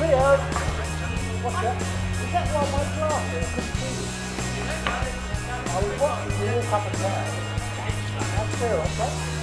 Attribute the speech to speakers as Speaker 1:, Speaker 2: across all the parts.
Speaker 1: Rio! What's that? Is that one of my glasses? I couldn't see you. I was watching you walk up and down. That's fair, okay?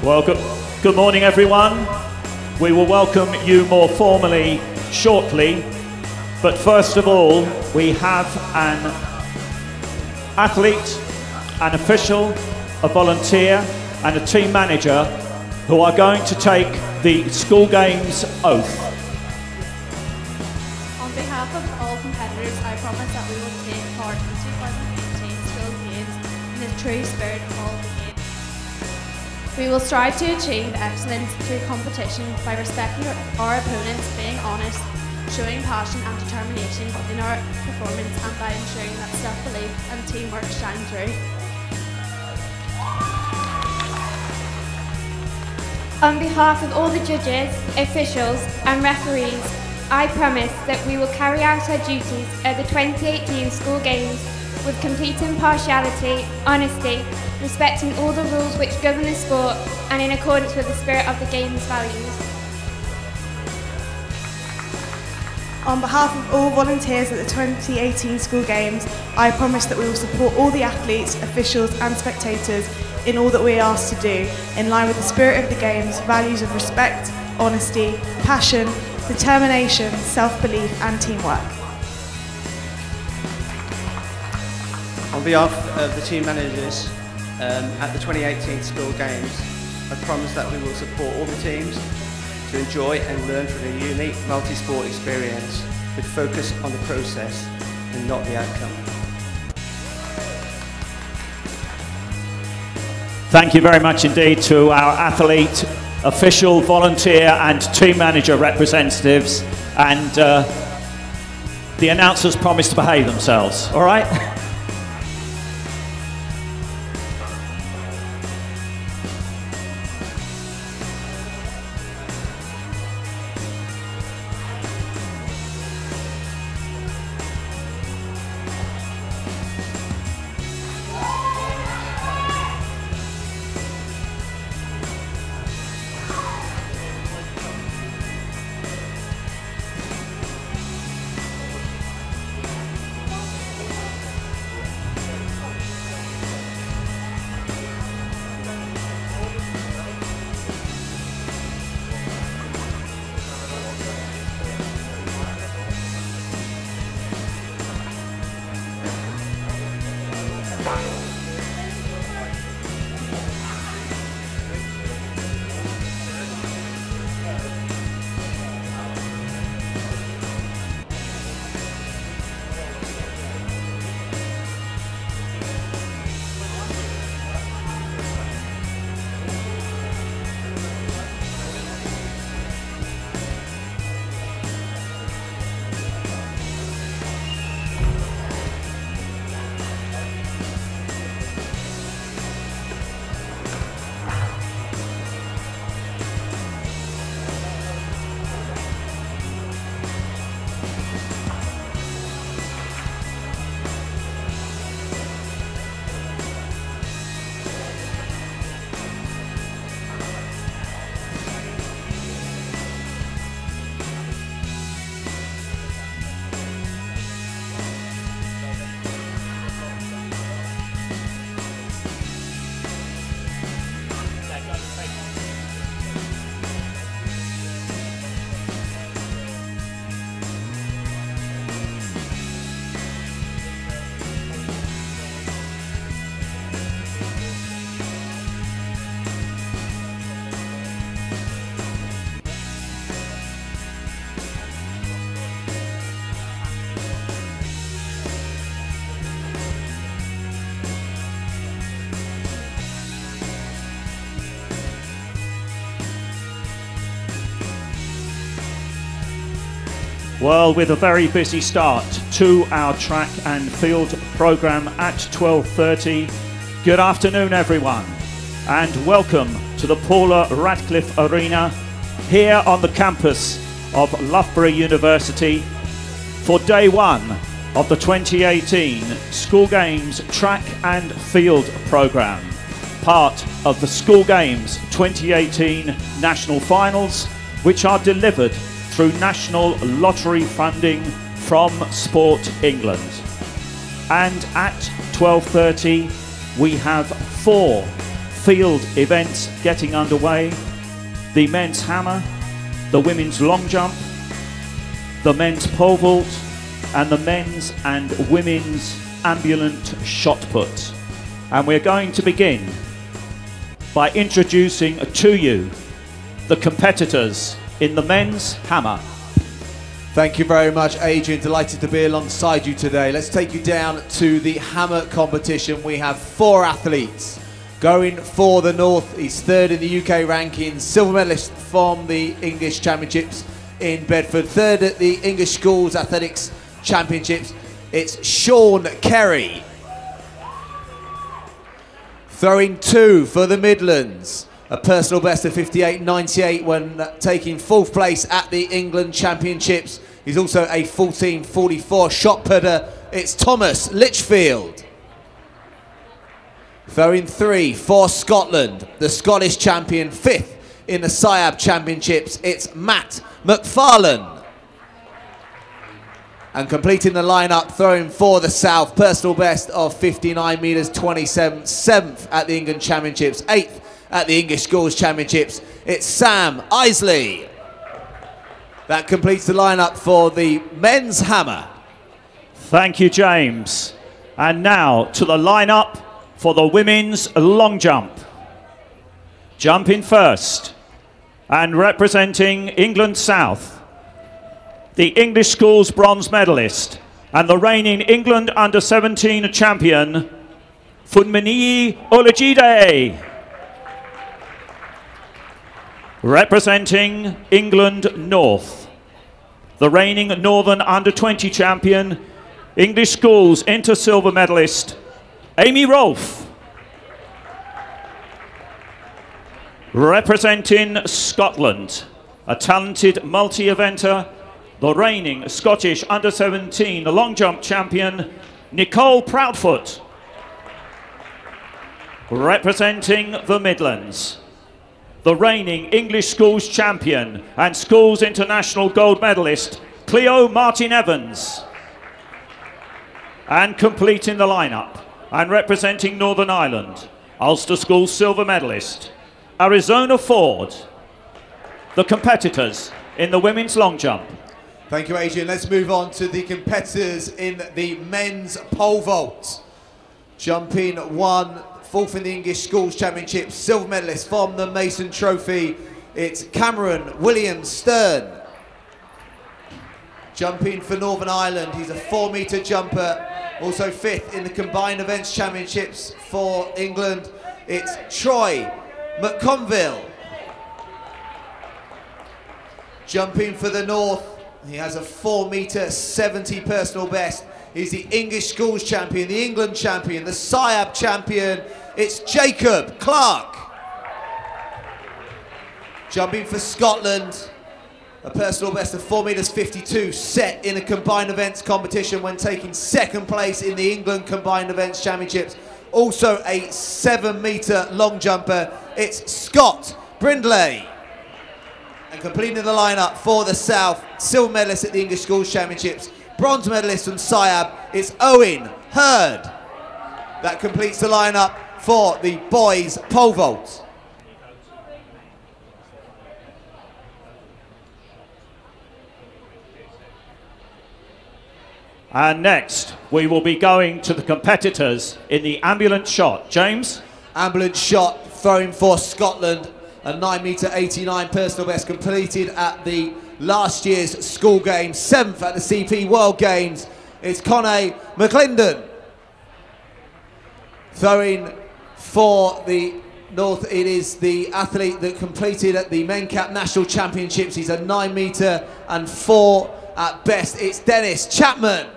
Speaker 2: Well, good morning, everyone. We will welcome you more formally shortly, but first of all, we have an athlete, an official, a volunteer, and a team manager who are going to take the school games oath.
Speaker 3: On behalf of all competitors, I promise that we will take part in the 2018 school games in the true spirit of all the games. We will strive to achieve excellence through competition by respecting our opponents, being honest, showing passion and determination in our performance, and by ensuring that self-belief and teamwork shine through.
Speaker 4: On behalf of all the judges, officials and referees, I promise that we will carry out our duties at the 2018 school games with complete impartiality, honesty, respecting all the rules which govern the sport and in accordance with the spirit of the game's values.
Speaker 5: On behalf of all volunteers at the 2018 school games, I promise that we will support all the athletes, officials and spectators in all that we are asked to do, in line with the spirit of the games, values of respect, honesty, passion, determination, self-belief and teamwork.
Speaker 6: On behalf of the team managers at the 2018 school games, I promise that we will support all the teams to enjoy and learn from a unique multi-sport experience with focus on the process and not the outcome.
Speaker 2: Thank you very much indeed to our athlete, official, volunteer and team manager representatives, and the announcers promise to behave themselves, all right? Well, with a very busy start to our track and field programme at 12:30. Good afternoon, everyone, and welcome to the Paula Radcliffe Arena here on the campus of Loughborough University for day one of the 2018 School Games Track and Field programme, part of the School Games 2018 National Finals, which are delivered through national lottery funding from Sport England. And at 12:30 we have 4 field events getting underway. The men's hammer, the women's long jump, the men's pole vault, and the men's and women's ambulant shot put. And we're going to begin by introducing to you the competitors in the men's hammer.
Speaker 7: Thank you very much, Adrian. Delighted to be alongside you today. Let's take you down to the hammer competition. We have 4 athletes. Going for the North, he's 3rd in the UK rankings, silver medalist from the English Championships in Bedford, 3rd at the English Schools Athletics Championships. It's Sean Kerry. Throwing 2 for the Midlands. A personal best of 58.98 when taking 4th place at the England Championships. He's also a 14.44 shot putter. It's Thomas Litchfield. Throwing 3 for Scotland, the Scottish champion, 5th in the SIAB Championships. It's Matt McFarlane. And completing the lineup, throwing for the South, personal best of 59 metres 27, 7th at the England Championships, 8th at the English Schools Championships. It's Sam Isley. That completes the lineup for the men's hammer.
Speaker 2: Thank you, James. And now to the lineup for the women's long jump. Jumping first and representing England South, the English Schools bronze medalist and the reigning England under-17 champion, Funmini Olajide. Representing England North, the reigning Northern under-20 champion, English Schools inter-silver medalist, Amy Rolfe. Representing Scotland, a talented multi-eventer, the reigning Scottish under-17 long jump champion, Nicole Proudfoot. Representing the Midlands, the reigning English Schools champion and Schools International gold medalist, Cleo Martin-Evans. And completing the lineup and representing Northern Ireland, Ulster Schools silver medalist, Arizona Ford. The competitors in the women's long jump.
Speaker 7: Thank you, Adrian. Let's move on to the competitors in the men's pole vault. Jumping 1, 4th in the English Schools Championships, silver medalist from the Mason Trophy. It's Cameron Williams Stern. Jumping for Northern Ireland, he's a 4-metre jumper, also 5th in the Combined Events Championships for England. It's Troy McConville. Jumping for the North, he has a 4-metre 70 personal best. He's the English Schools champion, the England champion, the SIAB champion. It's Jacob Clark. Jumping for Scotland, a personal best of 4 metres 52, set in a combined events competition when taking 2nd place in the England Combined Events Championships. Also a 7-metre long jumper. It's Scott Brindley. And completing the lineup for the South, silver medalist at the English Schools Championships, bronze medalist from SIAB, it's Owen Hurd. That completes the lineup for the boys pole vault.
Speaker 2: And next, we will be going to the competitors in the ambulant shot. James?
Speaker 7: Ambulant shot, throwing for Scotland, a 9-metre 89 personal best completed at the last year's school games, 7th at the CP World Games. It's Connie McClendon. Throwing for the North, it is the athlete that completed at the Men-Cap National Championships. He's a 9-metre and 4 at best. It's Dennis Chapman.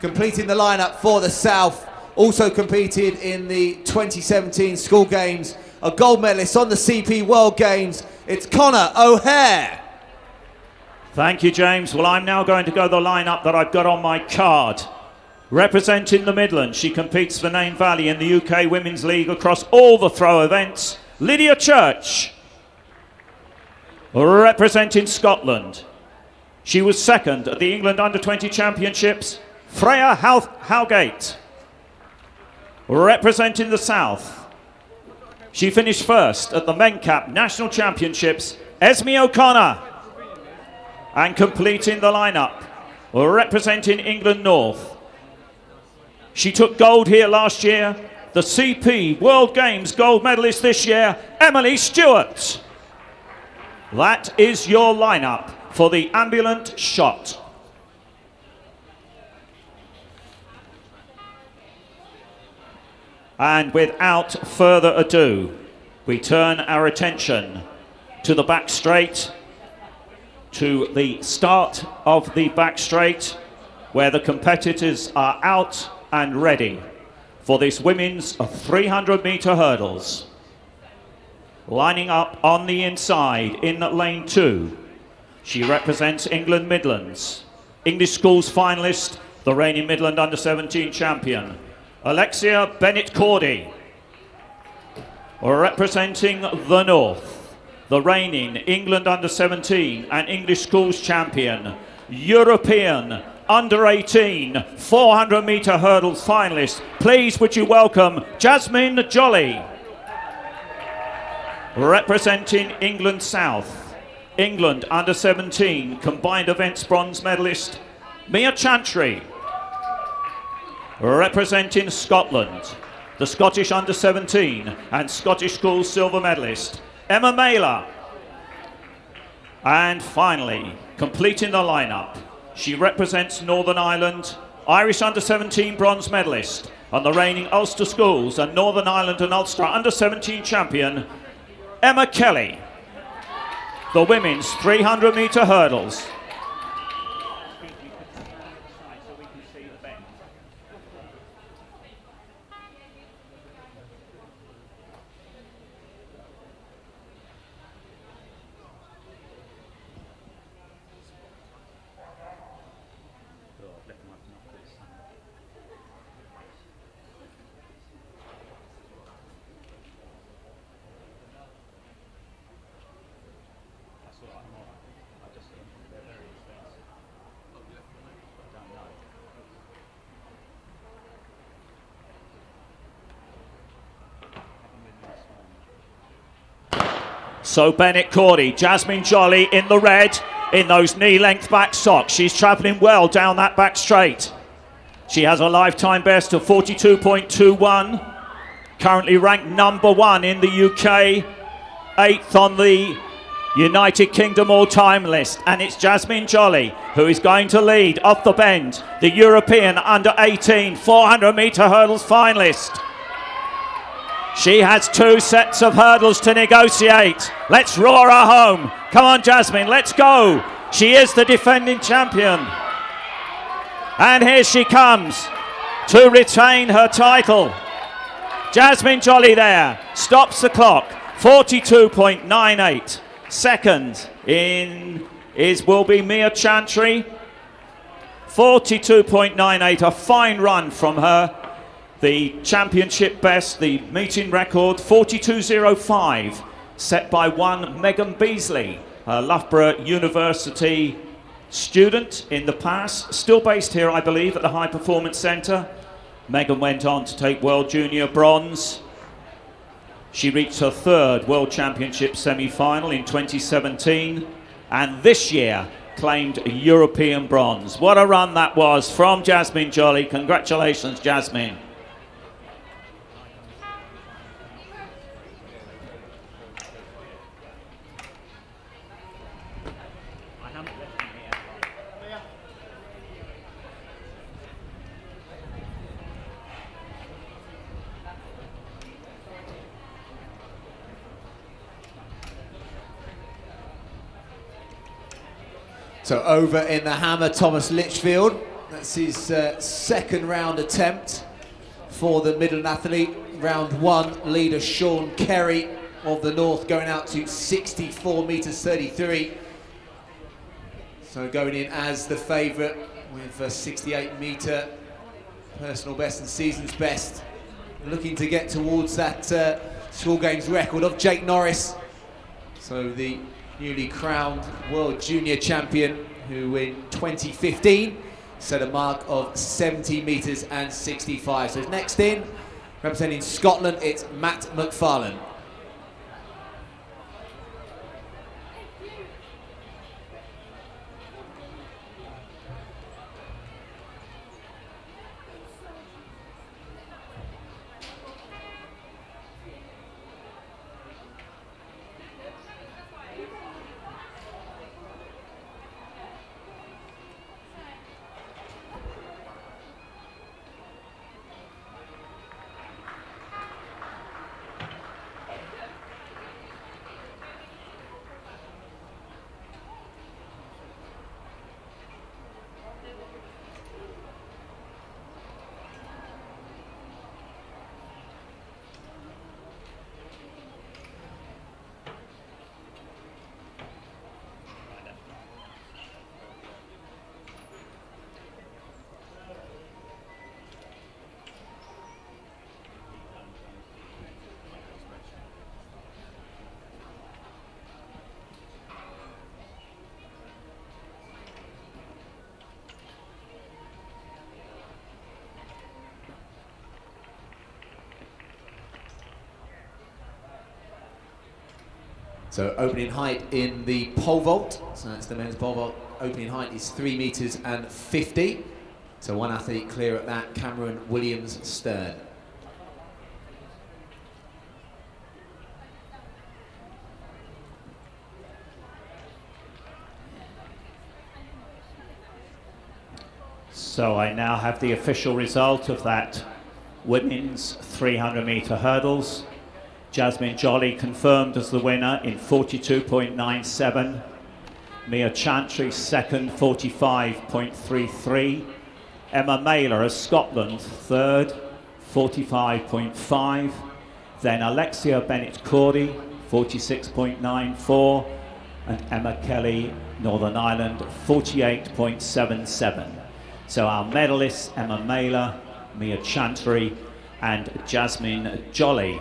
Speaker 7: Completing the lineup for the South, also competed in the 2017 school games, a gold medalist on the CP World Games. It's Connor O'Hare.
Speaker 2: Thank you, James. Well, I'm now going to go the lineup that I've got on my card. Representing the Midlands, she competes for Nain Valley in the UK Women's League across all the throw events, Lydia Church. Representing Scotland, she was 2nd at the England Under-20 Championships, Freya Howgate. Representing the South, She finished first at the Men-Cap National Championships, Esme O'Connor. And completing the lineup, representing England North. She took gold here last year, the CP World Games gold medalist this year, Emily Stewart. That is your lineup for the Ambulant shot. And without further ado, we turn our attention to the back straight, to the start of the back straight, where the competitors are out and ready for this women's 300-meter hurdles. Lining up on the inside in lane 2, she represents England Midlands, English Schools finalist, the reigning Midland Under-17 champion, Alexia Bennett-Cordy. Representing the North, the reigning England Under-17 and English Schools champion, European Under-18 400-meter hurdles finalist. Please would you welcome Jasmine Jolly. Representing England South, England Under-17 combined events bronze medalist, Mia Chantry. Representing Scotland, the Scottish Under-17 and Scottish Schools silver medalist, Emma Mailer. And finally, completing the lineup, she represents Northern Ireland, Irish Under-17 bronze medalist, and the reigning Ulster Schools and Northern Ireland and Ulster Under-17 champion, Emma Kelly. The women's 300-meter hurdles. So Bennett-Cordy, Jasmine Jolly in the red, in those knee-length back socks. She's travelling well down that back straight. She has a lifetime best of 42.21. Currently ranked #1 in the UK, 8th on the United Kingdom all-time list. And it's Jasmine Jolly who is going to lead off the bend, the European Under-18 400-meter hurdles finalist. She has 2 sets of hurdles to negotiate. Let's roar her home. Come on, Jasmine, let's go. She is the defending champion. And here she comes to retain her title. Jasmine Jolly there, stops the clock, 42.98. Second will be Mia Chantry, 42.98, a fine run from her. The championship best, the meeting record, 42.05, set by one Megan Beasley, a Loughborough University student in the past, still based here, I believe, at the High Performance Centre. Megan went on to take World Junior bronze. She reached her 3rd World Championship semi-final in 2017, and this year claimed European bronze. What a run that was from Jasmine Jolly. Congratulations, Jasmine.
Speaker 7: So over in the hammer, Thomas Litchfield. That's his 2nd round attempt for the Midland athlete. Round 1 leader Sean Kerry of the North going out to 64 metres 33. So going in as the favourite with a 68-metre personal best and season's best. Looking to get towards that school games record of Jake Norris. So the newly crowned World Junior champion, who in 2015 set a mark of 70 metres and 65. So next in, representing Scotland, it's Matt McFarlane. So opening height in the pole vault, so that's the men's pole vault, opening height is 3 meters and 50. So one athlete clear at that, Cameron Williams-Stern.
Speaker 2: So I now have the official result of that women's 300-meter hurdles. Jasmine Jolly confirmed as the winner in 42.97. Mia Chantry second, 45.33. Emma Mailer of Scotland third, 45.5. Then Alexia Bennett-Cordy, 46.94. And Emma Kelly, Northern Ireland, 48.77. So our medalists, Emma Mailer, Mia Chantry and Jasmine Jolly.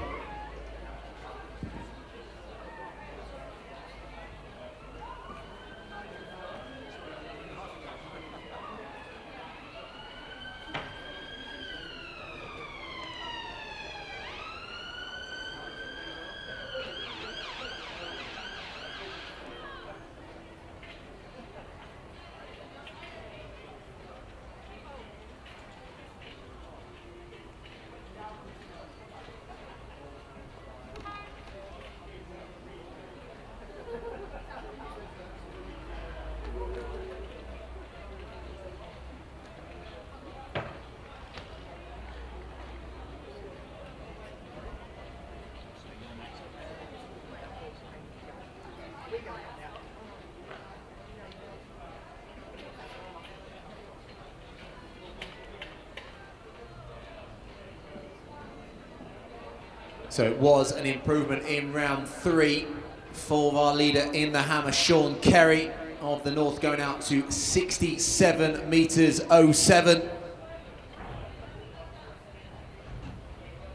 Speaker 7: So it was an improvement in round 3 for our leader in the hammer, Sean Kerry of the North, going out to 67 meters 07.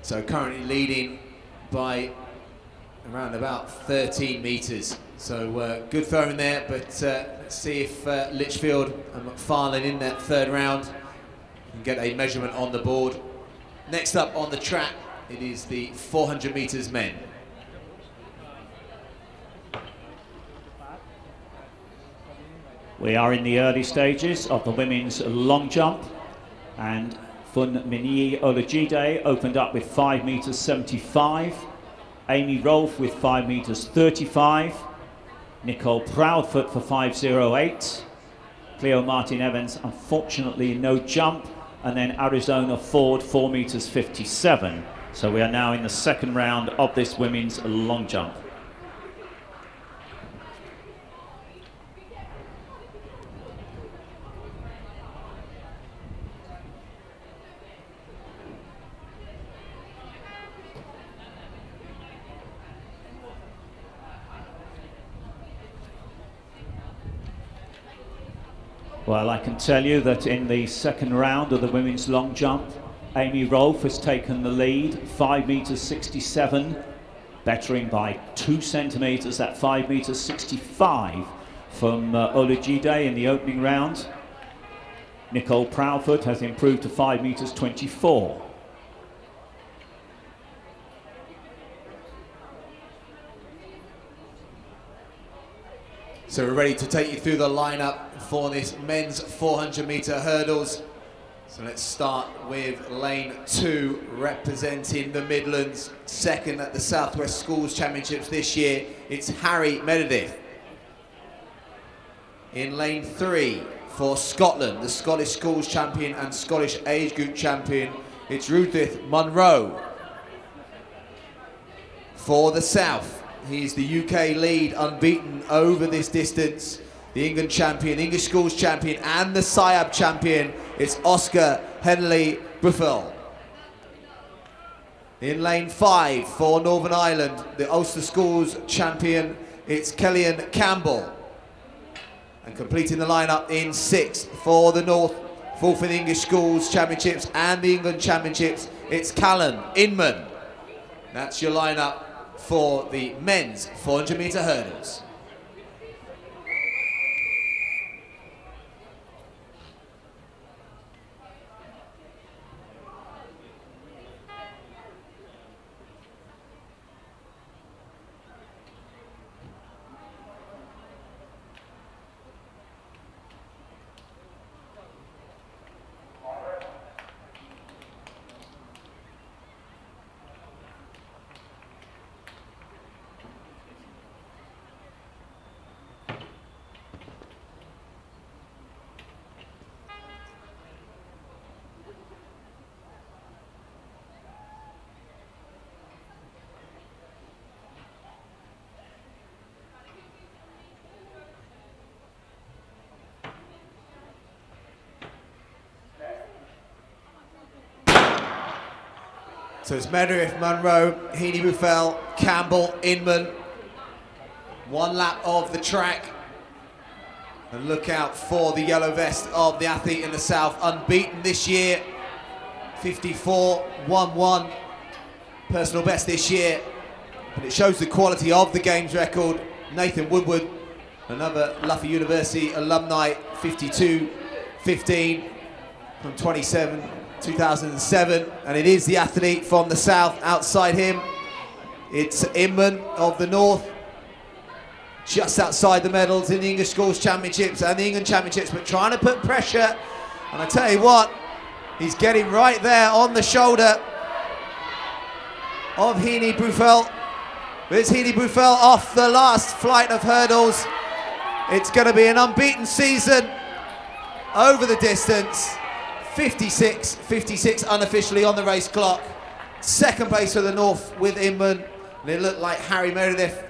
Speaker 7: So currently leading by around about 13 meters. So good throwing there, but let's see if Litchfield and McFarlane in that third round can get a measurement on the board. Next up on the track, it is the 400 meters men.
Speaker 2: We are in the early stages of the women's long jump, and Funminyi Olajide opened up with 5 meters 75. Amy Rolfe with 5 meters 35. Nicole Proudfoot for 5.08. Cleo Martin Evans, unfortunately no jump. And then Arizona Ford, 4 meters 57. So we are now in the second round of this women's long jump. Well, I can tell you that in the second round of the women's long jump, Amy Rolfe has taken the lead, 5 meters 67, bettering by 2 centimeters, that 5 meters 65 from Olajide in the opening round. Nicole Proudfoot has improved to 5 meters 24.
Speaker 7: So we're ready to take you through the lineup for this men's 400 meter hurdles. So let's start with lane 2, representing the Midlands, second at the Southwest Schools Championships this year. It's Harry Meredith. In lane 3 for Scotland, the Scottish Schools Champion and Scottish Age Group Champion, it's Rudith Munro. For the South, he's the UK lead, unbeaten over this distance. The England champion, English Schools champion, and the SIAB champion, it's Oscar Henley Buffel. In lane 5 for Northern Ireland, the Ulster Schools champion, it's Kellyanne Campbell. And completing the lineup in 6 for the North, fourth in the English Schools Championships and the England Championships, it's Callan Inman. That's your lineup for the men's 400 meter hurdles. So it's Medley, Munro, Heaney, Buffel, Campbell, Inman. 1 lap of the track. And look out for the yellow vest of the athlete in the south, unbeaten this year. 54.11. Personal best this year. But it shows the quality of the games record. Nathan Woodward, another Loughborough University alumni, 52.15 from 2007. And it is the athlete from the south outside him. It's Inman of the north. Just outside the medals in the English Schools Championships and the England Championships, but trying to put pressure. And I tell you what, he's getting right there on the shoulder of Heaney Buffel. There's Heaney Buffel off the last flight of hurdles. It's going to be an unbeaten season over the distance. 56 unofficially on the race clock. Second place for the north with Inman. And it looked like Harry Meredith,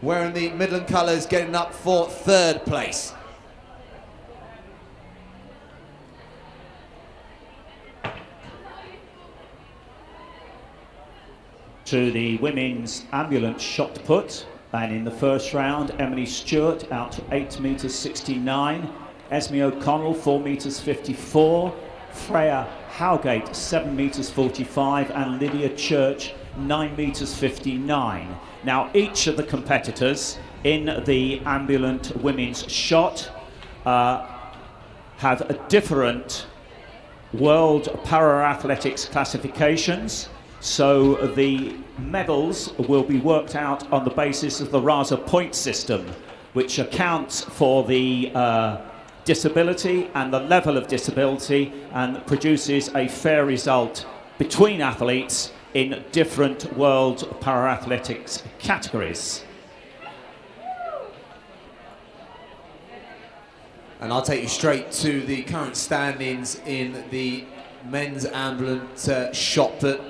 Speaker 7: wearing the Midland colours, getting up for 3rd place.
Speaker 2: To the women's Ambulant shot put, and in the first round, Emily Stewart out to 8 metres 69, Esme O'Connell 4 metres 54, Freya Howgate 7 metres 45, and Lydia Church 9 metres 59. Now, each of the competitors in the Ambulant women's shot have a different World Para-Athletics classifications. So the medals will be worked out on the basis of the RASA point system, which accounts for the disability and the level of disability and produces a fair result between athletes in different World Para-Athletics categories.
Speaker 7: And I'll take you straight to the current standings in the men's Ambulant shot put.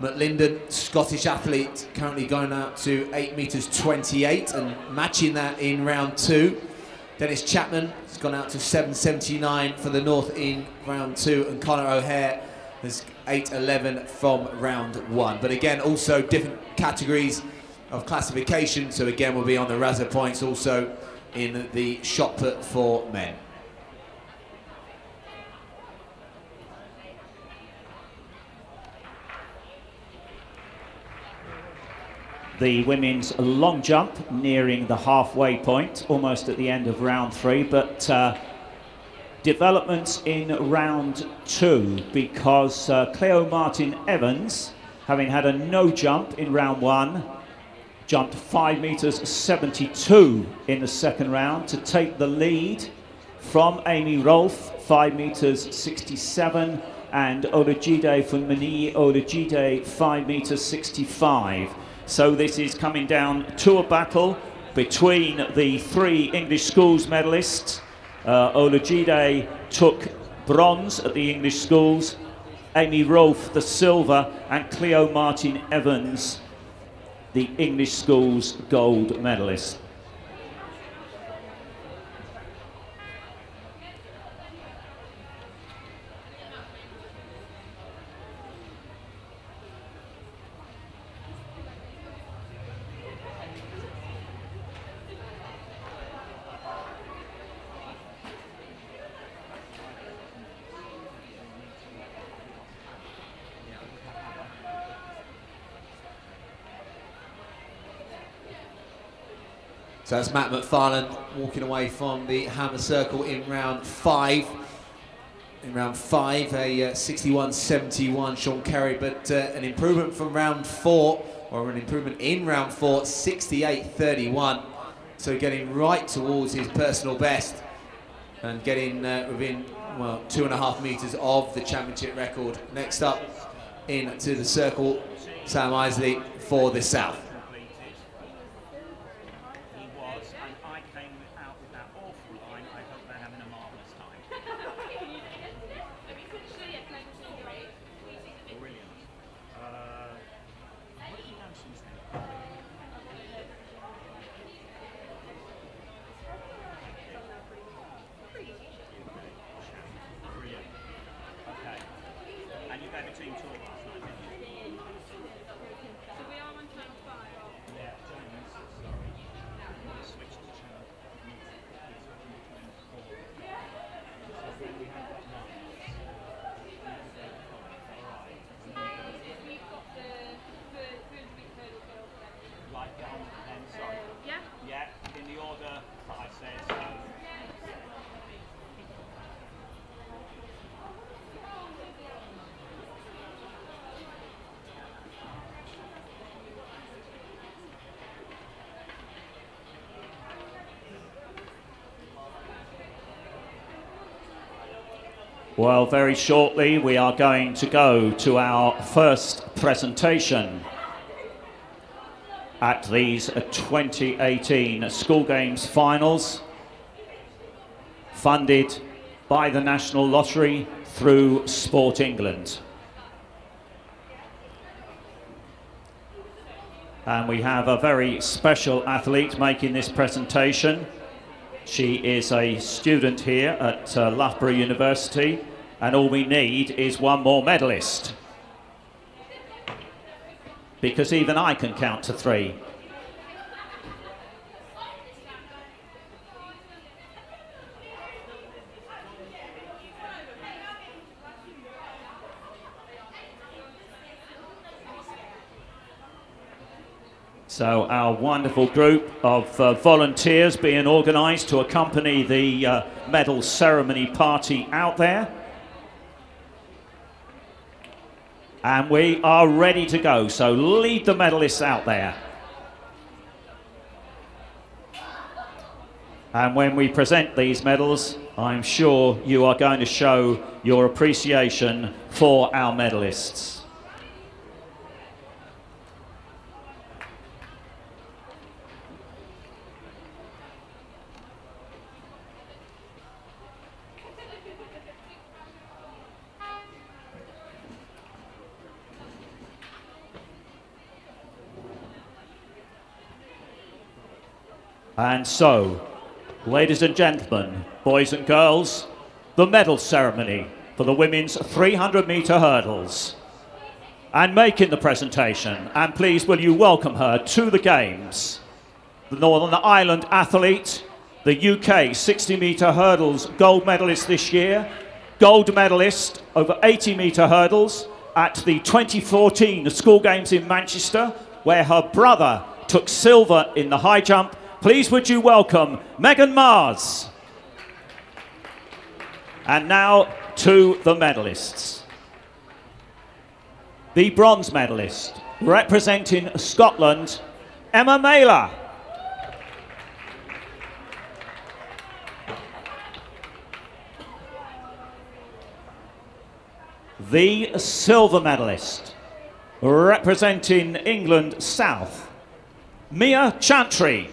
Speaker 7: McLinden, Scottish athlete, currently going out to 8 metres 28 and matching that in round 2. Dennis Chapman has gone out to 7.79 for the north in round 2, and Conor O'Hare has 8.11 from round 1. But again, also different categories of classification, so again we'll be on the RASA points also in the shot put for men.
Speaker 2: The women's long jump nearing the halfway point, almost at the end of round 3, but developments in round 2 because Cleo Martin Evans, having had a no jump in round 1, jumped 5 metres 72 in the second round to take the lead from Amy Rolfe, 5 metres 67, and Olajide Funmini Olajide, 5 metres 65. So this is coming down to a battle between the 3 English schools medalists. Olajide took bronze at the English schools, Amy Rolfe the silver, and Cleo Martin Evans the English schools gold medalist.
Speaker 7: So that's Matt McFarland walking away from the hammer circle in round 5. In round 5, a 61.71 Sean Kerry, but an improvement from round 4, or an improvement in round 4, 68.31. So getting right towards his personal best and getting within, well, 2.5 metres of the championship record. Next up into the circle, Sam Isley for the South.
Speaker 2: Well, very shortly we are going to go to our first presentation at these 2018 School Games finals, funded by the National Lottery through Sport England. And we have a very special athlete making this presentation. She is a student here at Loughborough University, and all we need is one more medalist. Because even I can count to 3. So our wonderful group of volunteers being organised to accompany the medal ceremony party out there. And we are ready to go, so lead the medalists out there. And when we present these medals, I'm sure you are going to show your appreciation for our medalists. And so, ladies and gentlemen, boys and girls, the medal ceremony for the women's 300-metre hurdles. And making the presentation, and please will you welcome her to the Games, the Northern Ireland athlete, the UK 60-metre hurdles gold medalist this year, gold medalist over 80-metre hurdles at the 2014 School Games in Manchester, where her brother took silver in the high jump. Please would you welcome Megan Mars. And now to the medalists. The bronze medalist, representing Scotland, Emma Mailer. The silver medalist, representing England South, Mia Chantry.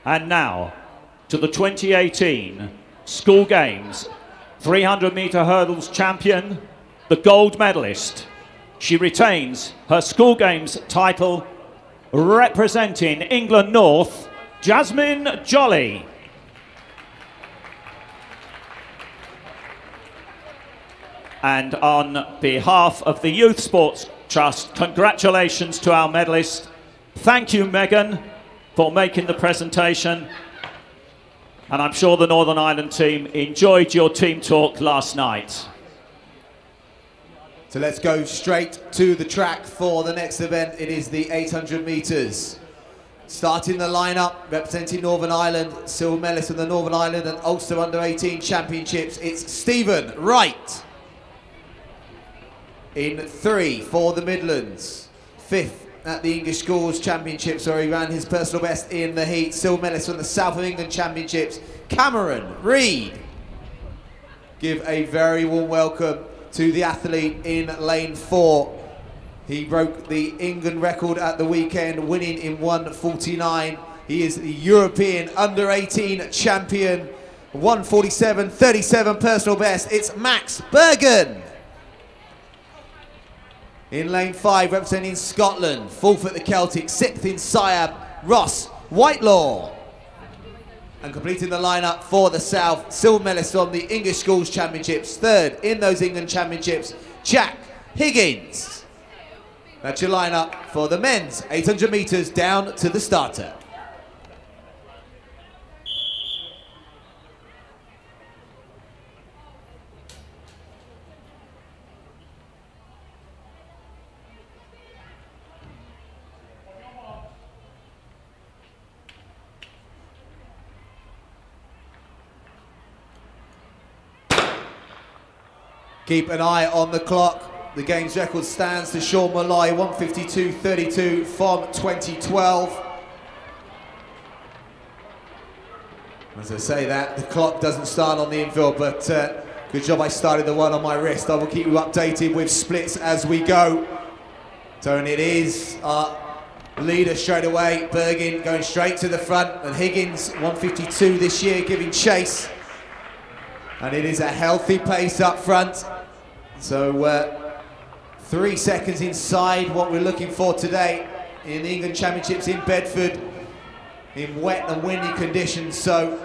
Speaker 2: And now to the 2018 School Games 300-metre hurdles champion, the gold medalist. She retains her School Games title, representing England North, Jasmine Jolly. And on behalf of the Youth Sports Trust, congratulations to our medalist. Thank you, Megan, for making the presentation, and I'm sure the Northern Ireland team enjoyed your team talk last night.
Speaker 7: So let's go straight to the track for the next event. It is the 800 metres. Starting the lineup, representing Northern Ireland, silver medalist in the Northern Ireland and Ulster Under-18 Championships, it's Stephen Wright. In 3 for the Midlands, 5th at the English Schools Championships, where he ran his personal best in the heat. Silver medalist from the South of England Championships, Cameron Reid. Give a very warm welcome to the athlete in lane 4. He broke the England record at the weekend, winning in 1:49. He is the European Under-18 champion, 1:47.37 personal best. It's Max Bergen. In lane 5, representing Scotland, 4th at the Celtic, 6th in Siab, Ross Whitelaw. And completing the lineup for the South, silver medalist on the English Schools Championships, 3rd in those England Championships, Jack Higgins. That's your lineup for the men's 800 metres down to the starter. Keep an eye on the clock. The game's record stands to Sean Malloy, 1:52.32 from 2012. As I say that, the clock doesn't start on the infield, but good job I started the one on my wrist. I will keep you updated with splits as we go. So, and it is our leader straight away, Bergin going straight to the front, and Higgins, 152 this year, giving chase. And it is a healthy pace up front. So 3 seconds inside what we're looking for today in the England Championships in Bedford, in wet and windy conditions. So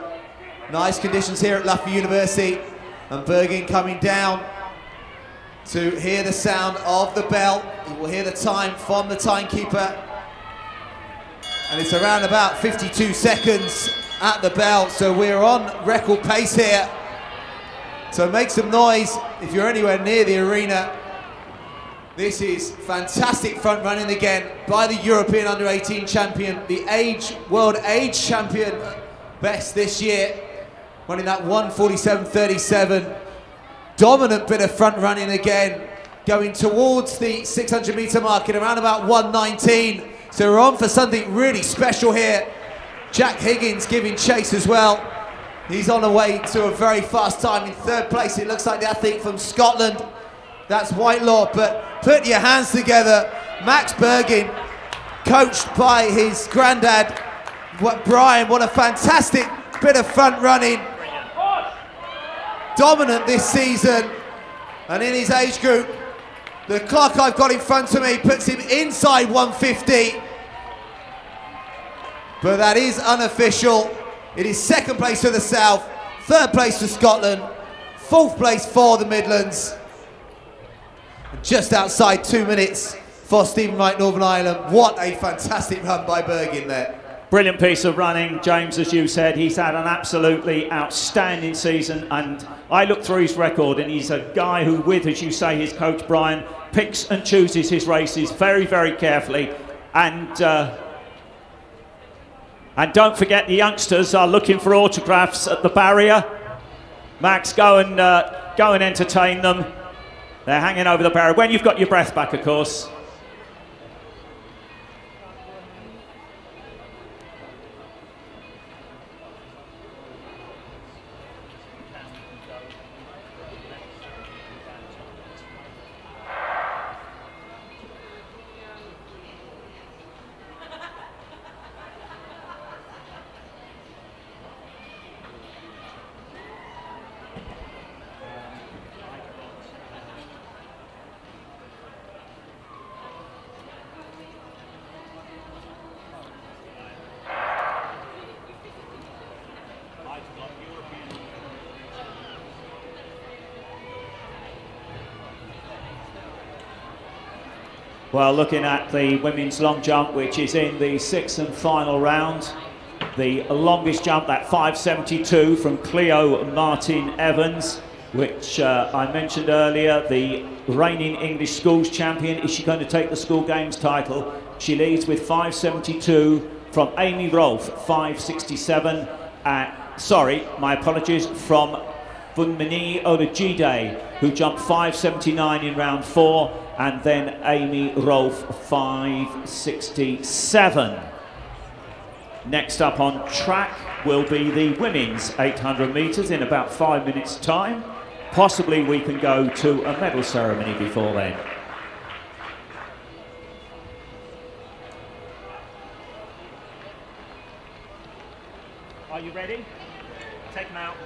Speaker 7: nice conditions here at Loughborough University, and Bergin coming down to hear the sound of the bell. You will hear the time from the timekeeper, and it's around about 52 seconds at the bell, so we're on record pace here. So make some noise if you're anywhere near the arena. This is fantastic front running again by the European Under-18 champion, the world age champion best this year, running that 1:47.37. Dominant bit of front running again, going towards the 600 metre mark in around about 1:19. So we're on for something really special here. Jack Higgins giving chase as well. He's on the way to a very fast time. In third place, it looks like the athlete from Scotland. That's Whitelaw, but put your hands together. Max Bergin, coached by his granddad, Brian. What a fantastic bit of front running. Dominant this season, and in his age group, the clock I've got in front of me puts him inside 150. But that is unofficial. It is second place for the South, third place for Scotland, fourth place for the Midlands. And just outside 2 minutes for Stephen Wright, Northern Ireland. What a fantastic run by Bergin there.
Speaker 2: Brilliant piece of running, James, as you said. He's had an absolutely outstanding season, and I look through his record, and he's a guy who, with, as you say, his coach Brian, picks and chooses his races very, very carefully. And don't forget, the youngsters are looking for autographs at the barrier. Max, go and entertain them. They're hanging over the barrier. When you've got your breath back, of course. Well, looking at the women's long jump, which is in the sixth and final round, the longest jump, that 5.72 from Cleo Martin Evans, which I mentioned earlier, the reigning English schools champion. Is she going to take the school games title? She leads with 5.72 from Amy Rolfe, 5.67. Sorry, my apologies, from Funmini Olajide, who jumped 5.79 in round 4, and then Amy Rolfe 5.67. Next up on track will be the women's 800 metres in about 5 minutes' time. Possibly we can go to a medal ceremony before then. Are you ready? Take them out.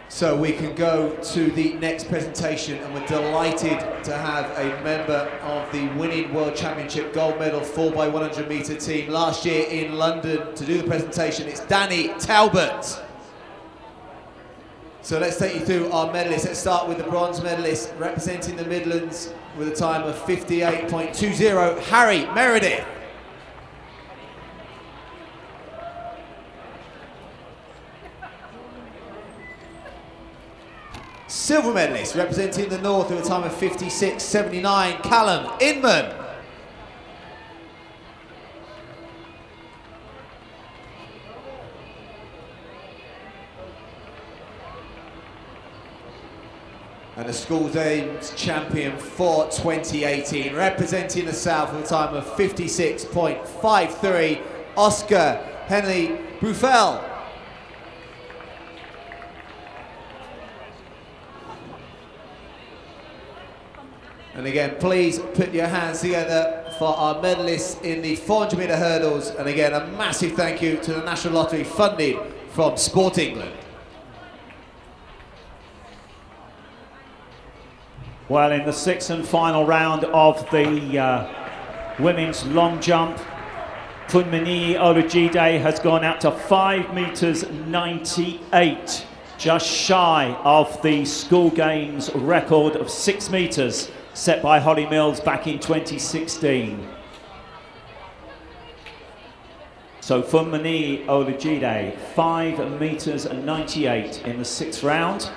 Speaker 7: So we can go to the next presentation, and we're delighted to have a member of the winning World Championship gold medal 4x100 metre team last year in London to do the presentation. It's Danny Talbot. So let's take you through our medalists. Let's start with the bronze medalist representing the Midlands with a time of 58.20, Harry Meredith. Silver medalist representing the North with a time of 56.79, Callum Inman. And the School Games champion for 2018, representing the South with a time of 56.53, Oscar Henley Buffel. And again, please put your hands together for our medalists in the 400 metre hurdles. And again, a massive thank you to the National Lottery funded from Sport England.
Speaker 2: Well, in the sixth and final round of the women's long jump, Funmini Olujide has gone out to 5 metres 98, just shy of the School Games record of 6 metres set by Holly Mills back in 2016. So Funmini Olujide, 5 metres 98 in the sixth round.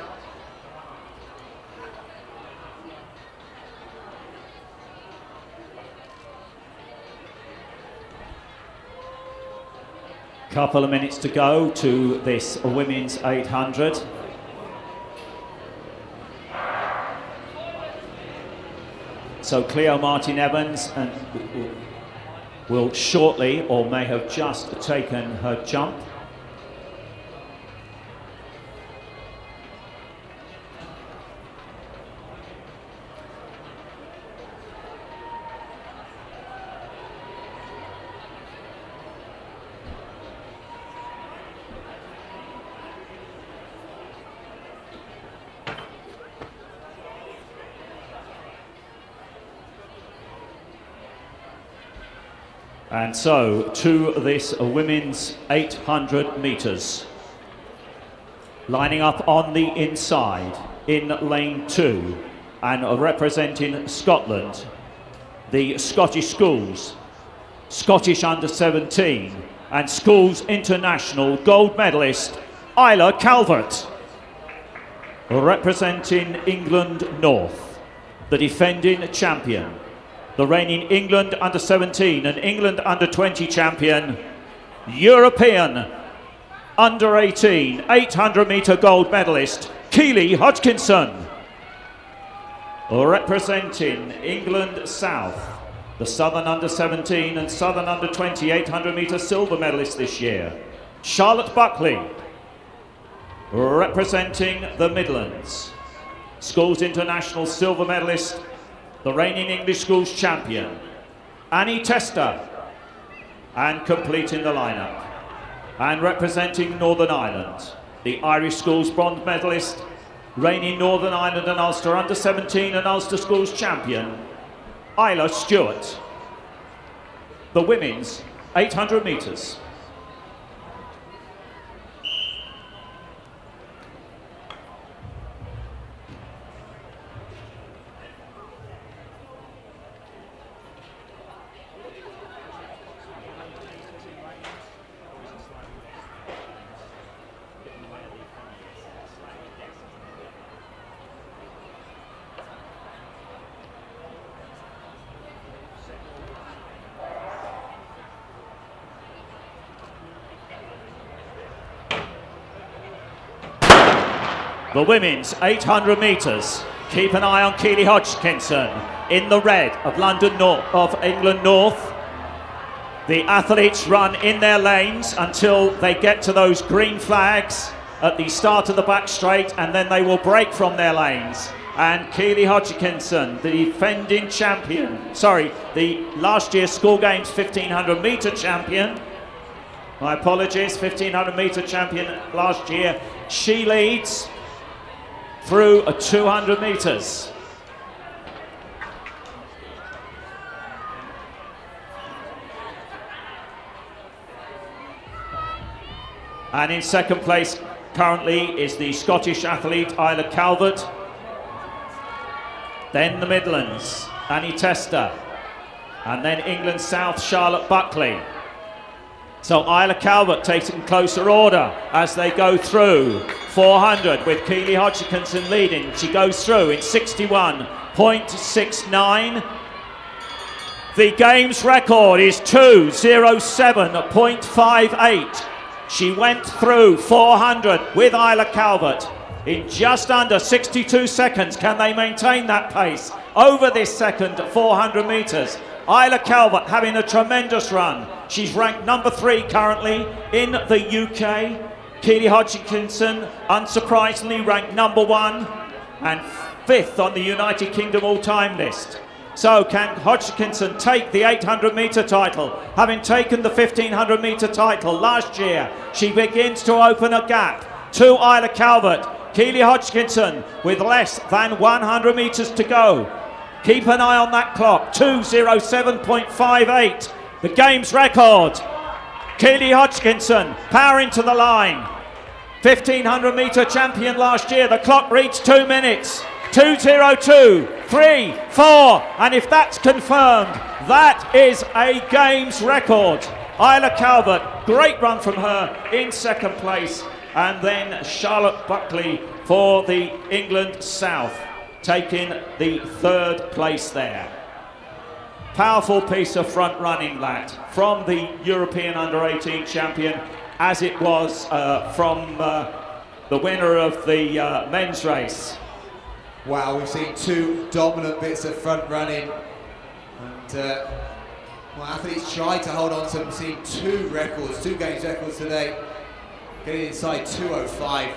Speaker 2: Couple of minutes to go to this women's 800. So Cleo Martin-Evans will shortly, or may have just taken her jump. And so to this women's 800 metres. Lining up on the inside in lane 2 and representing Scotland, the Scottish Schools, Scottish under-17 and Schools International gold medalist Isla Calvert. Representing England North, the defending champion, the reigning England under-17 and England under-20 champion, European under-18 800 metre gold medalist Keely Hodgkinson. Representing England South, the Southern under-17 and Southern under-20 800 metre silver medalist this year, Charlotte Buckley. Representing the Midlands, Schools International silver medalist, the reigning English Schools champion, Annie Tester. And completing the lineup, and representing Northern Ireland, the Irish Schools bronze medalist, reigning Northern Ireland and Ulster under-17 and Ulster Schools champion, Isla Stewart. The women's 800 metres. The women's 800 metres. Keep an eye on Keely Hodgkinson in the red of England North. The athletes run in their lanes until they get to those green flags at the start of the back straight, and then they will break from their lanes. And Keely Hodgkinson, the defending champion, the last year's School Games 1500 metre champion. My apologies, 1500 metre champion last year. She leads through 200 metres. And in second place currently is the Scottish athlete Isla Calvert. Then the Midlands, Annie Tester. And then England South, Charlotte Buckley. So Isla Calvert takes in closer order as they go through. 400 with Keely Hodgkinson leading. She goes through in 61.69. The game's record is 2:07.58. She went through 400 with Isla Calvert in just under 62 seconds. Can they maintain that pace over this second 400 metres? Isla Calvert having a tremendous run. She's ranked number 3 currently in the UK. Keely Hodgkinson, unsurprisingly, ranked number 1 and 5th on the United Kingdom all-time list. So can Hodgkinson take the 800 metre title? Having taken the 1500 metre title last year, she begins to open a gap to Isla Calvert. Keely Hodgkinson with less than 100 metres to go. Keep an eye on that clock, 2:07.58, the game's record. Keely Hodgkinson powering to the line. 1500 metre champion last year, the clock reached 2 minutes. 2:02.34, and if that's confirmed, that is a game's record. Isla Calvert, great run from her in second place, and then Charlotte Buckley for the England South, taking the 3rd place there. Powerful piece of front running, that, from the European Under-18 champion, as it was from the winner of the men's race.
Speaker 7: Wow, we've seen 2 dominant bits of front running, and well, athletes tried to hold on to them. We've seen 2 records, 2 games records today, getting inside 2:05.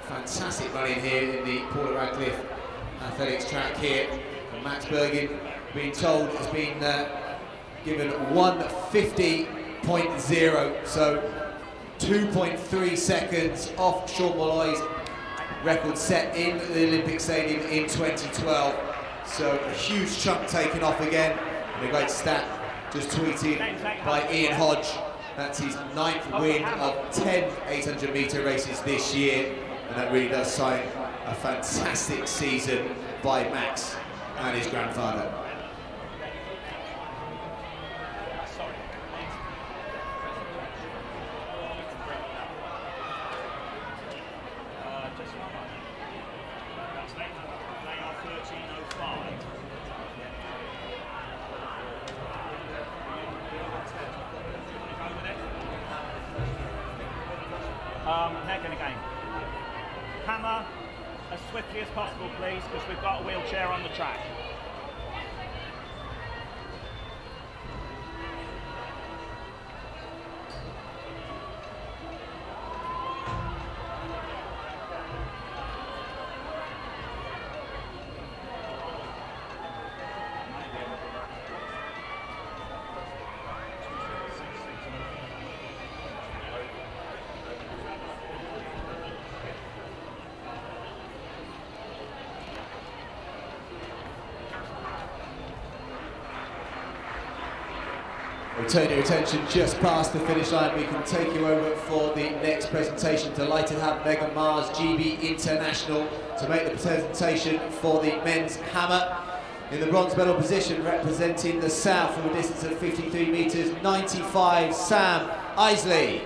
Speaker 7: Fantastic running here in the Paula Radcliffe athletics track here. And Max Bergin, being told, has been given 1:50.0, so 2.3 seconds off Sean Molloy's record set in the Olympic Stadium in 2012. So a huge chunk taken off again. And a great stat just tweeted by Ian Hodge. That's his 9th win of 10 800 metre races this year. And that really does sign a fantastic season by Max and his grandfather.
Speaker 2: Megan again. Hammer as swiftly as possible, please, because we've got a wheelchair on the track.
Speaker 7: Turn your attention just past the finish line. We can take you over for the next presentation. Delighted to have Megan Mars, GB International, to make the presentation for the men's hammer. In the bronze medal position, representing the South from a distance of 53 metres, 95, Sam Isley.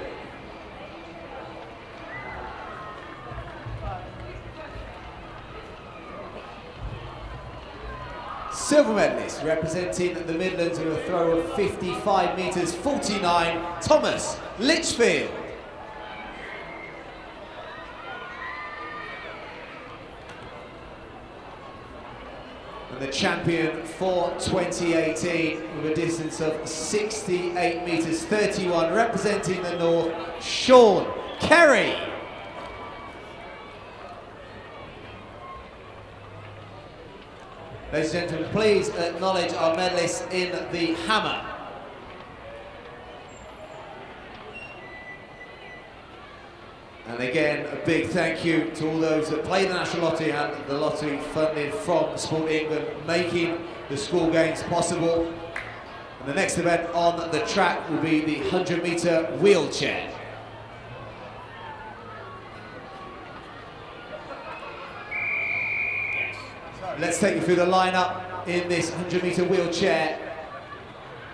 Speaker 7: Silver medalist representing the Midlands with a throw of 55 metres, 49, Thomas Litchfield. And the champion for 2018 with a distance of 68 metres, 31, representing the North, Sean Kerry. Ladies and gentlemen, please acknowledge our medalists in the hammer. And again, a big thank you to all those that play the National Lottery and the lottery funded from Sport England, making the school games possible. And the next event on the track will be the 100 metre wheelchair. Let's take you through the lineup in this 100 metre wheelchair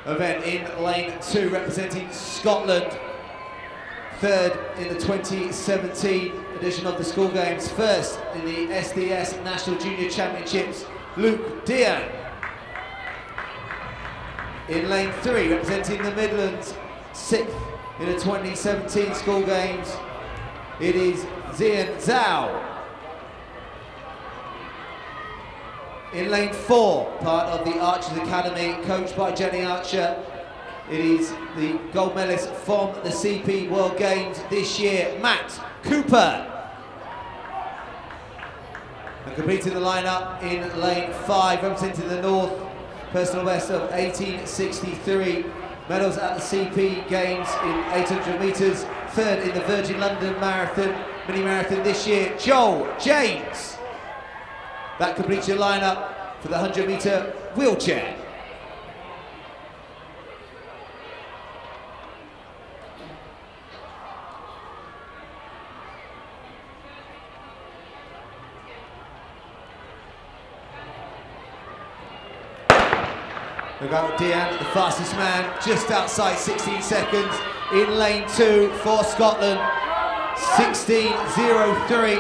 Speaker 7: event. In lane 2, representing Scotland, 3rd in the 2017 edition of the school games. First in the SDS National Junior Championships, Luke Dean. In lane 3, representing the Midlands, 6th in the 2017 school games, it is Zian Zhao. In lane 4, part of the Archers Academy, coached by Jenny Archer, it is the gold medalist from the CP World Games this year, Matt Cooper. And completing the lineup in lane 5, representing the North, personal best of 1863. Medals at the CP Games in 800 metres, 3rd in the Virgin London Marathon, mini marathon this year, Joel James. That completes your lineup for the 100-metre wheelchair. Look out, Dean, the fastest man, just outside 16 seconds. In lane 2 for Scotland, 16.03.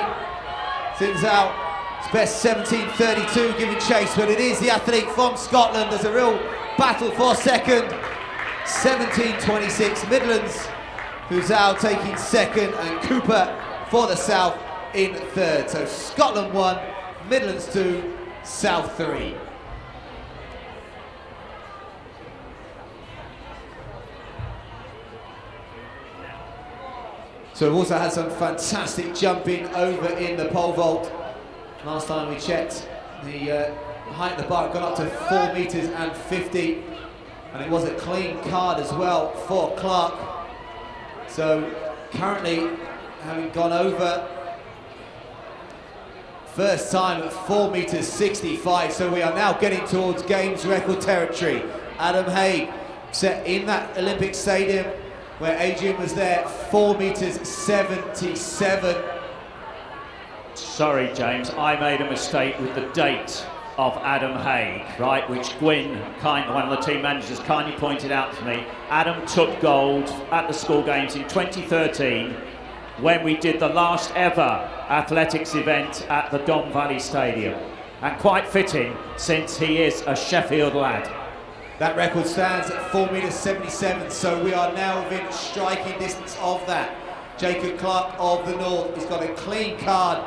Speaker 7: Thins out, it's best 17.32, giving chase, but it is the athlete from Scotland. There's a real battle for second. 17.26, Midlands, who's out taking second, and Cooper for the South in 3rd. So Scotland 1, Midlands 2, South 3. So we've also had some fantastic jumping over in the pole vault. Last time we checked, the height of the bar had gone up to 4 metres and 50, and it was a clean card as well for Clark. So currently, having gone over, first time at 4 metres 65, so we are now getting towards games record territory. Adam Haig set in that Olympic Stadium where Adrian was there, 4 metres 77.
Speaker 2: Sorry, James, I made a mistake with the date of Adam Haig, right, which Gwyn, one of the team managers, kindly pointed out to me. Adam took gold at the school games in 2013 when we did the last ever athletics event at the Don Valley Stadium. And quite fitting, since he is a Sheffield lad.
Speaker 7: That record stands at 4 metres 77, so we are now within striking distance of that. Jacob Clark of the North, he's got a clean card,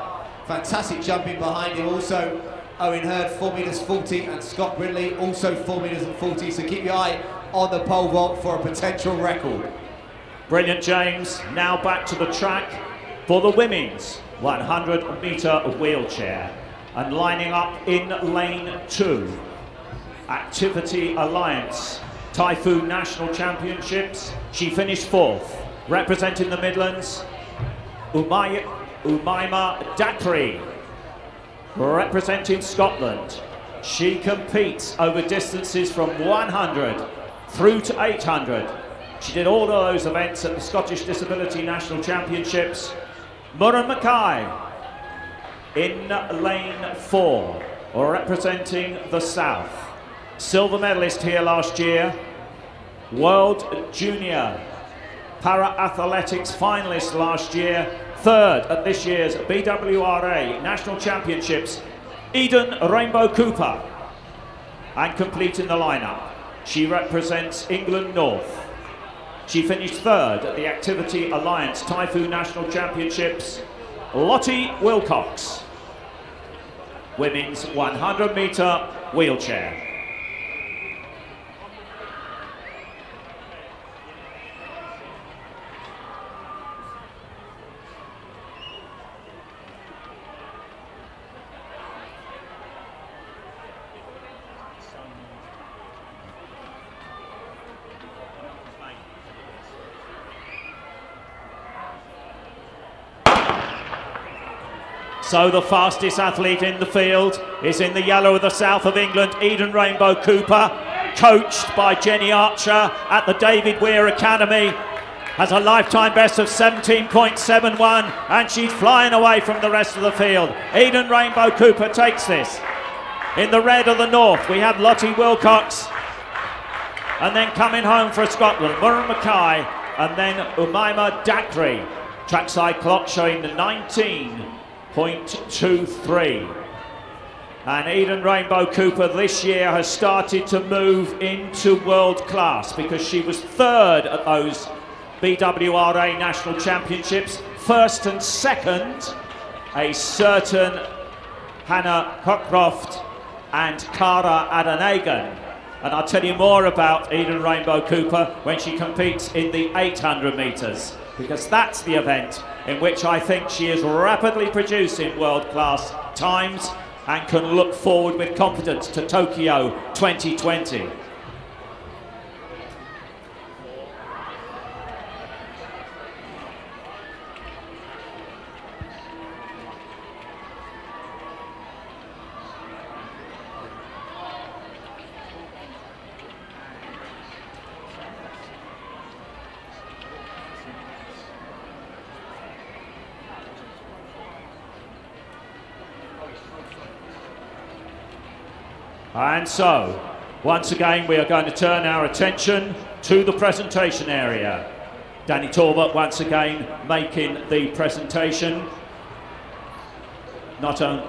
Speaker 7: fantastic jumping behind him. Also, Owen Hurd, 4 metres 40, and Scott Brindley, also 4 metres 40, so keep your eye on the pole vault for a potential record.
Speaker 2: Brilliant, James. Now back to the track for the women's 100-metre wheelchair. And lining up in lane 2, Activity Alliance Typhoon National Championships. She finished 4th, representing the Midlands, Umaima Dakri, representing Scotland. She competes over distances from 100 through to 800. She did all of those events at the Scottish Disability National Championships. Murren Mackay in lane 4, representing the South. Silver medalist here last year, World Junior Para-Athletics finalist last year, 3rd at this year's BWRA National Championships, Eden Rainbow Cooper. And completing the lineup, she represents England North. She finished 3rd at the Activity Alliance Typhoon National Championships, Lottie Wilcox. Women's 100-metre wheelchair. So the fastest athlete in the field is in the yellow of the south of England, Eden Rainbow Cooper, coached by Jenny Archer at the David Weir Academy, has a lifetime best of 17.71, and she's flying away from the rest of the field. Eden Rainbow Cooper takes this. In the red of the north, we have Lottie Wilcox, and then coming home for Scotland, Murren Mackay, and then Umaima Dakri. Trackside clock showing the 19.23. And Eden Rainbow Cooper this year has started to move into world class because she was third at those BWRA National Championships. First and second, a certain Hannah Cockcroft and Cara Adenagan. And I'll tell you more about Eden Rainbow Cooper when she competes in the 800 metres, because that's the event in which I think she is rapidly producing world-class times and can look forward with confidence to Tokyo 2020. And so, once again, we are going to turn our attention to the presentation area. Danny Talbot once again making the presentation. Not only...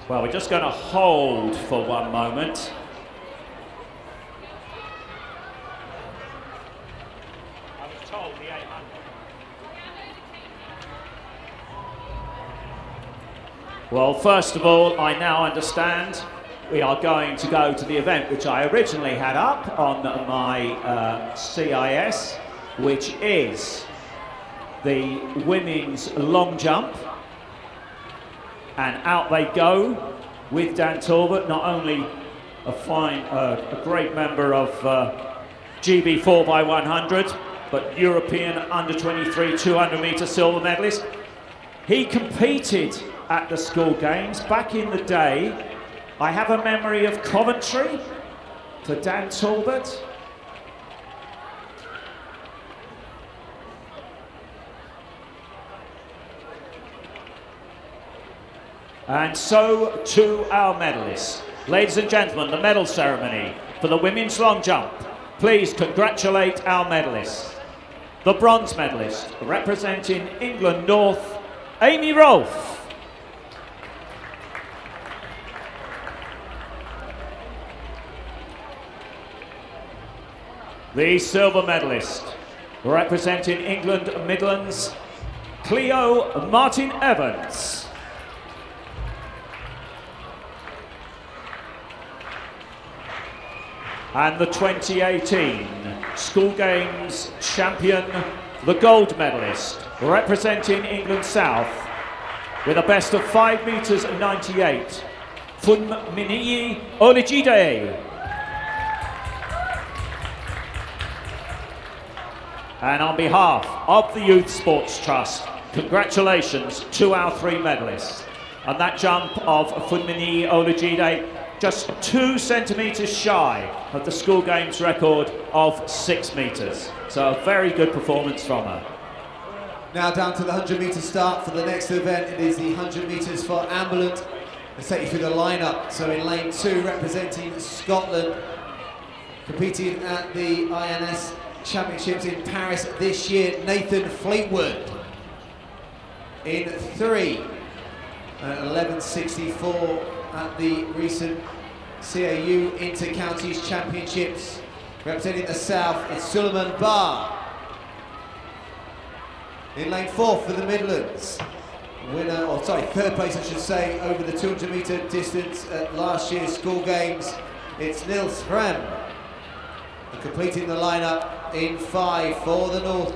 Speaker 2: Well, we're just going to hold for one moment. I was told the 800. Well, first of all, I now understand we are going to go to the event which I originally had up on my CIS, which is the women's long jump. And out they go with Dan Talbot, not only a great member of GB 4x100, but European under-23 200 metre silver medalist. He competed at the school games back in the day. I have a memory of Coventry for Dan Talbot. And so to our medalists. Ladies and gentlemen, the medal ceremony for the women's long jump. Please congratulate our medalists. The bronze medalist representing England North, Amy Rolfe. The silver medalist representing England Midlands, Cleo Martin Evans. And the 2018 School Games champion, the gold medalist, representing England South, with a best of 5 metres 98, Funmiyi Olajide. And on behalf of the Youth Sports Trust, congratulations to our 3 medalists. And that jump of Funmiyi Olajide, just 2 centimetres shy of the school games record of 6 metres. So a very good performance from her.
Speaker 7: Now down to the 100 metre start for the next event. It is the 100 metres for Ambulant. Let's take you through the lineup. So in lane 2, representing Scotland, competing at the INS Championships in Paris this year, Nathan Fleetwood. In 3, 11.64 at the recent CAU Inter-Counties Championships. Representing the South, it's Suleiman Barr. In lane 4 for the Midlands, third place I should say, over the 200 metre distance at last year's school games, it's Nils Hrem. And completing the lineup in 5 for the North,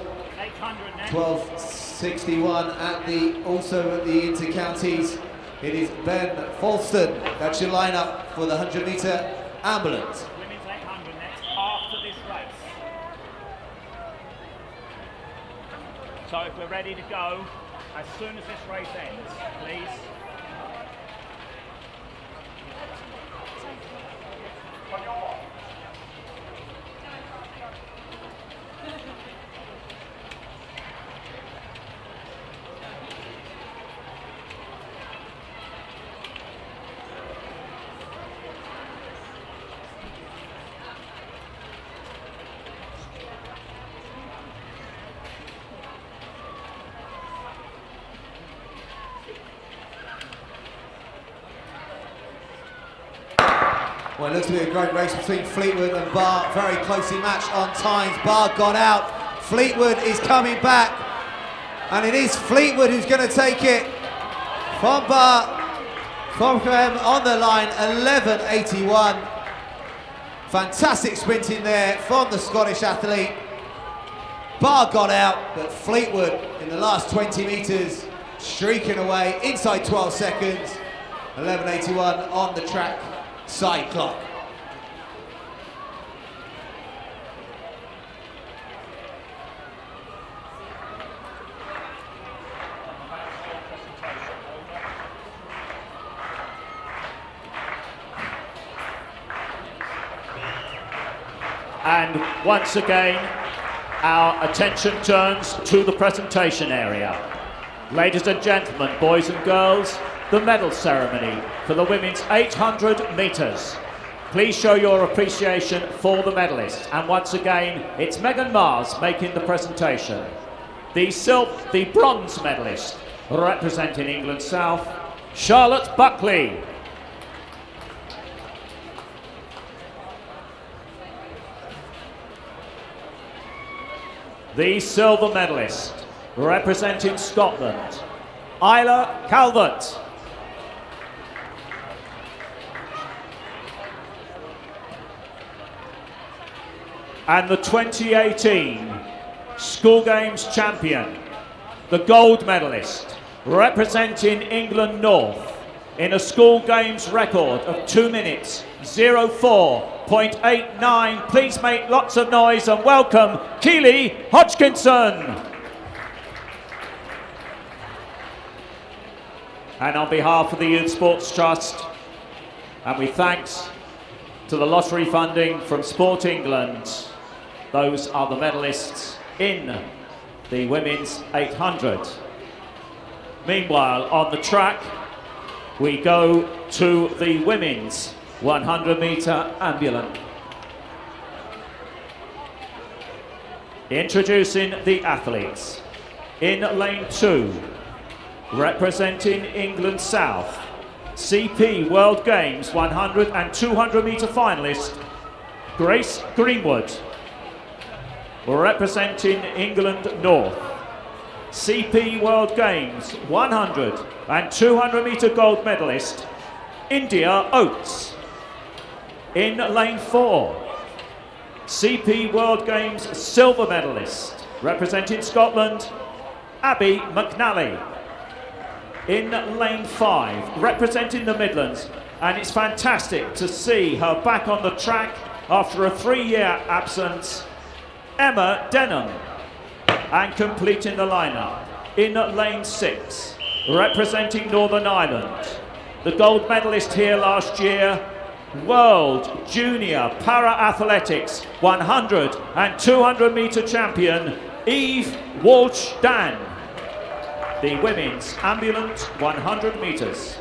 Speaker 7: 12.61 also at the Inter-Counties. It is Ben Falston. That's your lineup for the 100 metre Ambulant.
Speaker 2: Women's 800 next after this race. So if we're ready to go, as soon as this race ends, please.
Speaker 7: Well, it looks to be a great race between Fleetwood and Barr. Very closely matched on times. Barr got out. Fleetwood is coming back. And it is Fleetwood who's going to take it from Barr. From him on the line, 11.81. Fantastic sprinting there from the Scottish athlete. Barr got out, but Fleetwood in the last 20 metres streaking away inside 12 seconds. 11.81 on the track side clock.
Speaker 2: And once again, our attention turns to the presentation area. Ladies and gentlemen, boys and girls, the medal ceremony for the women's 800 metres. Please show your appreciation for the medalists. And once again, it's Megan Mars making the presentation. The bronze medalist, representing England South, Charlotte Buckley. The silver medalist, representing Scotland, Isla Calvert. And the 2018 School Games champion, the gold medalist, representing England North in a School Games record of 2 minutes, 04.89. Please make lots of noise and welcome Keely Hodgkinson. And on behalf of the Youth Sports Trust, and with thanks to the lottery funding from Sport England, those are the medalists in the women's 800. Meanwhile, on the track, we go to the women's 100-metre ambulant. Introducing the athletes. In lane 2, representing England South, CP World Games 100 and 200-metre finalist, Grace Greenwood. Representing England North, CP World Games 100 and 200-metre gold medalist, India Oates. In lane 4, CP World Games silver medalist, representing Scotland, Abby McNally. In lane 5, representing the Midlands, and it's fantastic to see her back on the track after a 3-year absence, Emma Denham. And completing the lineup, in lane 6, representing Northern Ireland, the gold medalist here last year, World Junior Para-Athletics 100 and 200-metre champion, Eve Walsh-Dan. The women's ambulant 100 metres.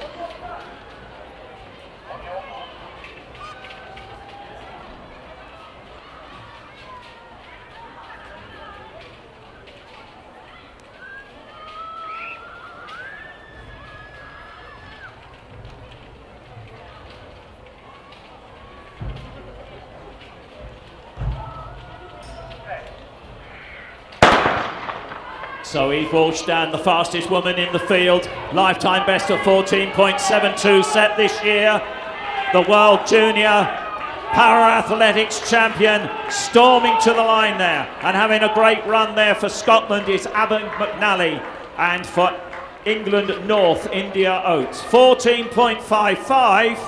Speaker 2: So Eve Walsh-Dan, the fastest woman in the field, lifetime best of 14.72 set this year. The World Junior Para-Athletics champion storming to the line there and having a great run there for Scotland is Abby McNally, and for England North, India Oates. 14.55.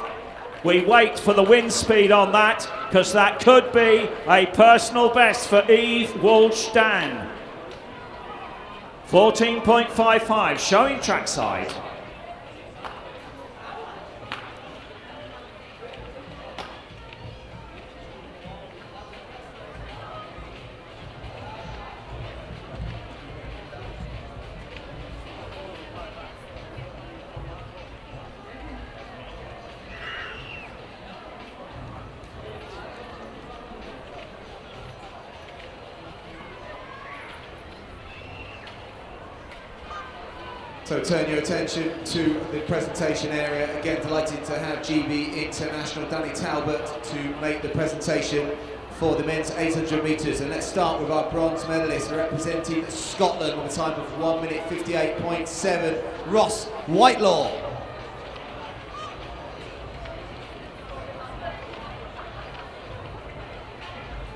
Speaker 2: We wait for the wind speed on that, because that could be a personal best for Eve Walsh-Dan. 14.55, showing trackside.
Speaker 7: So turn your attention to the presentation area. Again, delighted to have GB International Danny Talbot to make the presentation for the men's 800 metres. And let's start with our bronze medalist representing Scotland with a time of 1 minute 58.7, Ross Whitelaw.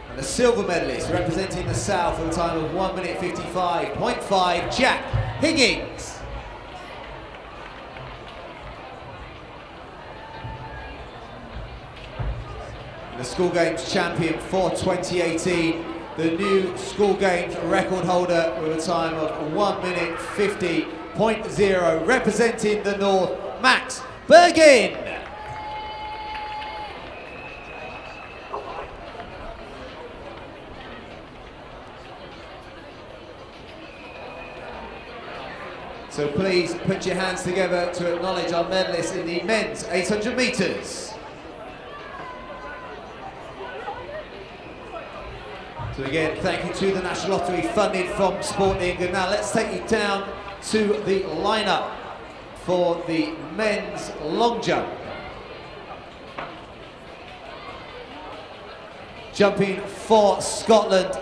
Speaker 7: And the silver medalist representing the South with a time of 1 minute 55.5, Jack Higgins. The School Games champion for 2018, the new School Games record holder with a time of 1 minute 50.0, representing the North, Max Bergin. So please put your hands together to acknowledge our medalists in the men's 800 metres. So again, thank you to the National Lottery funded from Sport England. Now let's take you down to the lineup for the men's long jump. Jumping for Scotland,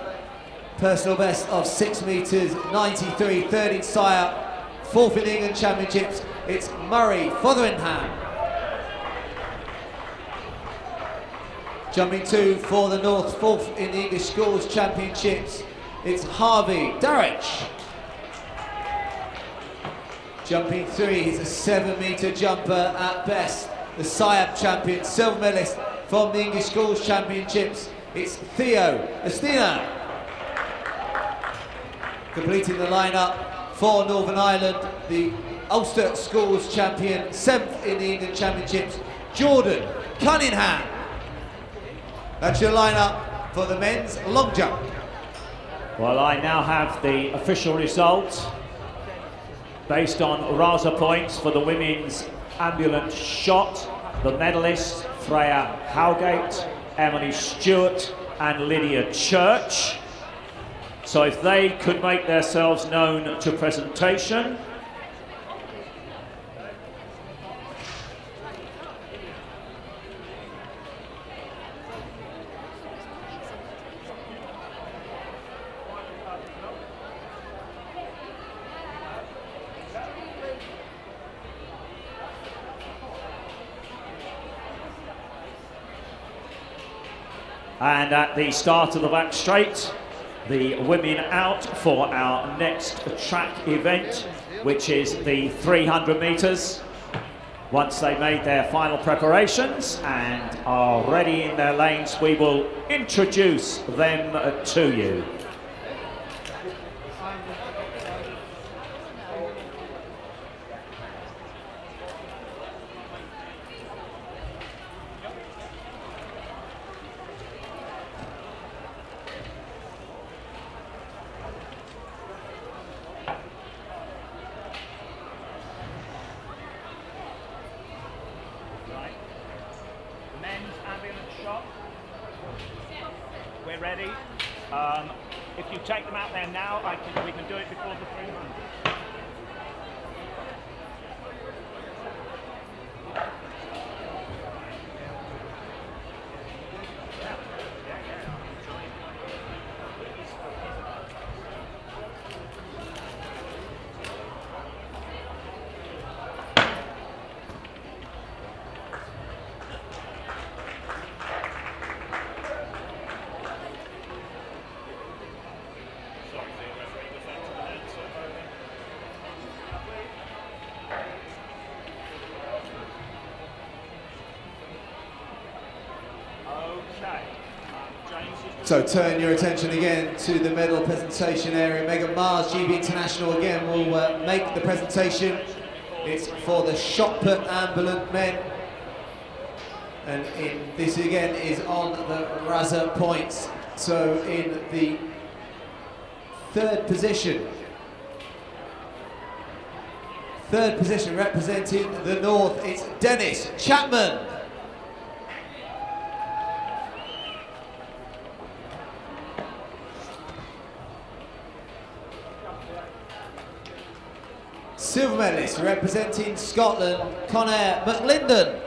Speaker 7: personal best of 6 metres 93, third in Sire, fourth in the England Championships, it's Murray Fotheringham. Jumping 2 for the North, fourth in the English Schools Championships, it's Harvey Darrich. Jumping 3, he's a 7 metre jumper at best, the SIAP champion, silver medalist from the English Schools Championships, it's Theo Estina. Completing the lineup for Northern Ireland, the Ulster Schools champion, 7th in the England Championships, Jordan Cunningham. That's your lineup for the men's long jump.
Speaker 2: Well, I now have the official results based on Rasa points for the women's Ambulant shot. The medalists, Freya Howgate, Emily Stewart and Lydia Church. So if they could make themselves known to presentation. And at the start of the back straight, the women out for our next track event, which is the 300 metres. Once they made their final preparations and are ready in their lanes, we will introduce them to you.
Speaker 8: We're ready. If you take them out there now, we can do it before the 300.
Speaker 7: So turn your attention again to the medal presentation area. Megan Mars, GB International again will make the presentation. It's for the Shotput Ambulant men. And this again is on the Rasa points. So in the third position representing the North, it's Dennis Chapman. silver medalist representing Scotland, Conor McLinden.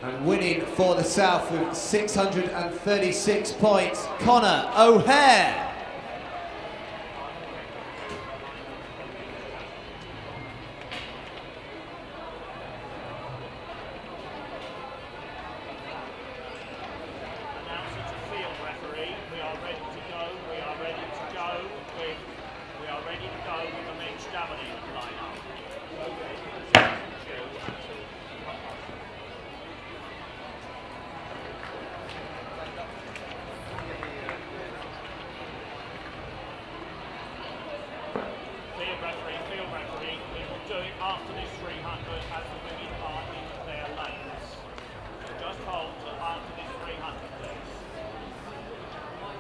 Speaker 7: And winning for the South with 636 points, Conor O'Hare.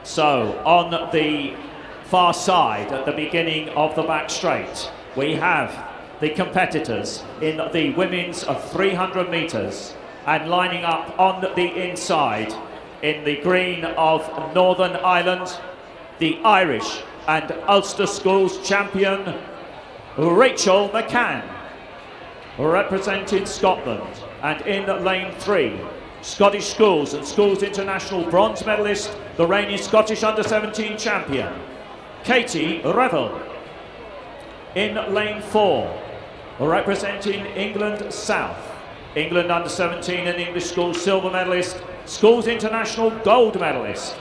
Speaker 2: So, on the far side, at the beginning of the back straight, we have the competitors in the women's 300 metres, and lining up on the inside, in the green of Northern Ireland, the Irish and Ulster Schools champion, Rachel McCann, representing Scotland. And in lane 3, Scottish Schools and Schools International bronze medalist, the reigning Scottish under-17 champion, Katie Revel. In lane 4, representing England South, England under-17 and English Schools silver medalist, Schools International gold medalist,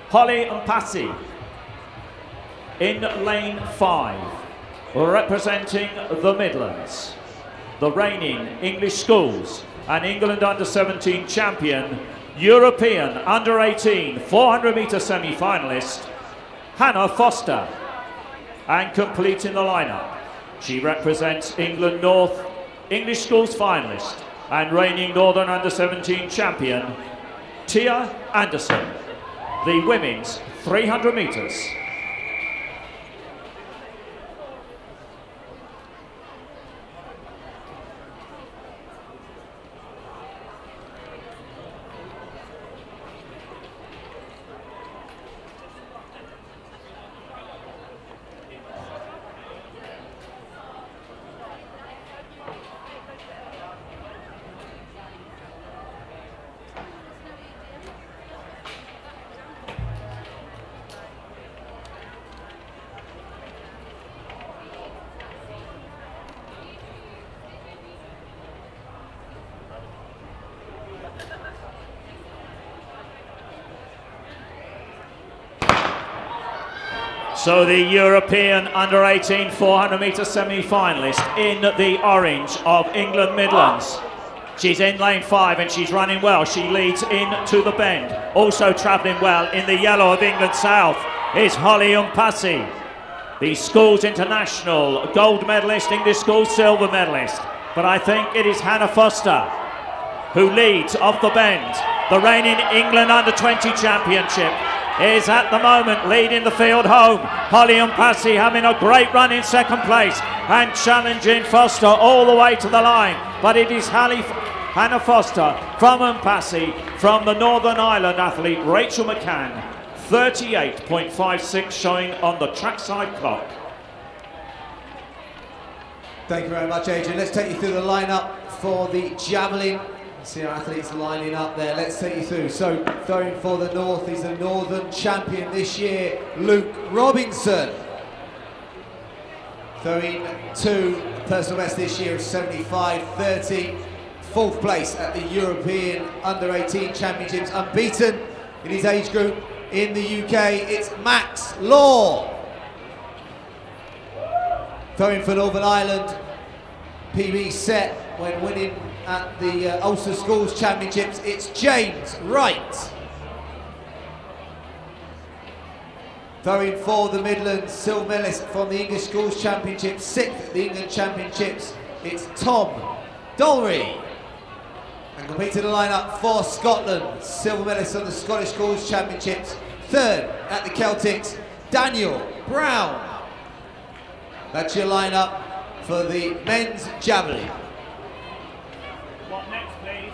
Speaker 2: Holly Mpasi. In lane 5, representing the Midlands, the reigning English Schools and England under-17 champion, European under-18 400 metre semi-finalist, Hannah Foster. And completing the lineup, she represents England North, English Schools finalist and reigning Northern under-17 champion, Tia Anderson. The women's 300 metres. So the European under-18 400 metre semi-finalist in the orange of England Midlands. She's in lane 5 and she's running well. She leads into the bend. Also travelling well in the yellow of England South is Holly Mpasi, the Schools International gold medalist, English Schools silver medalist. But I think it is Hannah Foster who leads off the bend. The reigning England under-20 championship is at the moment leading the field home. Holly Mpasi having a great run in second place and challenging Foster all the way to the line. But it is Hannah Foster from Mpasi, from the Northern Ireland athlete Rachel McCann. 38.56 showing on the trackside clock.
Speaker 7: Thank you very much, Adrian. Let's take you through the lineup for the Javelin. See our athletes lining up there. Let's take you through. So, throwing for the North is the Northern champion this year, Luke Robinson. Throwing to personal best this year of 75.30. Fourth place at the European Under-18 Championships, unbeaten in his age group in the UK. It's Max Law. Throwing for Northern Ireland, PB set when winning at the Ulster Schools Championships, it's James Wright. Throwing for the Midlands, silver medalist from the English Schools Championships, 6th at the England Championships, it's Tom Dollery. And completing the lineup for Scotland, silver medalist on the Scottish Schools Championships, 3rd at the Celtics, Daniel Brown. That's your lineup for the men's javelin.
Speaker 8: What next, please?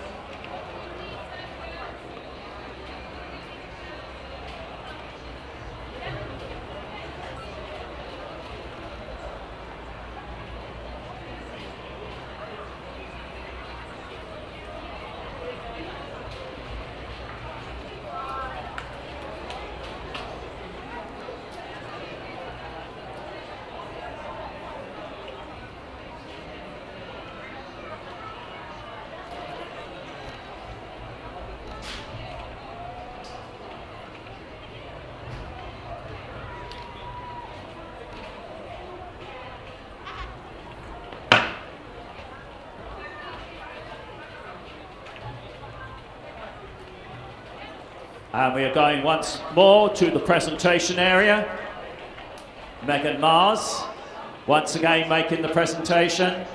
Speaker 2: And we are going once more to the presentation area. Megan Mars, once again making the presentation.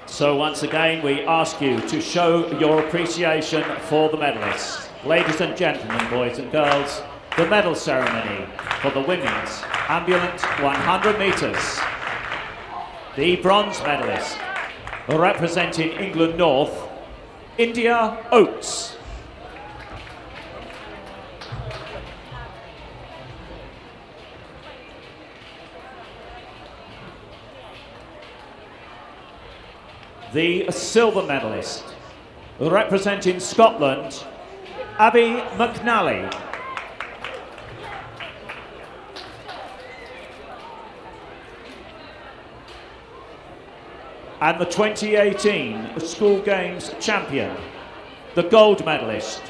Speaker 2: So once again, we ask you to show your appreciation for the medalists. Ladies and gentlemen, boys and girls, the medal ceremony for the women's Ambulant 100 metres. The bronze medalist, representing England North, India Oates. The silver medalist, representing Scotland, Abby McNally. And the 2018 School Games champion, the gold medalist,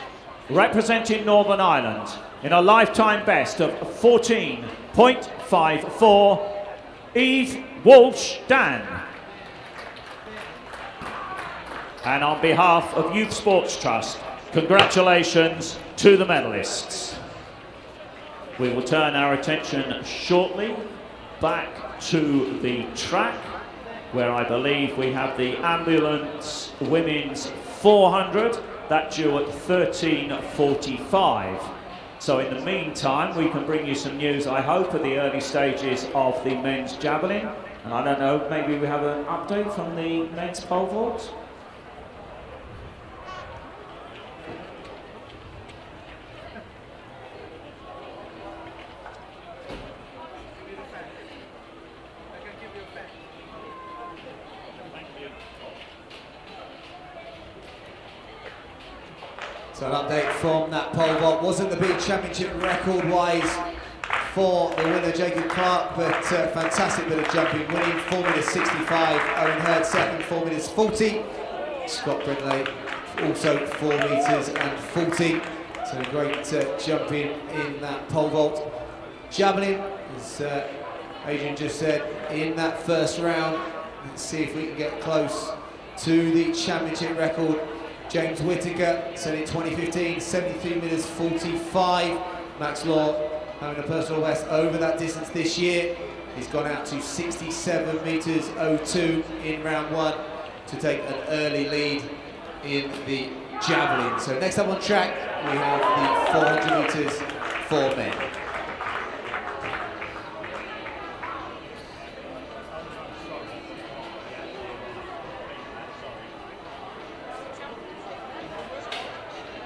Speaker 2: representing Northern Ireland in a lifetime best of 14.54, Eve Walsh-Dan. And on behalf of Youth Sports Trust, congratulations to the medalists. We will turn our attention shortly back to the track, where I believe we have the Ambulance Women's 400, that due at 13:45. So in the meantime, we can bring you some news, I hope, at the early stages of the men's javelin. And I don't know, maybe we have an update from the men's pole vault?
Speaker 7: So an update from that pole vault. Wasn't the big championship record-wise for the winner, Jacob Clark, but fantastic bit of jumping, winning 4 metres 65. Owen Hurd second, 4 metres 40. Scott Brindley also 4 metres and 40. So great jumping in that pole vault. Javelin, as Adrian just said, in that first round. Let's see if we can get close to the championship record. James Whittaker set in 2015, 73 metres 45. Max Law having a personal best over that distance this year. He's gone out to 67 metres 02 in round one to take an early lead in the javelin. So next up on track, we have the 400 metres for men.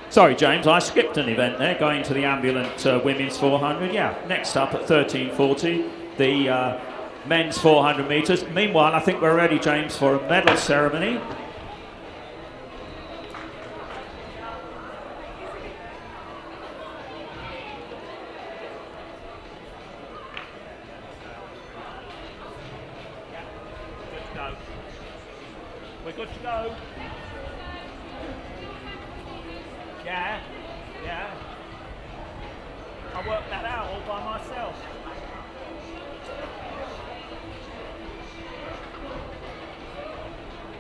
Speaker 2: Sorry, James, I skipped an event there, going to the Ambulant Women's 400. Yeah, next up at 13:40, the men's 400 metres. Meanwhile, I think we're ready, James, for a medal ceremony.
Speaker 8: We're good to go. Yeah, yeah. I worked that out all by myself.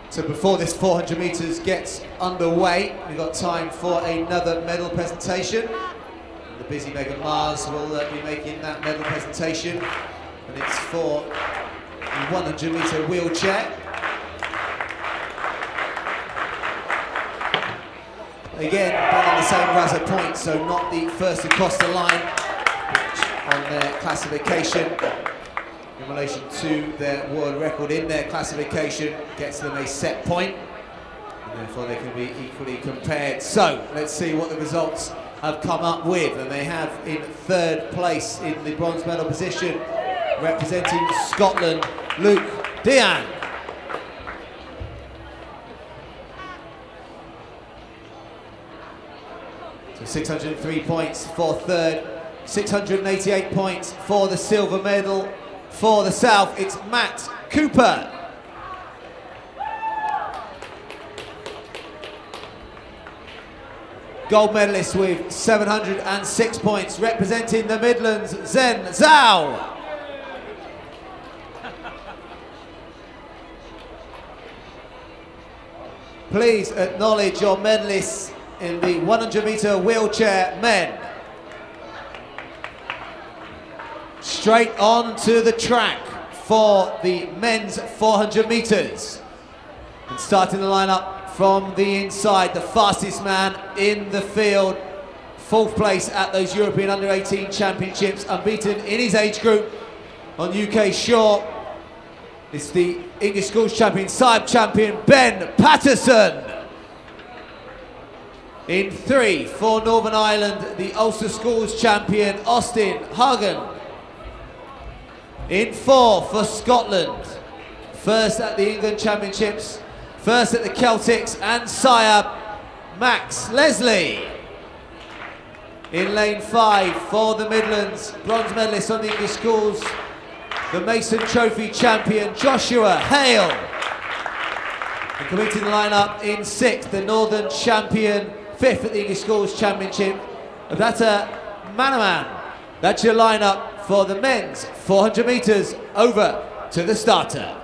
Speaker 7: So before this 400 metres gets underway, we've got time for another medal presentation. The busy Megan Mars will be making that medal presentation, and it's for the 100 metre wheelchair. Again, done on the same Razor point, so not the first across the line, which on their classification, in relation to their world record in their classification, gets them a set point, and therefore they can be equally compared. So, let's see what the results have come up with, and they have in third place in the bronze medal position, representing Scotland, Luke Dean. So 603 points for third, 688 points for the silver medal. For the South, it's Matt Cooper. gold medalist with 706 points, representing the Midlands, Zen Zhao. Please acknowledge your medalists in the 100-meter wheelchair men. Straight on to the track for the men's 400 meters. And starting the lineup from the inside, the fastest man in the field, 4th place at those European Under-18 Championships, unbeaten in his age group on UK shore. It's the English Schools Champion, Saab Champion, Ben Patterson. In 3 for Northern Ireland, the Ulster Schools Champion, Austin Hagen. In 4 for Scotland, first at the England Championships, first at the Celtics and Saab, Max Leslie. In lane 5 for the Midlands, bronze medalist on the English Schools, the Mason Trophy champion, Joshua Hale. And completing the lineup in 6th, the Northern champion, 5th at the English Schools Championship, Avata Manaman. That's your lineup for the men's 400 meters. Over to the starter.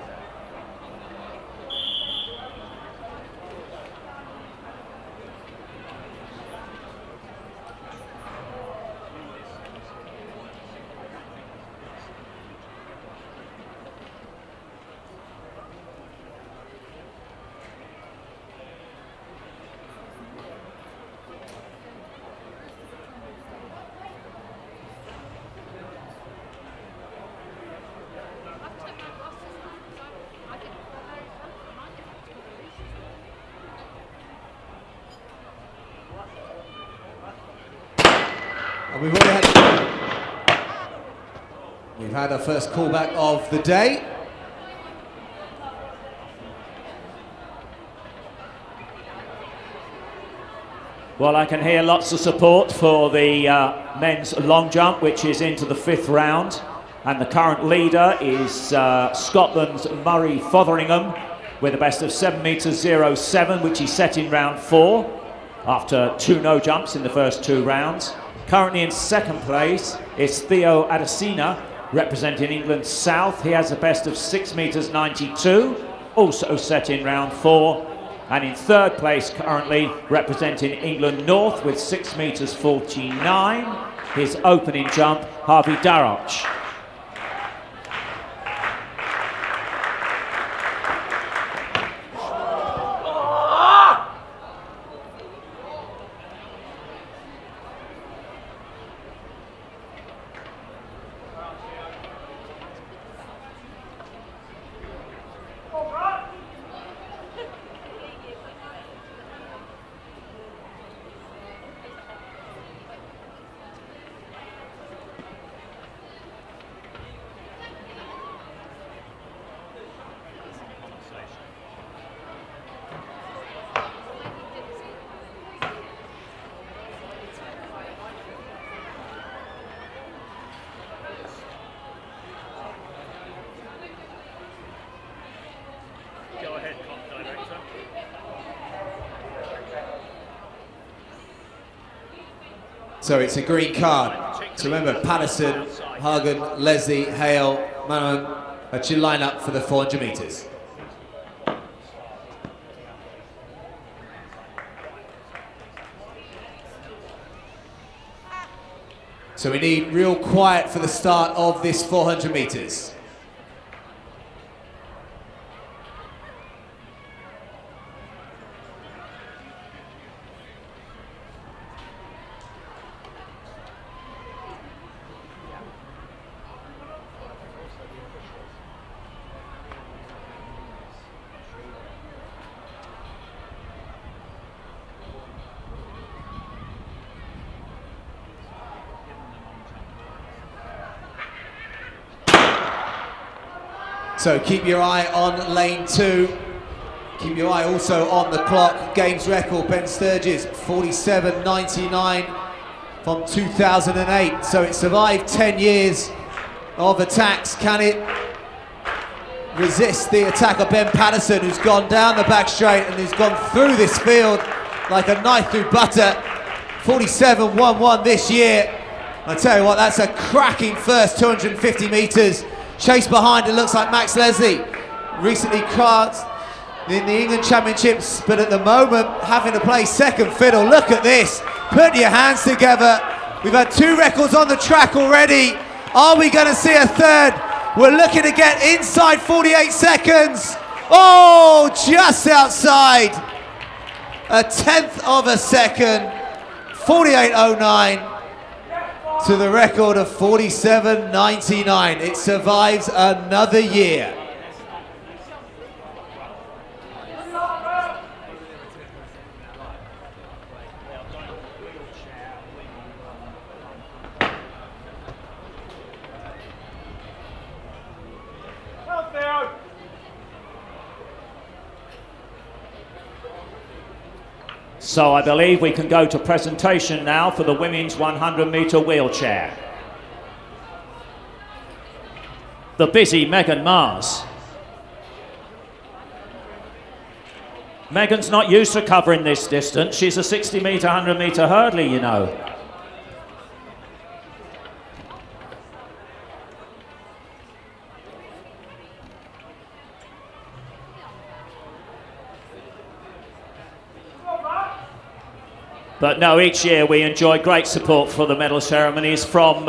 Speaker 7: We've had our first callback of the day.
Speaker 2: Well, I can hear lots of support for the men's long jump, which is into the 5th round. And the current leader is Scotland's Murray Fotheringham with a best of 7 meters 07, which he set in round 4 after 2 no jumps in the first 2 rounds. Currently in 2nd place is Theo Adesina, representing England South. He has a best of 6 meters 92, also set in round 4. And in 3rd place currently, representing England North with 6 meters 49, his opening jump, Harvey Darroch.
Speaker 7: So it's a green card. So remember, Patterson, Hagen, Leslie, Hale, Manon, that's your lineup for the 400 meters. So we need real quiet for the start of this 400 meters. So keep your eye on lane 2. Keep your eye also on the clock. Games record, Ben Sturgis, 47.99 from 2008. So it survived 10 years of attacks. Can it resist the attack of Ben Patterson, who's gone down the back straight and who's gone through this field like a knife through butter? 47.11 this year. I tell you what, that's a cracking first 250 metres. Chase behind, it looks like Max Leslie. Recently crossed in the England Championships, but at the moment having to play second fiddle. Look at this, put your hands together. We've had 2 records on the track already. Are we going to see a third? We're looking to get inside 48 seconds. Oh, just outside. A 1/10 of a second. 48.09 to the record of 47.99. It survives another year.
Speaker 2: So I believe we can go to presentation now for the women's 100-metre wheelchair. The busy Megan Mars. Megan's not used to covering this distance. She's a 60-metre, 100-metre hurdler, you know. But no, each year we enjoy great support for the medal ceremonies from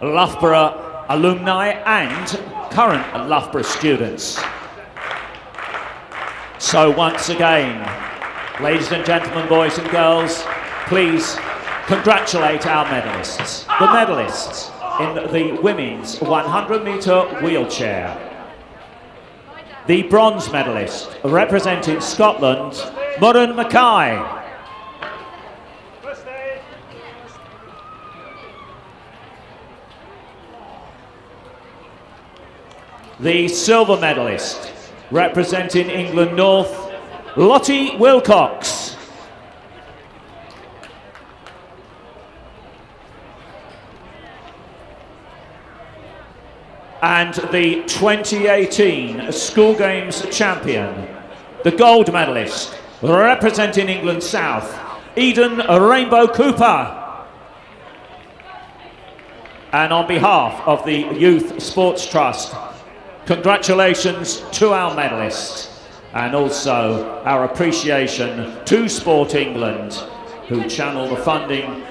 Speaker 2: Loughborough alumni and current Loughborough students. So once again, ladies and gentlemen, boys and girls, please congratulate our medalists. The medalists in the women's 100-metre wheelchair. The bronze medalist representing Scotland, Murren Mackay. The silver medalist, representing England North, Lottie Wilcox. And the 2018 School Games champion, the gold medalist, representing England South, Eden Rainbow Cooper. And on behalf of the Youth Sports Trust, congratulations to our medalists, and also our appreciation to Sport England, who channel the funding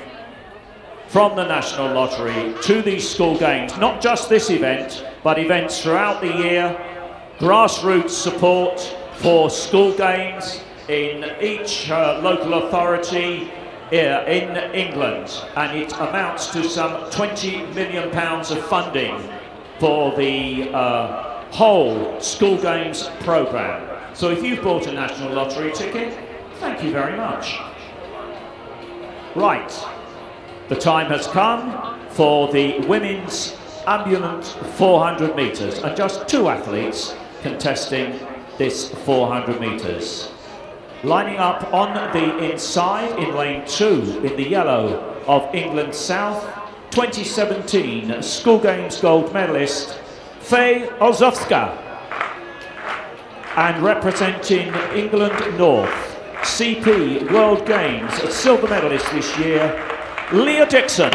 Speaker 2: from the National Lottery to these school games. Not just this event, but events throughout the year, grassroots support for school games in each local authority in England, and it amounts to some £20 million of funding for the whole school games programme. So if you've bought a National Lottery ticket, thank you very much. Right, the time has come for the women's Ambulant 400 metres, and just 2 athletes contesting this 400 metres. Lining up on the inside in lane 2 in the yellow of England South, 2017 School Games gold medalist Faye Olzowska, and representing England North, CP World Games silver medalist this year, Leah Dixon.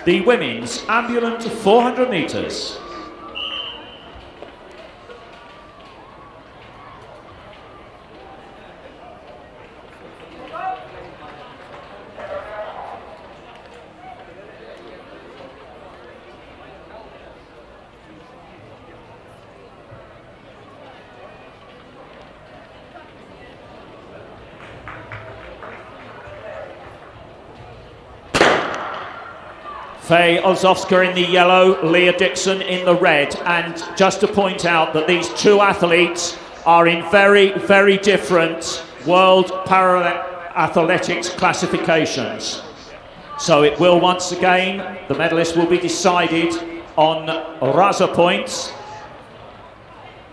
Speaker 2: The women's Ambulant 400 metres. Faye Olzowska in the yellow, Leah Dixon in the red. And just to point out that these 2 athletes are in very, very different World Para-Athletics classifications. So it will once again, the medalists will be decided on Raza points.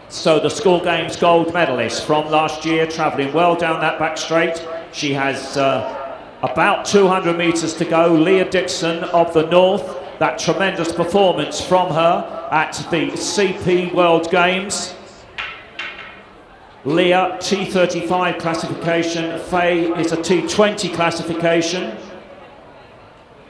Speaker 2: So the School Games gold medalist from last year, travelling well down that back straight. She has about 200 metres to go. Leah Dixon of the North, that tremendous performance from her at the CP World Games. Leah, T35 classification. Faye is a T20 classification.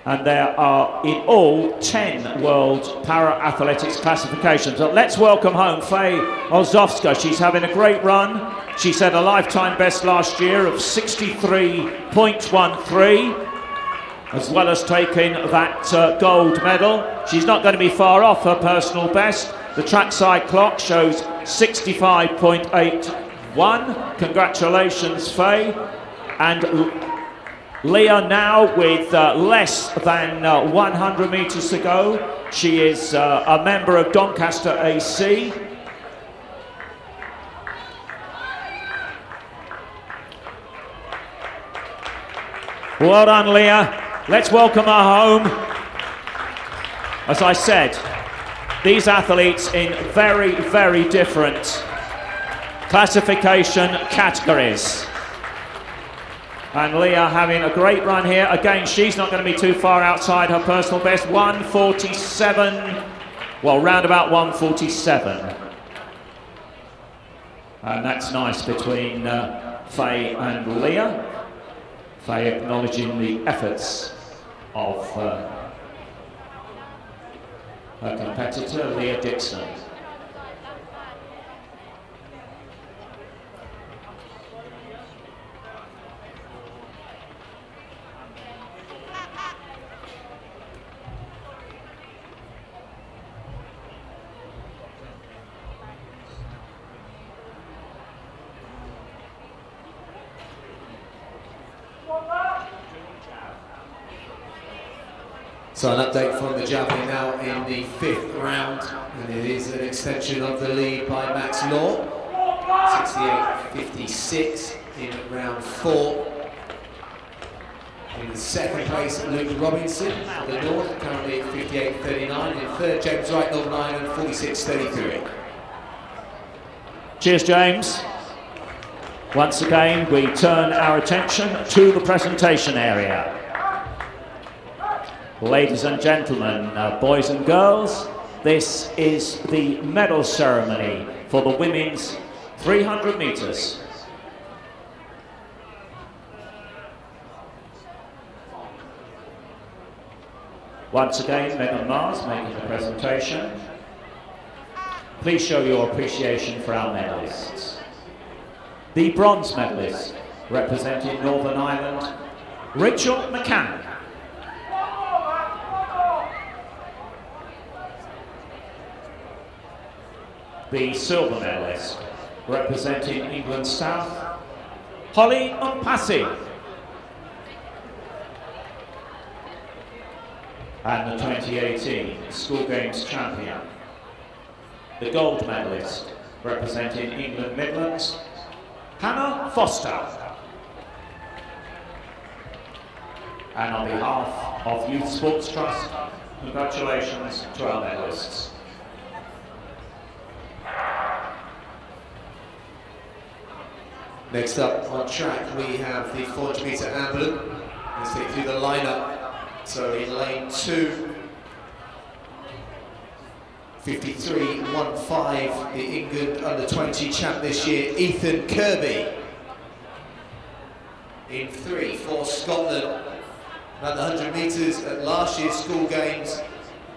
Speaker 2: And there are in all 10 World Para-Athletics classifications. So let's welcome home Faye Olzowska. She's having a great run. She set a lifetime best last year of 63.13, as well as taking that gold medal. She's not going to be far off her personal best. The trackside clock shows 65.81. Congratulations, Faye. And Leah now with less than 100 metres to go. She is a member of Doncaster AC. Well done, Leah. Let's welcome her home. As I said, these athletes in very, very different classification categories. And Leah having a great run here. Again, she's not going to be too far outside her personal best. 147, well, round about 147. And that's nice between Faye and Leah. Faye acknowledging the efforts of her competitor, Leah Dixon.
Speaker 7: So an update from the Javelin now in the 5th round, and it is an extension of the lead by Max Law, 68.56 in round 4. In the 2nd place, Luke Robinson, the North, currently at 58.39. In 3rd, James Wright, Northern Ireland, 46.33.
Speaker 2: Cheers, James. Once again, we turn our attention to the presentation area. Ladies and gentlemen, boys and girls, this is the medal ceremony for the women's 300 metres. Once again, Megan Mars making the presentation. Please show your appreciation for our medalists. The bronze medalist, representing Northern Ireland, Rachel McCann. The silver medalist, representing England South, Holly Umpasi. And the 2018 School Games champion, the gold medalist, representing England Midlands, Hannah Foster. And on behalf of Youth Sports Trust, congratulations to our medalists.
Speaker 7: Next up on track, we have the 400 metre Ambulant. Let's take through the lineup. So in lane 2, 53.15, the England under-20 champ this year, Ethan Kirby. In 3 for Scotland, around the 100 metres at last year's School Games.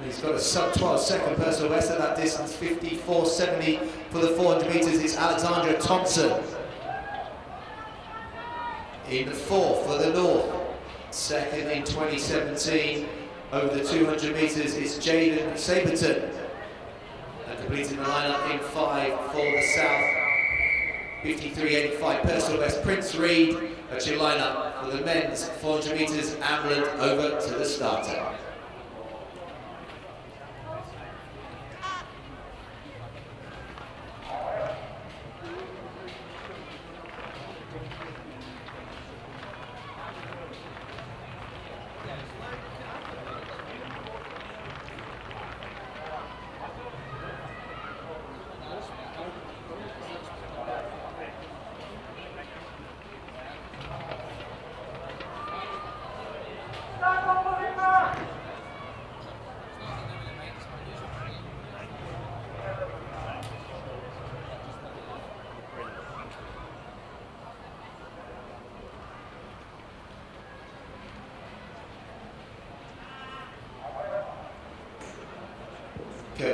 Speaker 7: He's got a sub-12 second personal best at that distance, 54.70 for the 400 metres. It's Alexandra Thompson. In 4 for the North, second in 2017. Over the 200 metres, it's Javelin Saberton. And completing the lineup in 5 for the South, 53.85 personal best, Prince Reed. That's your lineup for the men's 400 metres Ambulant over to the starter.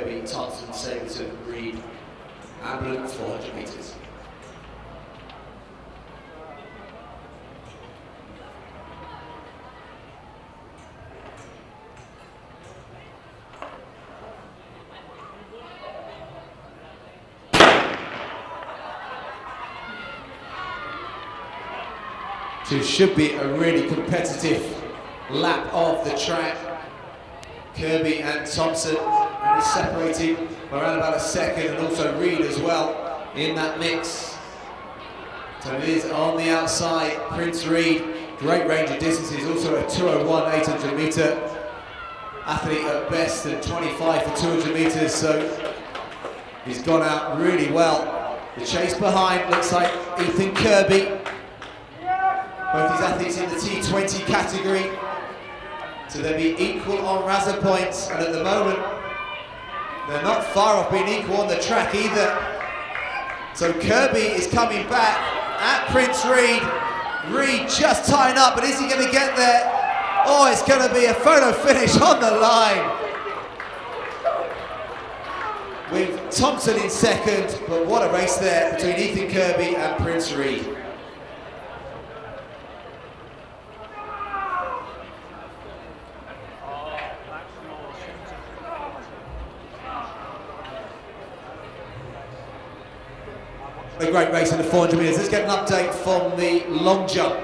Speaker 7: Kirby, Thompson, Sableton, Reed, Ambulant, 400 metres. So it should be a really competitive lap of the track. Kirby and Thompson are separated by around about a second, and also Reed as well in that mix. So it is on the outside, Prince Reed, great range of distances, also a 201 800 metre athlete at best, and 25 for 200 metres, so he's gone out really well. The chase behind looks like Ethan Kirby. Both these athletes in the T20 category, so they'll be equal on Razor points, and at the moment they're not far off being equal on the track either. So Kirby is coming back at Prince Reed. Reed just tying up, but is he going to get there? Oh, it's going to be a photo finish on the line with Thompson in second, but what a race there between Ethan Kirby and Prince Reed. A great race in the 400 metres. Let's get an update from the long jump.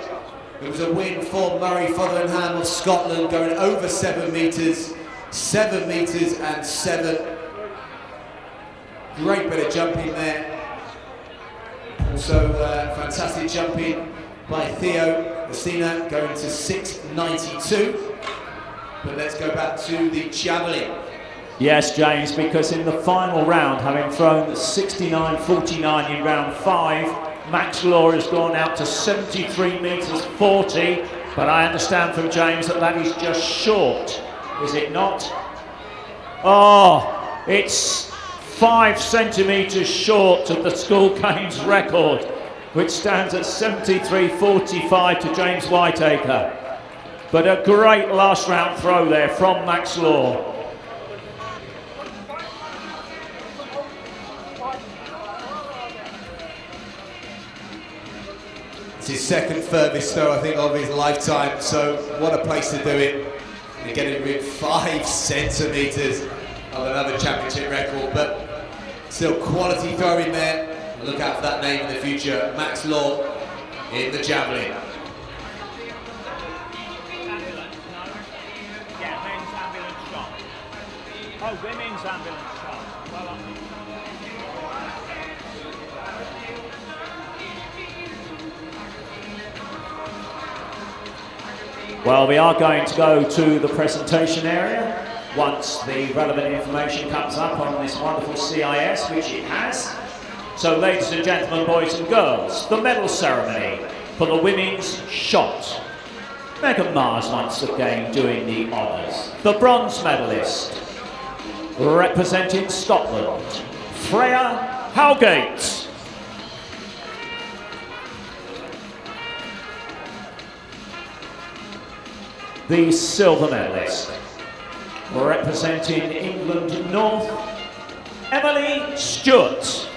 Speaker 7: It was a win for Murray Fotheringham of Scotland, going over 7 metres, 7 metres and 7. Great bit of jumping there. Also fantastic jumping by Theo Messina, going to 6.92. But let's go back to the javelin.
Speaker 2: Yes, James, because in the final round, having thrown 69.49 in round 5, Max Law has gone out to 73 metres 40, but I understand from James that that is just short, is it not? Oh, it's 5 centimetres short of the school games record, which stands at 73.45 to James Whiteacre. But a great last round throw there from Max Law.
Speaker 7: It's his second furthest throw, I think, of his lifetime, so what a place to do it. And get it within 5 centimetres of another championship record, but still quality throwing there. Look out for that name in the future, Max Law in the javelin.
Speaker 8: Ambulance, no? Yeah, men's ambulance shot. Oh, women's ambulance shot. Well,
Speaker 2: Well, we are going to go to the presentation area once the relevant information comes up on this wonderful CIS, which it has. So, ladies and gentlemen, boys and girls, the medal ceremony for the women's shot. Megan Mars once again doing the honours. The bronze medalist, representing Scotland, Freya Howgate. The silver medalist, representing England North, Emily Stewart.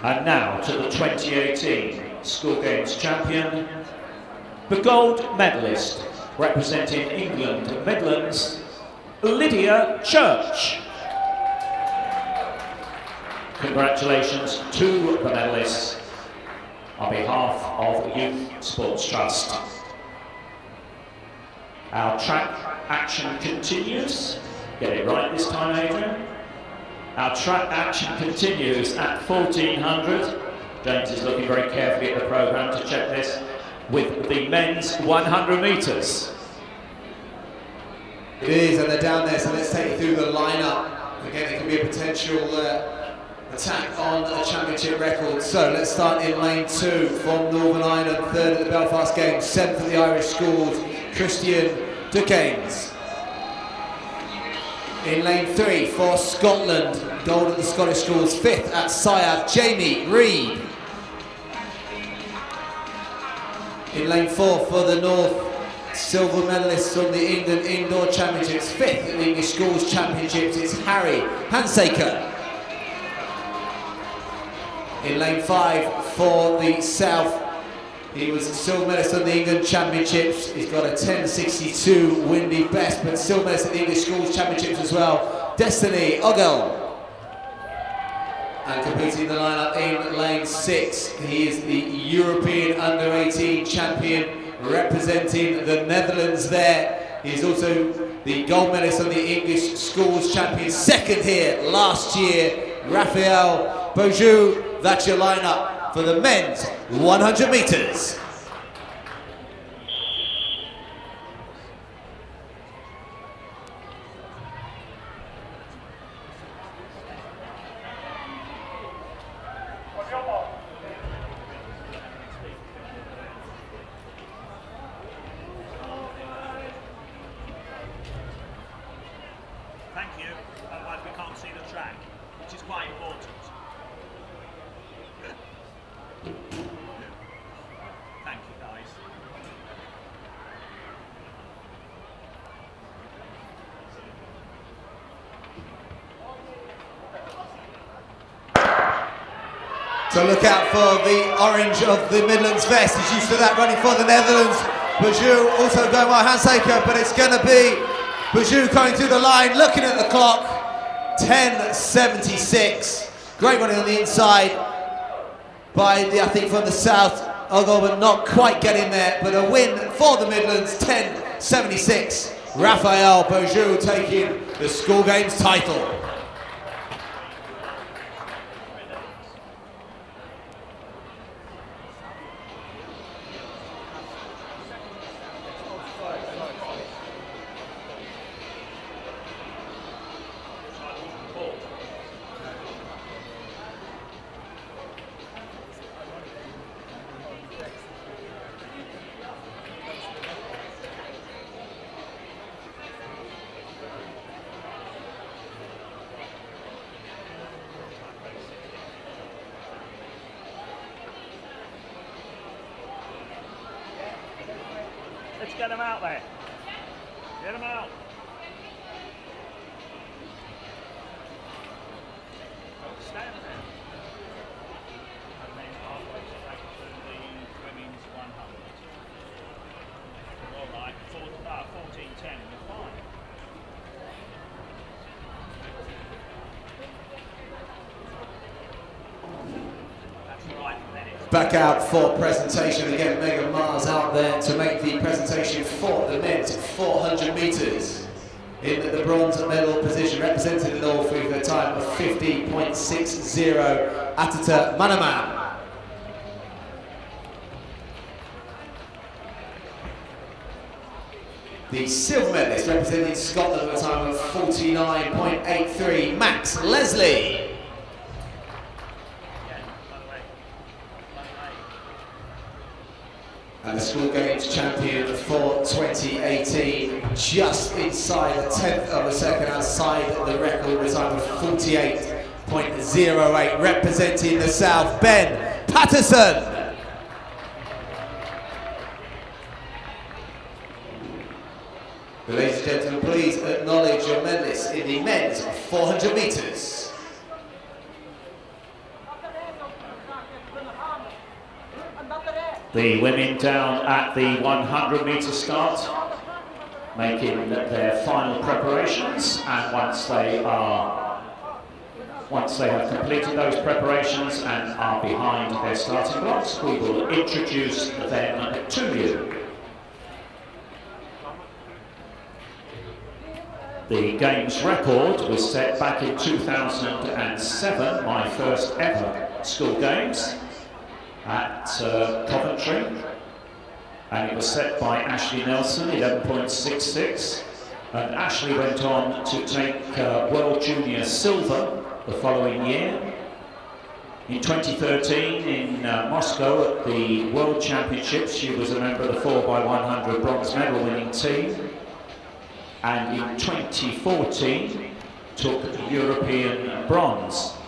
Speaker 2: And now to the 2018 School Games champion, the gold medalist, representing England Midlands, Lydia Church. Congratulations to the medalists on behalf of Youth Sports Trust. Our track action continues. Get it right this time, Adrian. Our track action continues at 1400. James is looking very carefully at the programme to check this with the men's 100 metres.
Speaker 7: It is, and they're down there, so let's take you through the lineup. Again, it can be a potential attack on a championship record. So let's start in lane 2 from Northern Ireland, 3rd at the Belfast Games, 7th at the Irish Schools, Christian Duquesnes. In lane 3 for Scotland, gold at the Scottish Schools, 5th at Syab, Jamie Reed. In lane 4 for the North, silver medalist from the England Indoor Championships, 5th at the English Schools Championships, it's Harry Hansaker. In lane 5 for the South, he was silver medalist on the England Championships. He's got a 10.62 windy best, but silver medalist at the English Schools Championships as well. Destiny Ogel. And competing in the lineup in lane 6, he is the European Under-18 champion, representing the Netherlands there. He's also the gold medalist on the English Schools Champions, 2nd here last year, Raphael Beaujou. That's your lineup for the men's 100 metres.
Speaker 8: Thank you, otherwise we can't see the track, which is quite important. Thank you, guys.
Speaker 7: So look out for the orange of the Midlands vest. He's used to that, running for the Netherlands. Beaujou also going by Hansaker, but it's going to be Beaujou coming through the line, looking at the clock. 10.76. Great running on the inside by the athlete from the South, Ogel, but not quite getting there. But a win for the Midlands, 10.76. Raphael Beaujou taking the School Games title.
Speaker 8: Let's get them out there. Get them out. Stand there. And then halfway back to the women's 100. All right, 14.10, we're fine. That's right, then it's
Speaker 7: Back out for presentation again. Megan Mars out there to make the presentation for the men's 400 metres. In the bronze medal position, represented in all with a time of 50.60, Atata Manaman. The silver medalist representing Scotland with a time of 49.83, Max Leslie. And the School Games champion for 2018, just inside a 10th of a second outside the record with a time of 48.08, representing the South, Ben Patterson. Ladies and gentlemen, please acknowledge your medalists in the men's 400 metres.
Speaker 2: The women down at the 100 metre start, making their final preparations, and once they have completed those preparations and are behind their starting blocks, we will introduce them to you. The Games record was set back in 2007, my first ever School Games at Coventry, and it was set by Ashley Nelson, 11.66, and Ashley went on to take World Junior Silver the following year. In 2013 in Moscow at the World Championships, she was a member of the 4x100 bronze medal winning team, and in 2014 took European bronze.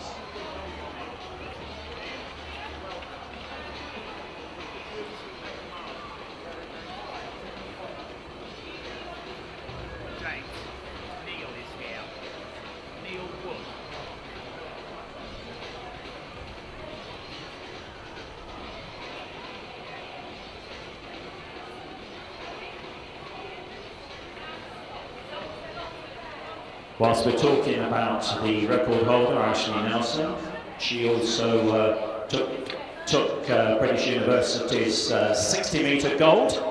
Speaker 2: Whilst we're talking about the record holder, Ashley Nelson, she also took British University's 60-metre gold.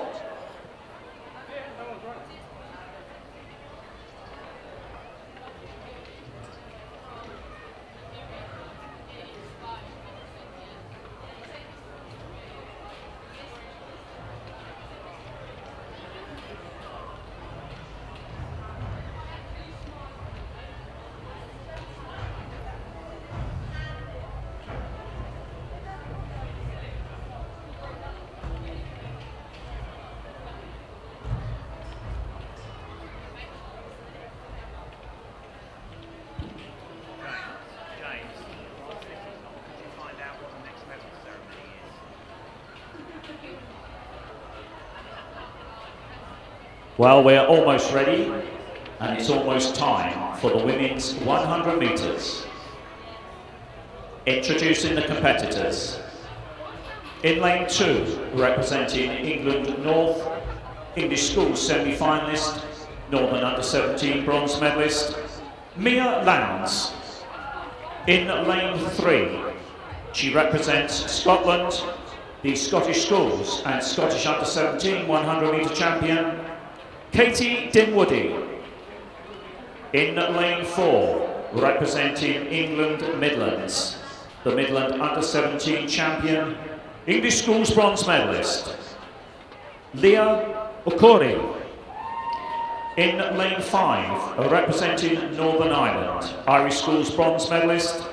Speaker 2: Well, we're almost ready, and it's almost time for the women's 100 metres. Introducing the competitors. In lane 2, representing England North, English Schools semi-finalist, Northern Under-17 bronze medalist, Mia Lowndes. In lane 3, she represents Scotland, the Scottish Schools and Scottish Under-17 100 metre champion, Katie Dinwoodie. In lane 4, representing England Midlands, the Midland Under-17 champion, English Schools bronze medalist, Leah Okori. In lane 5, representing Northern Ireland, Irish Schools bronze medalist,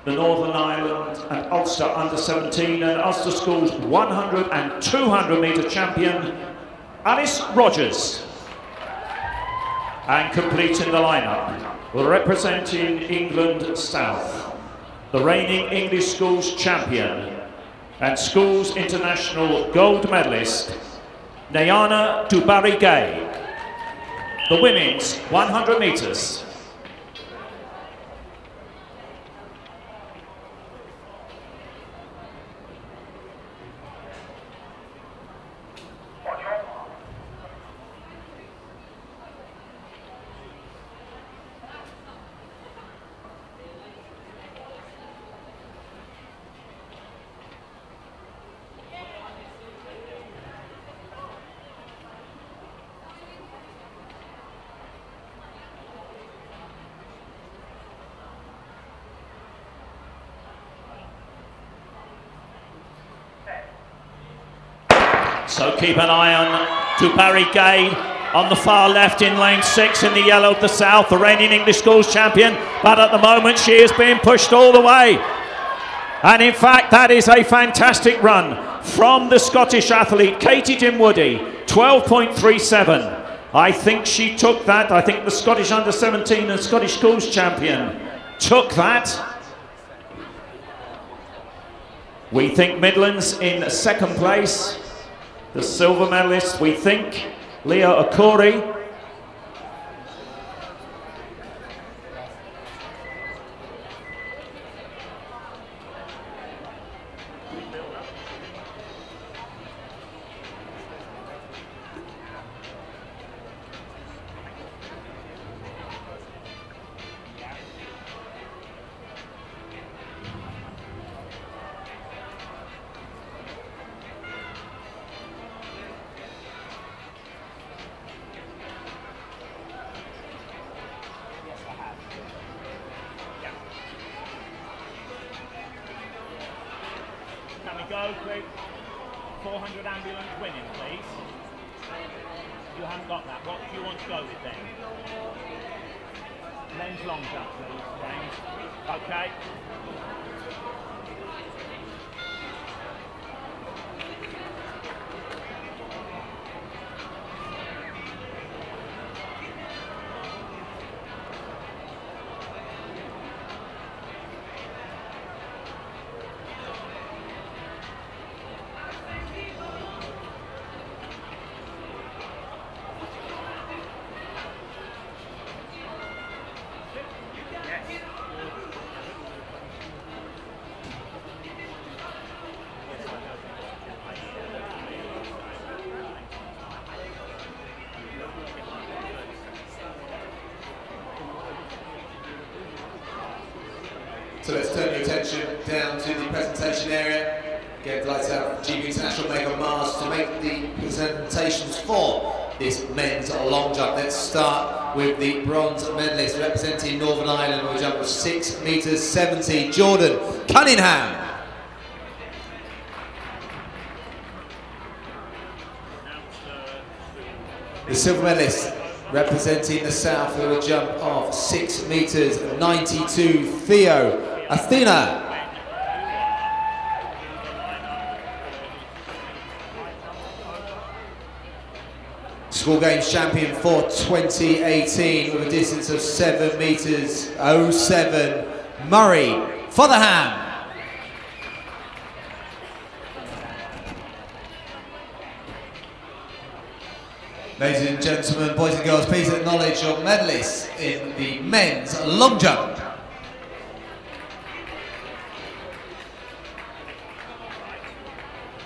Speaker 2: the Northern Ireland and Ulster Under-17 and Ulster Schools 100 and 200 metre champion, Alice Rogers. And completing the lineup, representing England South, the reigning English Schools champion and Schools International gold medalist, Nayana Dubari-Gay. The women's 100 metres. So keep an eye on Dubari-Gay on the far left in lane 6 in the yellow of the South, the reigning English Schools champion, but at the moment she is being pushed all the way. And in fact, that is a fantastic run from the Scottish athlete, Katie Dinwoodie, 12.37. I think she took that. I think the Scottish Under-17 and Scottish Schools champion took that. We think Midlands in second place. The silver medalist, we think, Leah Okori. Go, quick. 400 ambulance winning, please. You haven't got that. What do you want to go with then? Lens long jump, please, James. Okay.
Speaker 7: So let's turn your attention down to the presentation area. Again, I'd like to have GB International Mega Mars to make the presentations for this men's long jump. Let's start with the bronze medalist representing Northern Ireland with a jump of 6 meters 70, Jordan Cunningham. The silver medalist representing the South with a jump of 6 meters 92, Theo Athena. School Games champion for 2018 with a distance of 7 meters 07, Murray Fotherham. Ladies and gentlemen, boys and girls, please acknowledge your medalists in the men's long jump.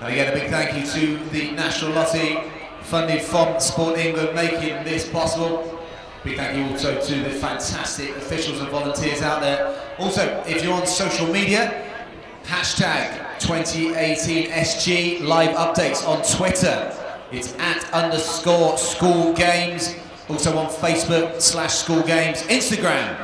Speaker 7: And again, a big thank you to the National Lottery, funded from Sport England, making this possible. Big thank you also to the fantastic officials and volunteers out there. Also, if you're on social media, hashtag 2018SG live updates on Twitter. It's @_School Games. Also on Facebook /School Games, Instagram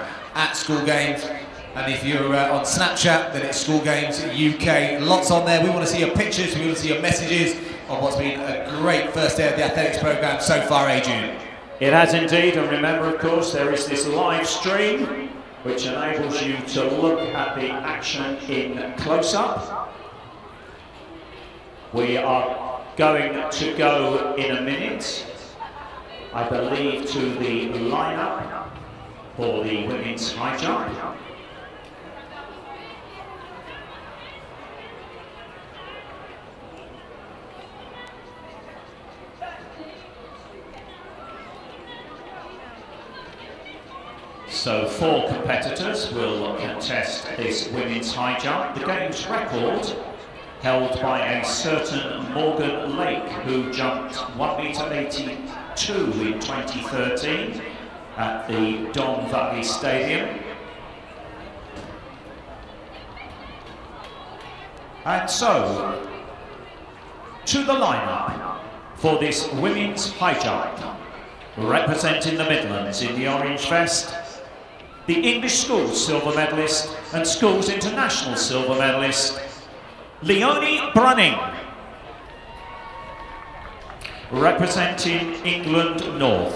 Speaker 7: @School Games. And if you're on Snapchat, then it's School Games UK. Lots on there. We want to see your pictures, we want to see your messages on what's been a great first day of the athletics programme so far, Adrian.
Speaker 2: It has indeed, and remember, of course, there is this live stream which enables you to look at the action in close-up. We are going to go in a minute, I believe, to the lineup for the women's high jump. So 4 competitors will contest this women's high jump. The game's record held by a certain Morgan Lake, who jumped 1.82 meter in 2013 at the Don Valley Stadium. And so, to the lineup for this women's high jump, representing the Midlands in the orange vest, the English Schools silver medalist and Schools International silver medalist, Leonie Brunning. Representing England North,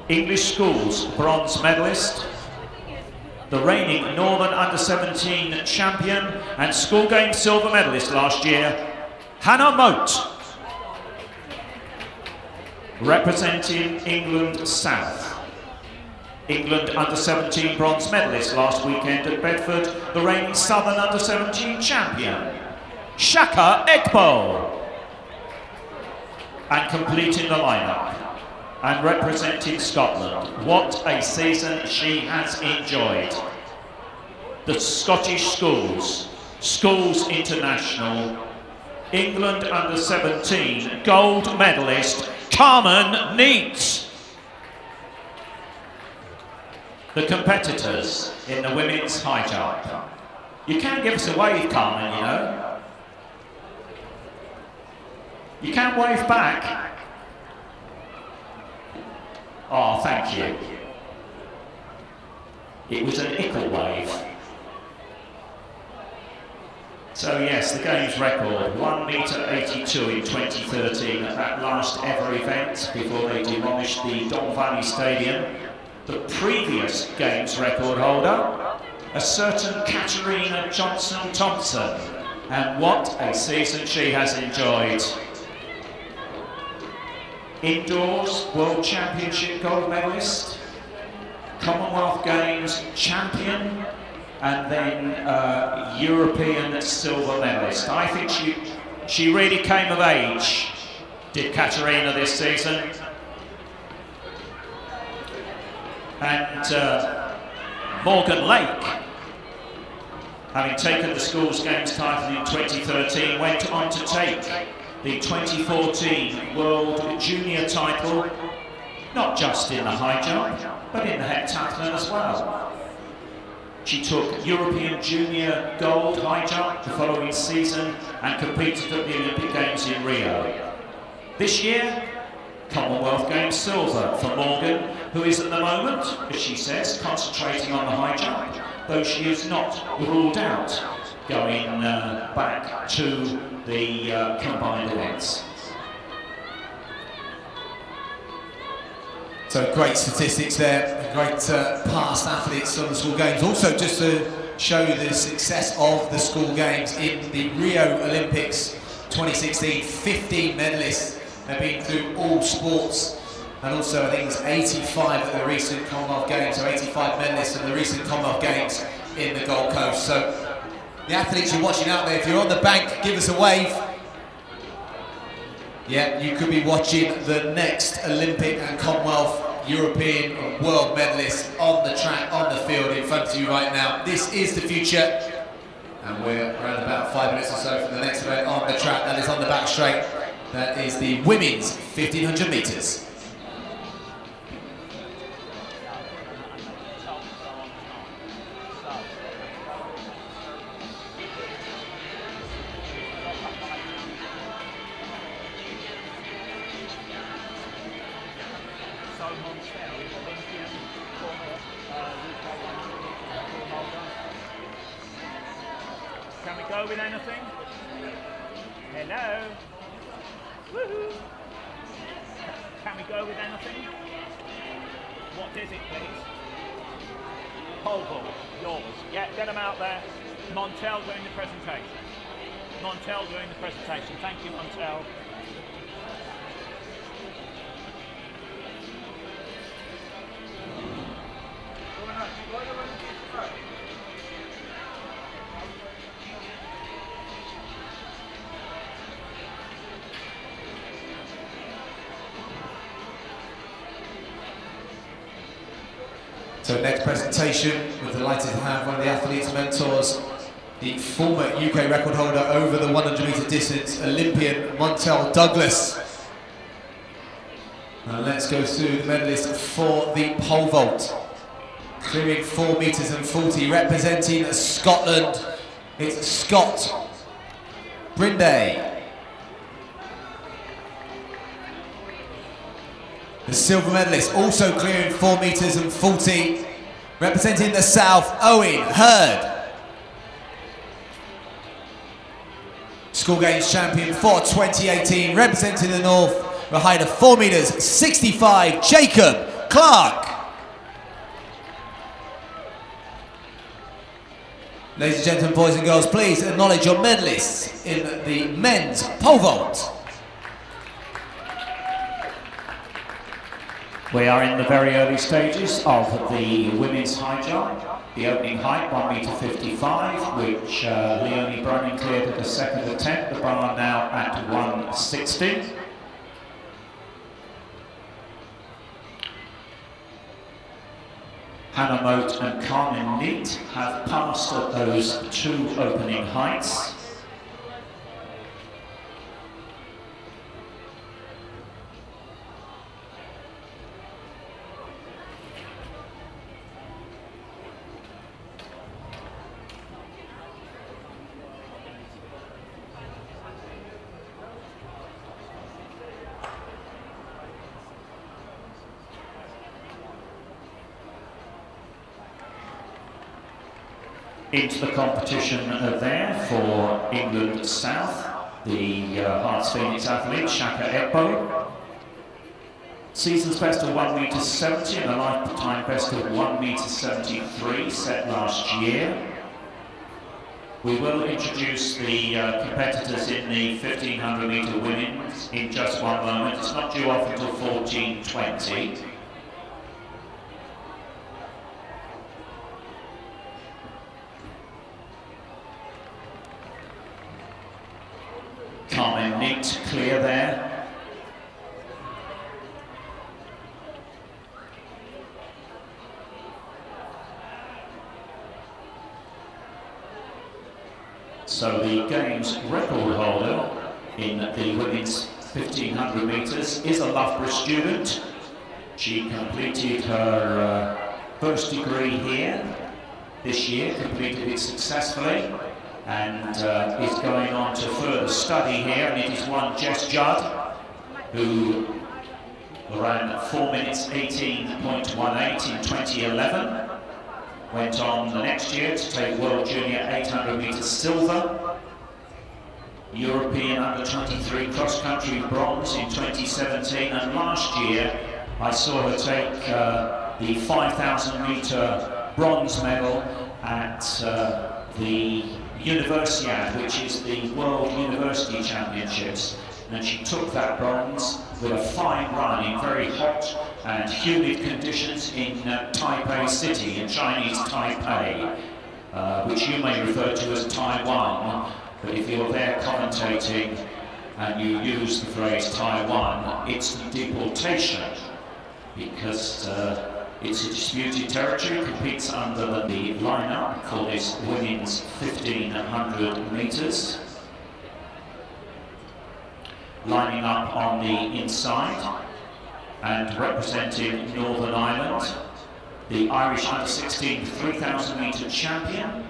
Speaker 2: English Schools bronze medalist, the reigning Northern Under-17 champion and School Games silver medalist last year, Hannah Moat. Representing England South, England Under-17 bronze medalist last weekend at Bedford, the reigning Southern Under-17 champion, Shaka Egbo. And completing the lineup and representing Scotland, what a season she has enjoyed. The Scottish Schools, Schools International, England Under-17 gold medalist, Carmen Neat. The competitors in the women's high jump. You can give us a wave, Carmen, you know. You can wave back. Oh, thank you. It was an ickle wave. So yes, the game's record, 1.82 meter in 2013 at that last ever event before they demolished the Don Valley Stadium. The previous games record holder, a certain Katarina Johnson-Thompson, and what a season she has enjoyed. Indoors World Championship gold medalist, Commonwealth Games champion, and then European silver medalist. I think she really came of age, did Katarina, this season. And Morgan Lake, having taken the Schools Games title in 2013, went on to take the 2014 World Junior title, not just in the high jump, but in the heptathlon as well. She took European Junior Gold high jump the following season and competed at the Olympic Games in Rio. This year, Commonwealth Games silver for Morgan, who is at the moment, as she says, concentrating on the high jump, though she is not ruled out going back to the combined events.
Speaker 7: So great statistics there, great past athletes on the school games. Also just to show you the success of the school games in the Rio Olympics 2016, 15 medalists have been through all sports, and also I think it was 85 at the recent Commonwealth Games, so 85 medalists at the recent Commonwealth Games in the Gold Coast. So the athletes you're watching out there, if you're on the bank, give us a wave. Yeah, you could be watching the next Olympic and Commonwealth, European and world medalists on the track, on the field in front of you right now. This is the future, and we're around about 5 minutes or so from the next event on the track. That is on the back straight. That is the women's 1500 metres.
Speaker 8: Can we go with anything? Hello? Woohoo! Can we go with anything? What is it, please? Pole vault, yours. Yeah, get them out there. Montel doing the presentation. Montel doing the presentation. Thank you, Montel.
Speaker 7: So next presentation, we're delighted to have one of the athletes' mentors, the former UK record holder over the 100 metre distance, Olympian Montel Douglas. And let's go through the medalists for the pole vault. Clearing 4 metres and 40, representing Scotland, it's Scott Brindley. The silver medalist, also clearing 4 metres and 40, representing the South, Owen Hurd. School Games champion for 2018, representing the North, the height of 4 metres 65, Jacob Clark. Ladies and gentlemen, boys and girls, please acknowledge your medalists in the men's pole vault.
Speaker 2: We are in the very early stages of the women's high jump. The opening height, 1.55 metre, which Leonie Browning cleared at the second attempt. The bar now at 1.60. Hannah Moat and Carmen Neat have passed at those 2 opening heights. Into the competition there for England South, the Hearts Phoenix athlete, Shaka Ekbo. Season's best of 1.70 m and a lifetime best of 1.73 m set last year. We will introduce the competitors in the 1500 metre women's in just one moment. It's not due off until 14:20. Carmen Neat clear there. So the Games record holder in the women's 1500 metres is a Loughborough student. She completed her first degree here this year, completed it successfully, and is going on to further study here, and it is one Jess Judd, who ran 4 minutes 18.18 in 2011, went on the next year to take World Junior 800 metres silver, European under-23 cross-country bronze in 2017, and last year I saw her take the 5,000 metre bronze medal at the Universiade, which is the World University Championships, and she took that bronze with a fine run in very hot and humid conditions in Taipei City, in Chinese Taipei, which you may refer to as Taiwan. But if you're there commentating and you use the phrase Taiwan, it's deportation, because it's a disputed territory, competes under the lineup for this women's 1500 metres. Lining up on the inside and representing Northern Ireland, the Irish under-16 3,000 metre champion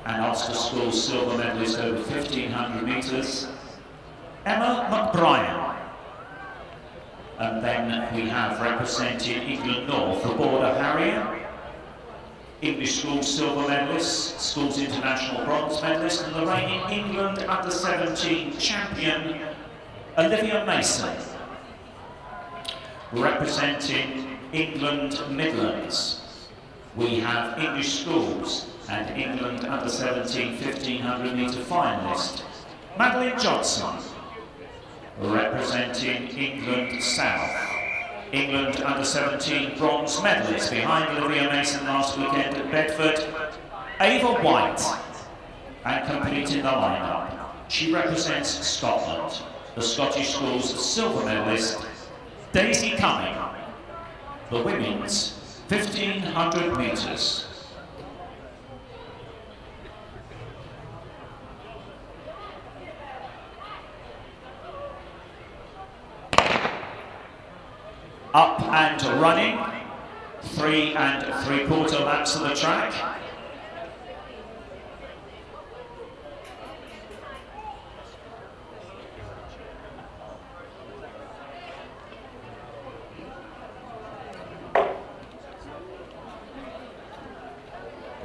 Speaker 2: and Ulster School silver medalist over 1,500 metres, Emma McBrien. And then we have representing England North, the Border Harrier, English School silver medalist, Schools International bronze medalist, and the reigning England under-17 champion, Olivia Mason. Representing England Midlands, we have English Schools and England under-17 1,500 metre finalist, Madeline Johnson. Representing England South, England under-17 bronze medalist behind Olivia Mason last weekend at Bedford, Ava White, and completing the lineup, she represents Scotland, the Scottish Schools silver medalist, Daisy Cumming, the women's 1,500 metres. Up and running, 3 3/4 laps of the track.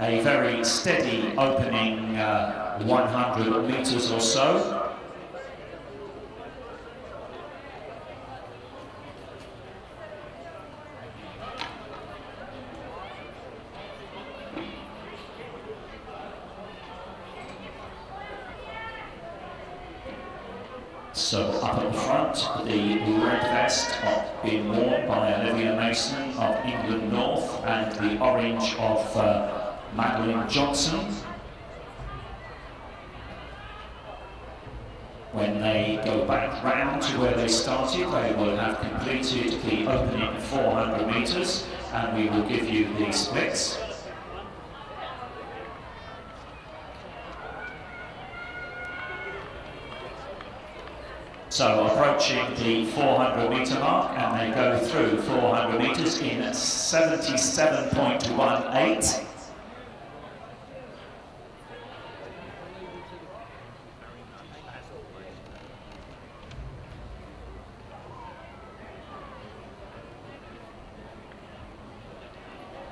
Speaker 2: A very steady opening 100 metres or so. So up at the front, the red vest being worn by Olivia Mason of England North, and the orange of Madeline Johnson. When they go back round to where they started, they will have completed the opening 400 metres, and we will give you the splits. So approaching the 400 metre mark, and they go through 400 metres in 77.18.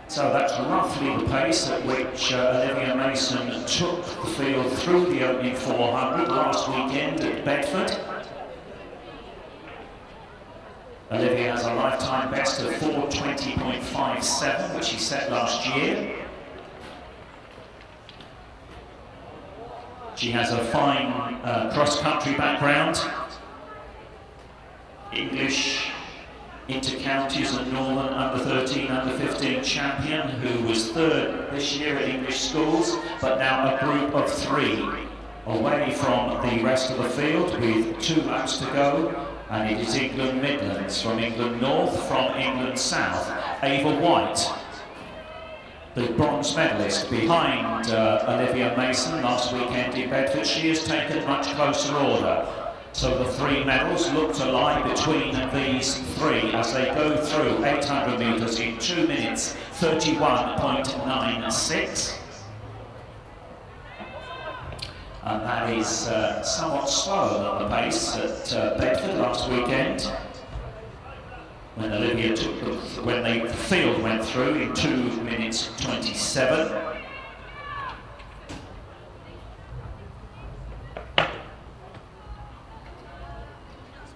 Speaker 2: So that's roughly the pace at which Olivia Mason took the field through the opening 400 last weekend at Bedford. Olivia has a lifetime best of 4:20.57, which she set last year. She has a fine cross-country background. English inter-counties and Northern under-13, under-15 champion, who was third this year at English Schools, but now a group of 3 away from the rest of the field with 2 laps to go. And it is England Midlands from England North, from England South. Ava White, the bronze medalist behind Olivia Mason last weekend in Bedford. She has taken much closer order. So the 3 medals look to lie between these 3 as they go through 800 metres in 2 minutes 31.96. And that is somewhat slower than the pace at Bedford last weekend, when Olivia when the field went through in 2 minutes 27.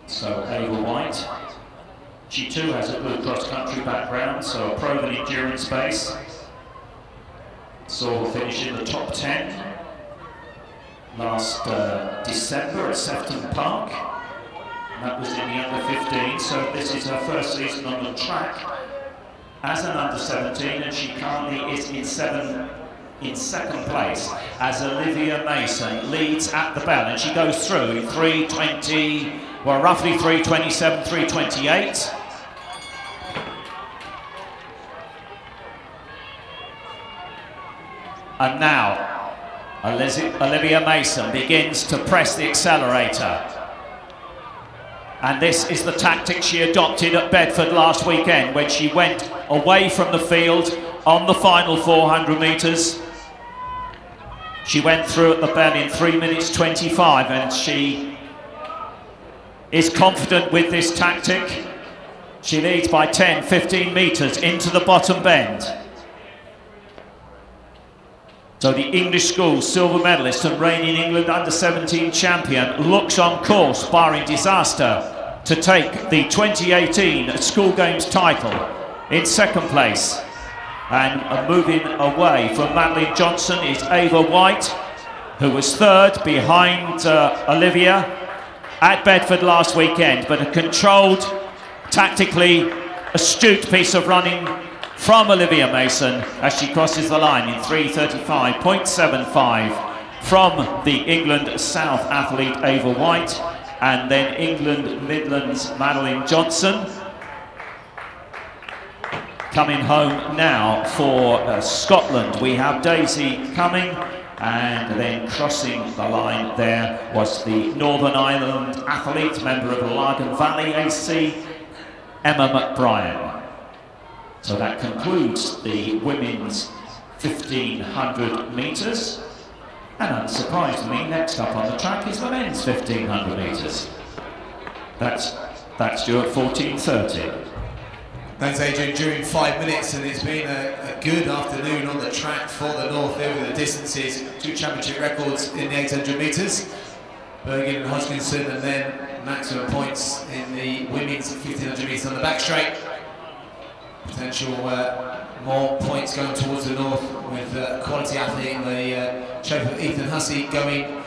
Speaker 2: So Ava White, she too has a good cross-country background, so a proven endurance base. Saw her finish in the top 10 last December at Sefton Park. That was in the under 15, so this is her first season on the track as an under 17, and she currently is in second place as Olivia Mason leads at the bell, and she goes through in 3:20, well, roughly 3:27, 3:28. And now Olivia Mason begins to press the accelerator. And this is the tactic she adopted at Bedford last weekend when she went away from the field on the final 400 metres. She went through at the bell in 3 minutes 25, and she is confident with this tactic. She leads by 10, 15 metres into the bottom bend. So the English school silver medalist and reigning England under-17 champion looks on course, barring disaster, to take the 2018 School Games title in second place. And moving away from Medley Johnson is Ava White, who was third behind Olivia at Bedford last weekend, but a controlled, tactically astute piece of running from Olivia Mason as she crosses the line in 3:35.75 from the England South athlete Ava White, and then England Midlands Madeline Johnson. Coming home now for Scotland, we have Daisy coming, and then crossing the line there was the Northern Ireland athlete, member of Lagan Valley AC, Emma McBrien. So that concludes the women's 1500 metres. And unsurprisingly, next up on the track is the men's 1500 metres. That's due at 14:30.
Speaker 7: Thanks, Adrian. During 5 minutes, and it's been a good afternoon on the track for the North over the distances. 2 championship records in the 800 metres. Bergen and Hodgkinson, and then maximum points in the women's 1500 metres on the back straight. Potential more points going towards the North with a quality athlete in the shape of Ethan Hussey going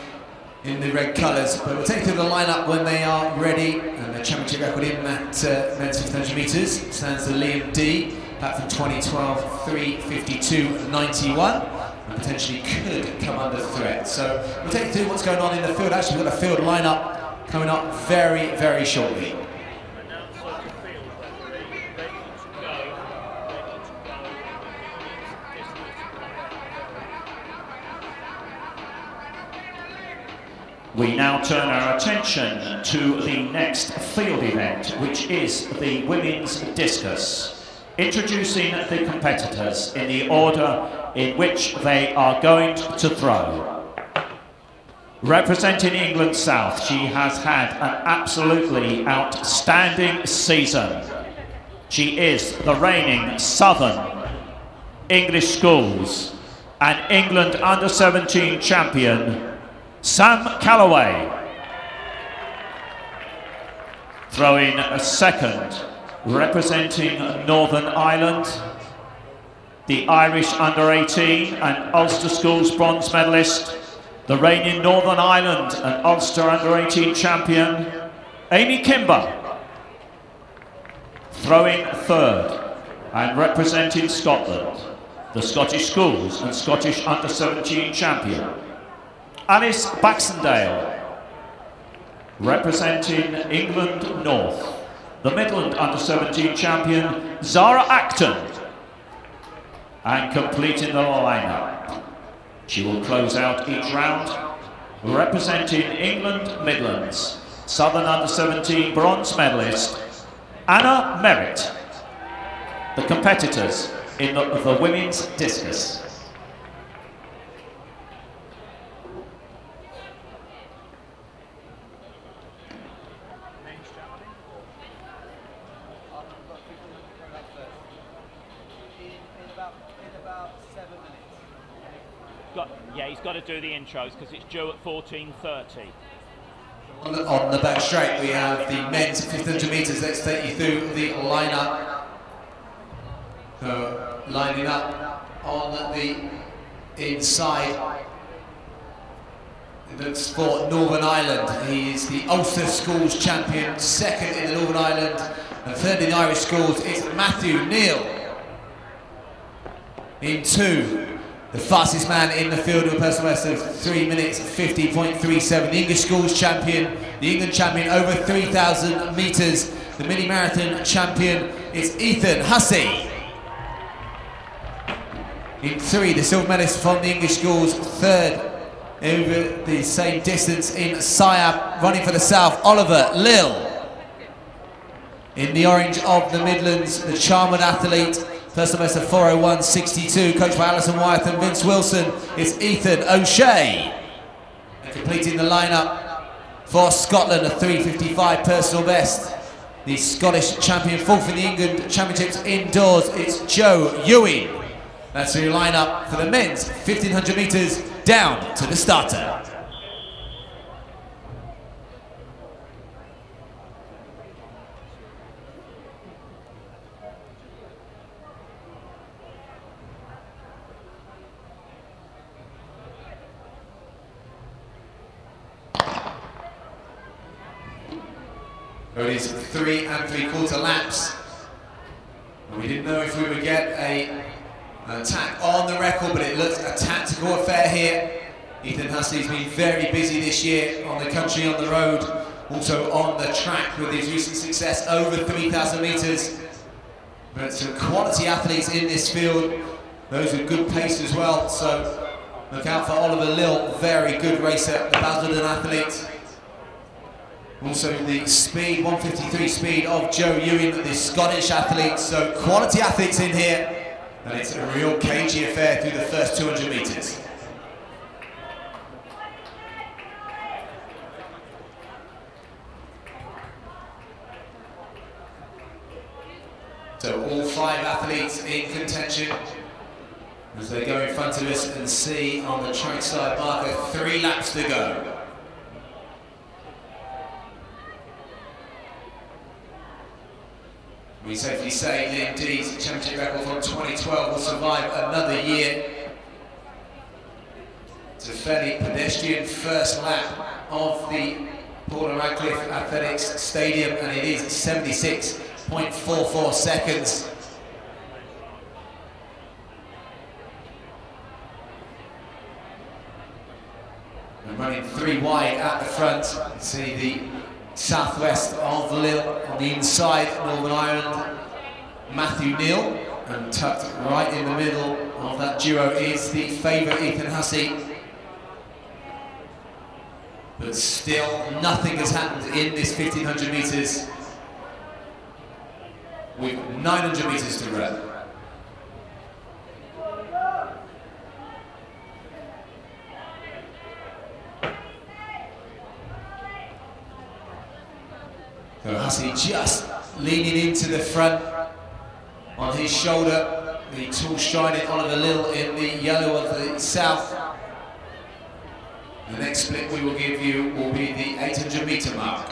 Speaker 7: in the red colours. But we'll take through the lineup when they are ready. And the championship record in that men's 1500 metres stands the Liam D, back from 2012, 3:52.91. And potentially could come under threat. So we'll take you through what's going on in the field. Actually, we've got a field lineup coming up very, very shortly.
Speaker 2: We now turn our attention to the next field event, which is the women's discus. Introducing the competitors in the order in which they are going to throw. Representing England South, she has had an absolutely outstanding season. She is the reigning Southern English Schools and England under-17 champion, Sam Calloway. Throwing a second, representing Northern Ireland, the Irish under-18 and Ulster Schools bronze medalist, the reigning Northern Ireland and Ulster under-18 champion, Amy Kimber. Throwing third, and representing Scotland, the Scottish Schools and Scottish under-17 champion, Alice Baxendale. Representing England North, the Midland under-17 champion, Zara Acton. And completing the lineup, she will close out each round, representing England Midlands, Southern under-17 bronze medalist, Anna Merritt. The competitors in the women's discus.
Speaker 8: he's got to do the intros because it's due at 14:30.
Speaker 7: On the back straight, we have the men's 1500 metres. Let's take you through the lineup. So, lining up on the inside. It looks for Northern Ireland. He is the Ulster Schools champion, second in the Northern Ireland, and third in the Irish Schools. It's Matthew Neal. In two, the fastest man in the field with a personal best of 3 minutes 50.37. The English Schools champion, the England champion over 3,000 metres. The mini marathon champion is Ethan Hussey. In three, the silver medalist from the English Schools, third over the same distance in Siam, running for the South, Oliver Lill. In the orange of the Midlands, the charmed athlete, personal best of 4:01.62, coached by Alison Wyeth and Vince Wilson, is Ethan O'Shea. And completing the lineup for Scotland, a 3:55 personal best. The Scottish champion, fourth in the England Championships indoors, it's Joe Ewing. That's your lineup for the men's 1500 metres down to the starter. It is 3 3/4 laps. And we didn't know if we would get an attack on the record, but it looks a tactical affair here. Ethan Hussey's been very busy this year on the country, on the road, also on the track with his recent success over 3,000 metres. But some quality athletes in this field, those with good pace as well, so look out for Oliver Lill, very good racer, the Basildon athlete. Also the speed, 1:53 speed of Joe Ewing, the Scottish athlete, so quality athletes in here. And it's a real cagey affair through the first 200 metres. So all 5 athletes in contention as they go in front of us and see on the trackside marker 3 laps to go. We safely say Liam Dee's championship record from 2012 will survive another year. It's a fairly pedestrian first lap of the Paula Radcliffe Athletics Stadium, and it is 76.44 seconds. And running 3 wide at the front, you see the southwest of Lill on the inside, Northern Ireland, Matthew Neal, and tucked right in the middle of that duo is the favourite Ethan Hussey. But still, nothing has happened in this 1500 metres with 900 metres to run. So Hussey just leaning into the front on his shoulder, the tall striding Oliver Lill in the yellow of the south. The next split we will give you will be the 800 metre mark.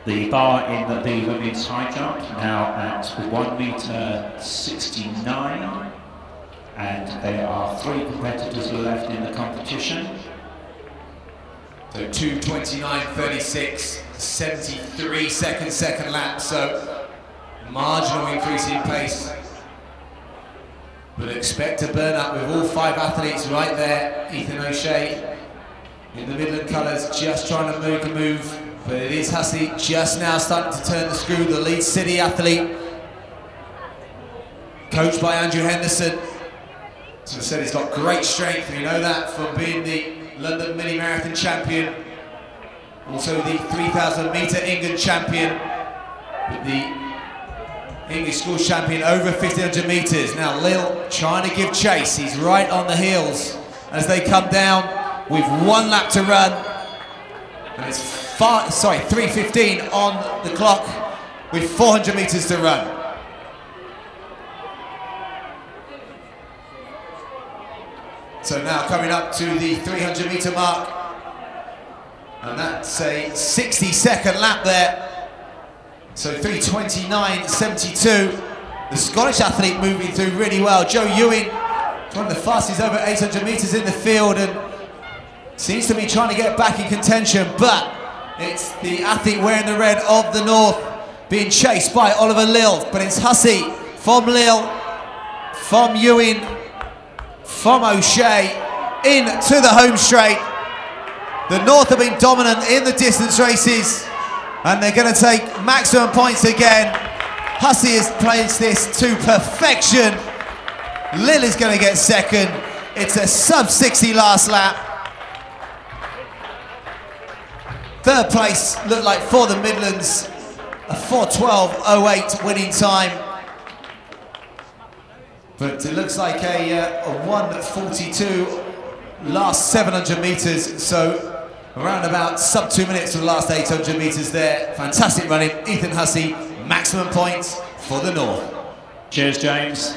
Speaker 2: The bar in the women's high jump now at 1:69, and there are 3 competitors left in the competition.
Speaker 7: So 2:29.36, 73 second lap, so marginal increase in pace. But expect a burn up with all 5 athletes right there. Ethan O'Shea in the Midland colours, just trying to make a move. But it is Hussey just now starting to turn the screw, the Leeds City athlete. Coached by Andrew Henderson. As I said, he's got great strength, we know that from being the London Mini Marathon champion. Also the 3,000 metre England champion. But the English Schools champion over 1,500 metres. Now Lill trying to give chase. He's right on the heels as they come down with 1 lap to run. And it's 3:15 on the clock with 400 metres to run. So now coming up to the 300 metre mark, and that's a 60-second lap there. So 3:29.72. The Scottish athlete moving through really well. Joe Ewing, one of the fastest over 800 metres in the field, and seems to be trying to get back in contention, but it's the athlete wearing the red of the North being chased by Oliver Lill. But it's Hussey from Lill, from Ewing, from O'Shea, into the home straight. The North have been dominant in the distance races, and they're going to take maximum points again. Hussey has placed this to perfection. Lill is going to get second. It's a sub-60 last lap. Third place looked like for the Midlands, a 4:12.08 winning time. But it looks like a 1:42 last 700 metres, so around about sub 2 minutes for the last 800 metres there. Fantastic running, Ethan Hussey, maximum points for the North.
Speaker 2: Cheers, James.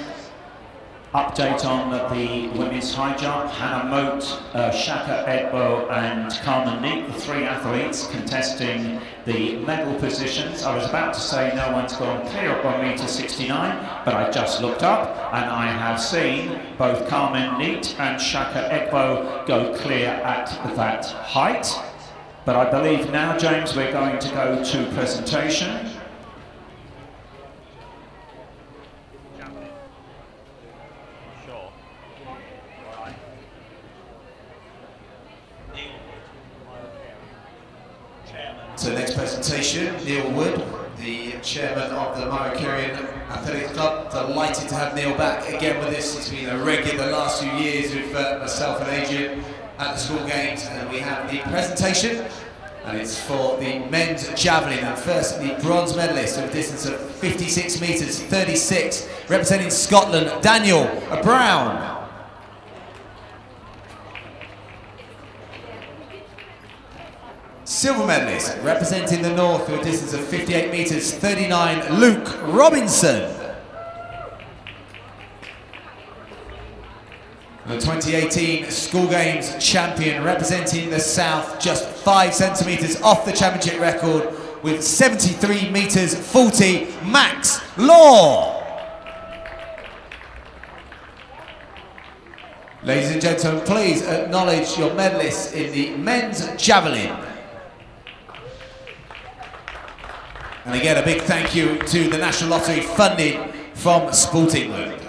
Speaker 2: Update on the women's high jump. Hannah Moat, Shaka Edbo and Carmen Neat, the three athletes contesting the medal positions. I was about to say no one's gone clear up 1:69, but I just looked up and I have seen both Carmen Neat and Shaka Edbo go clear at that height. But I believe now, James, we're going to go to presentation.
Speaker 7: So next presentation, Neil Wood, the chairman of the Maracarian Athletics Club. Delighted to have Neil back again with us. He's been a regular the last few years with myself and Adrian at the school games, and we have the presentation, and it's for the men's javelin. And first, the bronze medalist of a distance of 56 metres, 36, representing Scotland, Daniel Brown. Silver medalist, representing the North to a distance of 58 metres, 39, Luke Robinson. The 2018 School Games champion, representing the South, just 5 centimetres off the championship record with 73 metres 40, Max Law. Ladies and gentlemen, please acknowledge your medalists in the men's javelin. And again, a big thank you to the National Lottery funding from Sport England.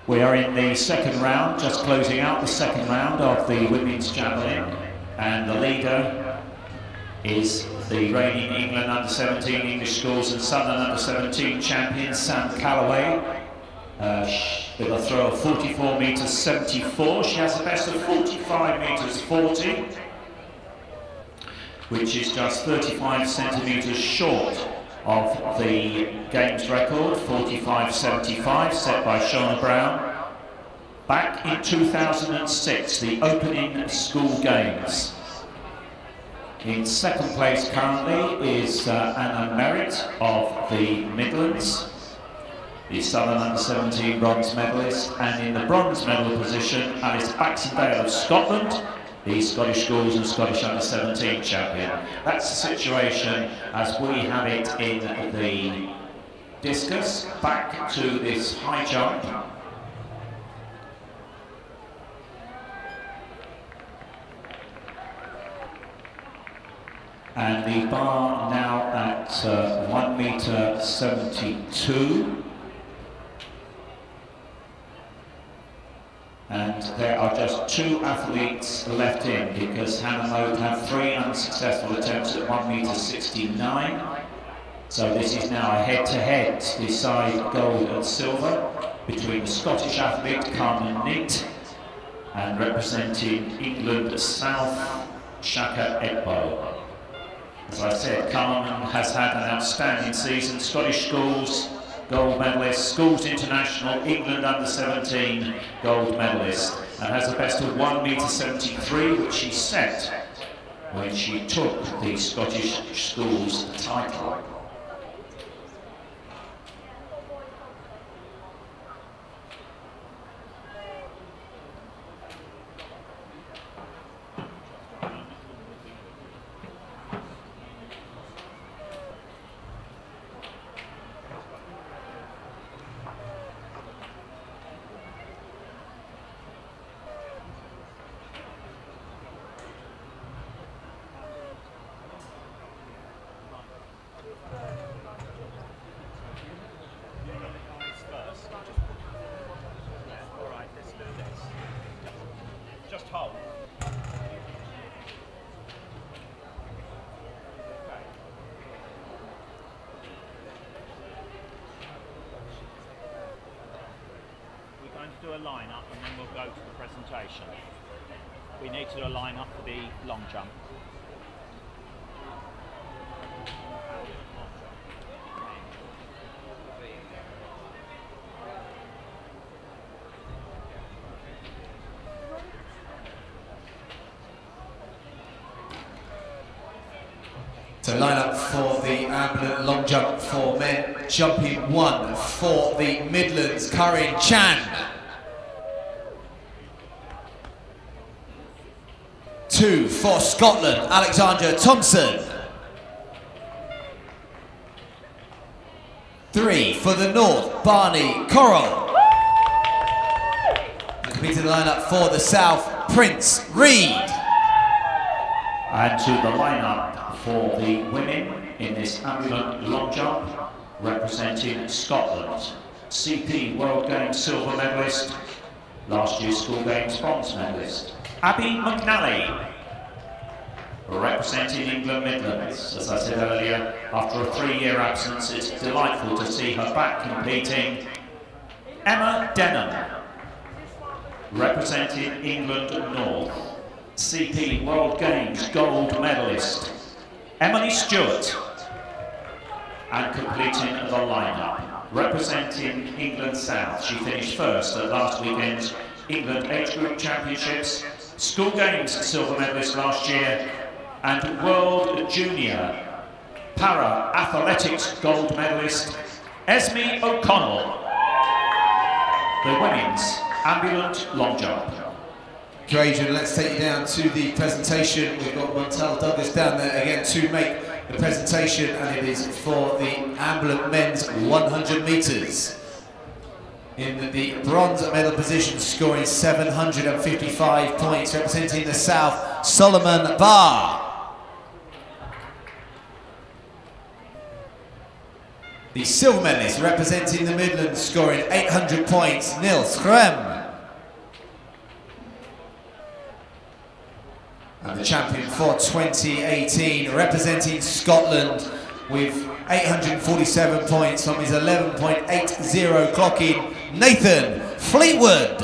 Speaker 2: We are in the second round, just closing out the second round of the women's javelin, and the leader is the reigning England under-17 English schools and Southern under-17 champion Sam Calloway, with a throw of 44 metres 74. She has a best of 45 metres 40. Which is just 35 centimetres short of the Games record, 45.75, set by Shona Brown. Back in 2006, the opening School Games. In second place currently is Anna Merritt of the Midlands, the Southern Under-17 bronze medalist, and in the bronze medal position, Alice Baxendale of Scotland, the Scottish Schools and Scottish Under-17 champion. That's the situation as we have it in the discus. Back to this high jump. And the bar now at 1:72. And there are just 2 athletes left in, because Hannah Moat had 3 unsuccessful attempts at 1:69. So this is now a head-to-head to decide gold and silver between the Scottish athlete Carmen Neat and representing England South, Shaka Edbo. As I said, Carmen has had an outstanding season. Scottish schools, gold medalist, Schools International, England under-17 gold medalist, and has a best of 1:73, which she set when she took the Scottish schools title.
Speaker 8: line-up and then we'll go to the presentation. We need to do a line-up for the long jump.
Speaker 7: So line up for the Ambulant long jump for men. Jumping 1 for the Midlands, Karin Chan. 2 for Scotland, Alexandra Thompson. 3 for the North, Barney Coral. Completing the lineup for the South, Prince Reed.
Speaker 2: And to the lineup for the women in this Ambulant long jump, representing Scotland, CP World Games silver medalist, last year's School Games bronze medalist, Abby McNally. Representing England Midlands, as I said earlier, after a 3-year absence, it's delightful to see her back competing. Emma Denham. Representing England North, CP World Games gold medalist, Emily Stewart. And completing the lineup, representing England South, she finished first at last weekend's England Age Group Championships, School Games silver medalist last year, and World Junior Para Athletics gold medalist, Esme O'Connell. The women's Ambulant long jump.
Speaker 7: Adrian, let's take you down to the presentation. We've got Montel Douglas down there again to make the presentation, and it is for the Ambulant men's 100 metres. In the bronze medal position, scoring 755 points, representing the South, Solomon Barr. The silver medalist, representing the Midlands, scoring 800 points, Nils Schrem. And the champion for 2018, representing Scotland with 847 points from his 11.80 clocking, Nathan Fleetwood.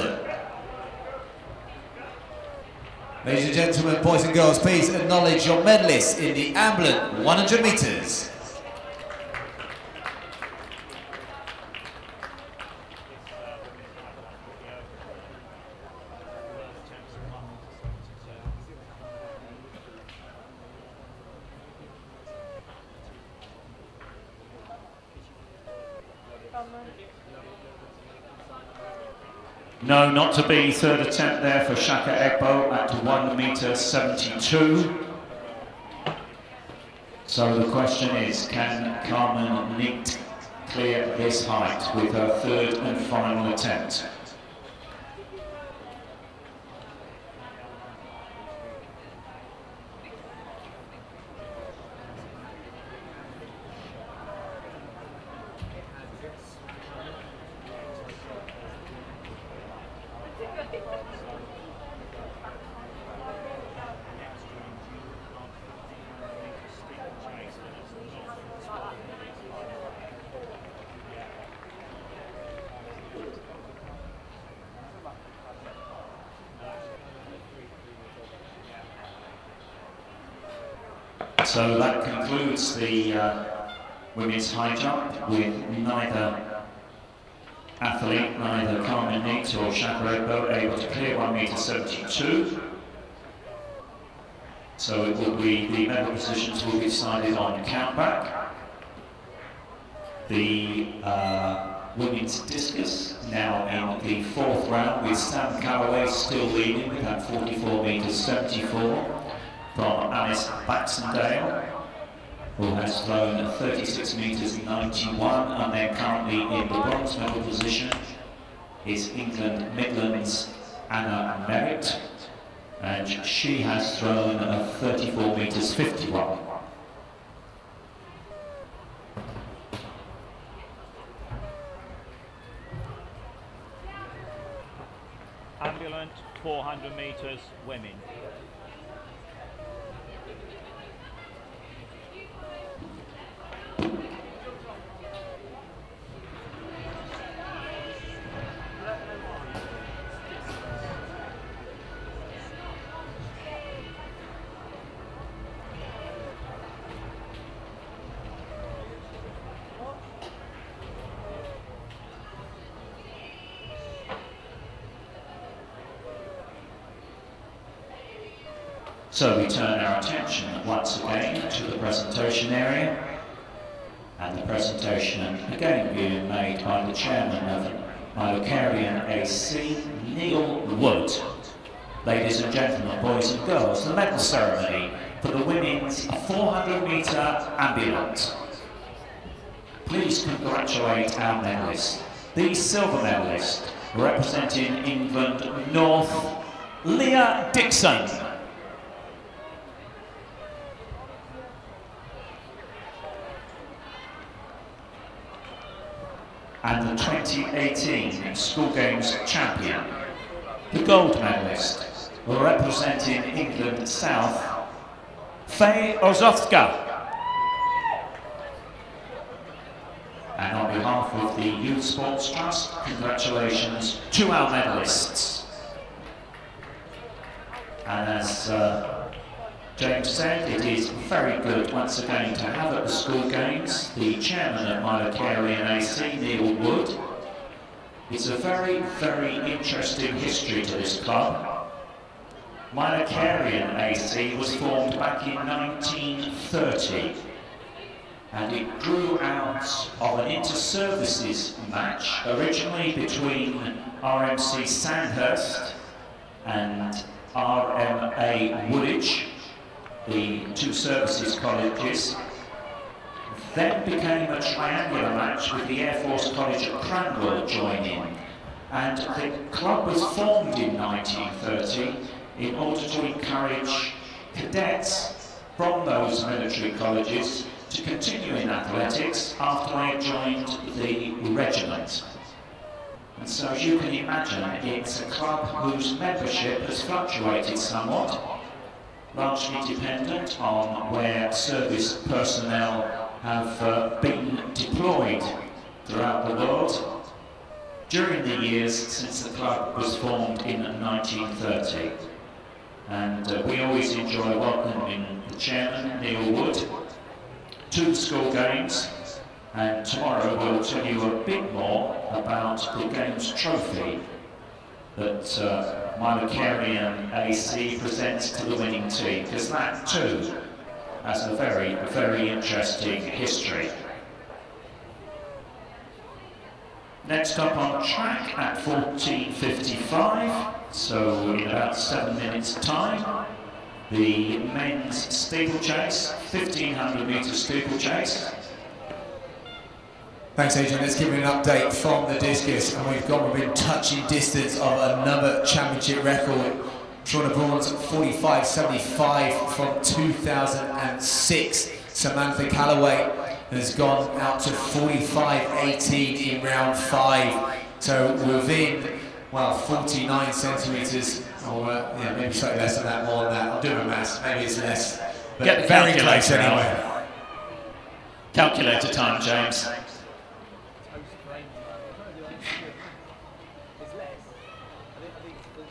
Speaker 7: Ladies and gentlemen, boys and girls, please acknowledge your medalists in the Ambulant 100 metres.
Speaker 2: No, not to be. Third attempt there for Shaka Egbo at 1.72 m. So the question is, can Carmen Neat clear this height with her third and final attempt? So that concludes the women's high jump, with neither athlete, neither Carmen Neat or Shaka Egbo, able to clear 1.72 m. So it will be, the medal positions will be decided on countback. The women's discus now in the 4th round, with Sam Calloway still leading with that 44.74 m. From Alice Baxendale, who has thrown 36.91 m, and then currently in the bronze medal position is England Midlands Anna Merritt, and she has thrown 34.51 m.
Speaker 8: Ambulant 400 metres women.
Speaker 2: So we turn our attention once again to the presentation area, and the presentation again being made by the chairman of Myocarian AC, Neil Wood. Ladies and gentlemen, boys and girls, the medal ceremony for the women's 400-metre Ambulant. Please congratulate our medalists. The silver medalist, representing England North, Leah Dixon. And the 2018 School Games champion, the gold medalist, representing England South, Faye Ozowska. And on behalf of the Youth Sports Trust, congratulations to our medalists. And as James said, it is very good once again to have at the School Games the chairman of Myocarian AC, Neil Wood. It's a very, very interesting history to this club. Myocarian AC was formed back in 1930. And it grew out of an inter-services match, originally between RMC Sandhurst and RMA Woolwich, the two services colleges. Then became a triangular match with the Air Force College at Cranwell joining. And the club was formed in 1930 in order to encourage cadets from those military colleges to continue in athletics after they joined the regiment. And so as you can imagine, it's a club whose membership has fluctuated somewhat, largely dependent on where service personnel have been deployed throughout the world during the years since the club was formed in 1930. And we always enjoy welcoming the chairman, Neil Wood, to the School Games, and tomorrow we'll tell you a bit more about the Games trophy that Myocarian AC presents to the winning team, because that too has a very, very interesting history. Next up on track at 14:55, so in about 7 minutes' time, the men's steeplechase, 1500 metre steeplechase.
Speaker 7: Thanks, Adrian. Let's give you an update from the Discus, and we've gone within touching distance of another championship record. Shauna Braun's 45.75 from 2006. Samantha Calloway has gone out to 45.18 in round 5. So within, well, 49 centimetres, or yeah, maybe slightly less than that, more than that. I'll do my maths, maybe it's less. But
Speaker 2: get the
Speaker 7: very close anyway.
Speaker 2: Calculator time, James.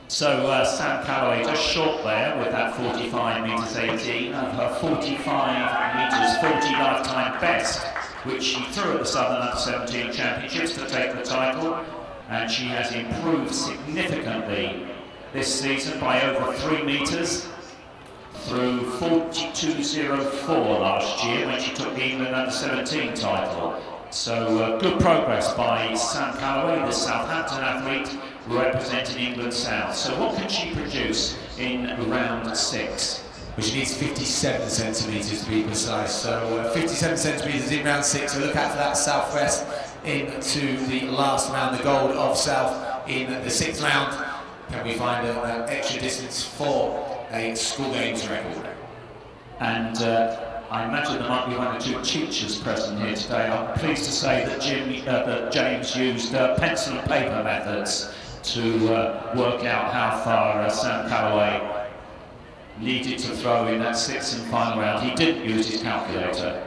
Speaker 2: So Sam Calloway just short there with that 45 metres 18 of her 45 metres 40 lifetime best, which she threw at the Southern Under-17 Championships to take the title, and she has improved significantly this season by over 3 metres through 42.04 last year when she took the England Under-17 title. So good progress by Sam Calloway, the Southampton athlete representing England South. So what can she produce in round 6?
Speaker 7: Which needs 57 centimetres to be precise. So 57 centimetres in round 6. So look out for that southwest into the last round, the gold of South in the 6th round. Can we find an extra distance for a School Games record?
Speaker 2: And I imagine there might be 1 or 2 teachers present here today. I'm pleased to say that James used pencil and paper methods to work out how far Sam Calloway needed to throw in that 6th and final round. He didn't use his calculator.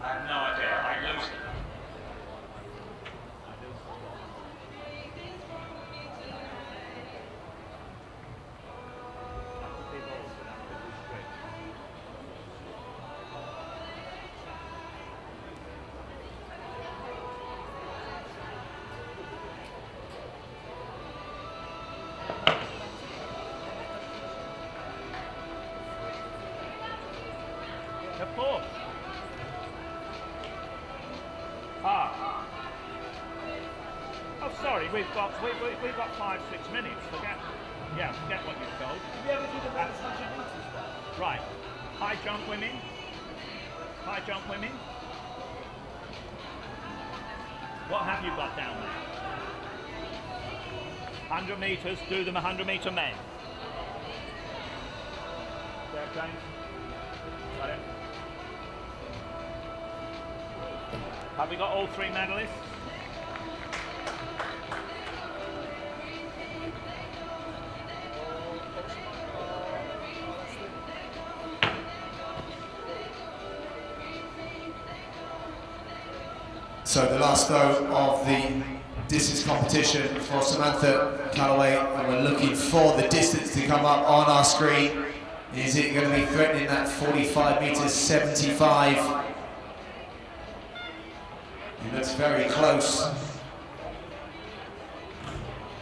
Speaker 8: I have no idea. I lose Of course. Ah. Oh, sorry, we've got 5-6 minutes. Forget what you've told. Right. High jump women. High jump women. What have you got down there? 100 metres, do them 100-metre men. There, James. Got it. Have we got all 3 medalists?
Speaker 7: So the last throw of the distance competition for Samantha Callaway, and we're looking for the distance to come up on our screen. Is it going to be threatening that 45 metres 75? It looks very close.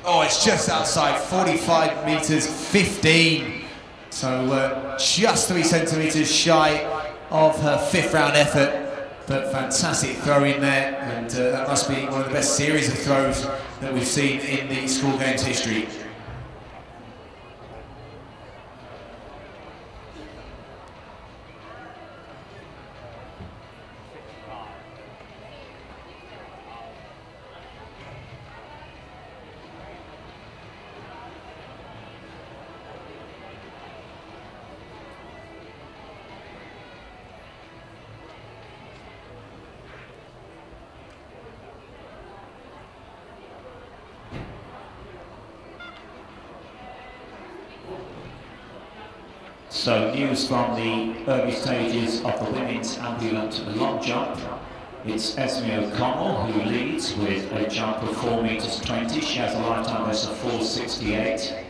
Speaker 7: Oh, it's just outside, 45 metres 15. So just 3 centimetres shy of her 5th round effort. But fantastic throw in there, and that must be one of the best series of throws that we've seen in the school games history.
Speaker 2: So news from the early stages of the women's ambulant long jump. It's Esme O'Connell who leads with a jump of 4 metres 20. She has a lifetime best of 4.68.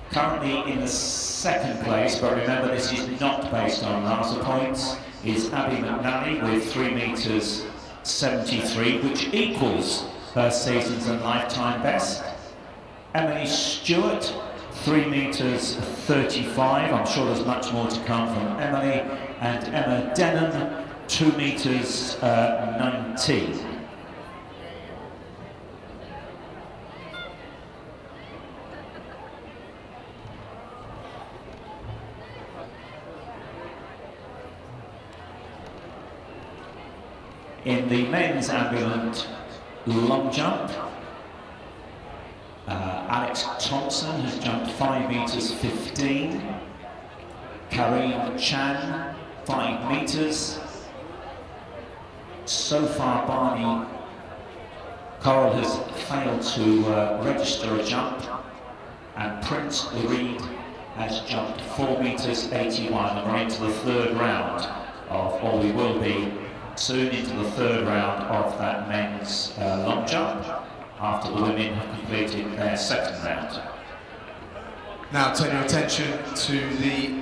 Speaker 2: Currently in the 2nd place, but remember this is not based on master points, is Abby McNally with 3 metres 73, which equals her season's and lifetime best. Emily Stewart, 3 metres 35. I'm sure there's much more to come from Emily. And Emma Denham, 2 metres 19. In the men's ambulant long jump, Alex Thompson has jumped 5 metres 15. Karine Chan, 5 metres. So far, Barney Coral has failed to register a jump, and Prince Reed has jumped 4 metres 81, and we're into the 3rd round of, or we will be soon into the 3rd round of that men's long jump, after the women have completed their 2nd round.
Speaker 7: Now turn your attention to the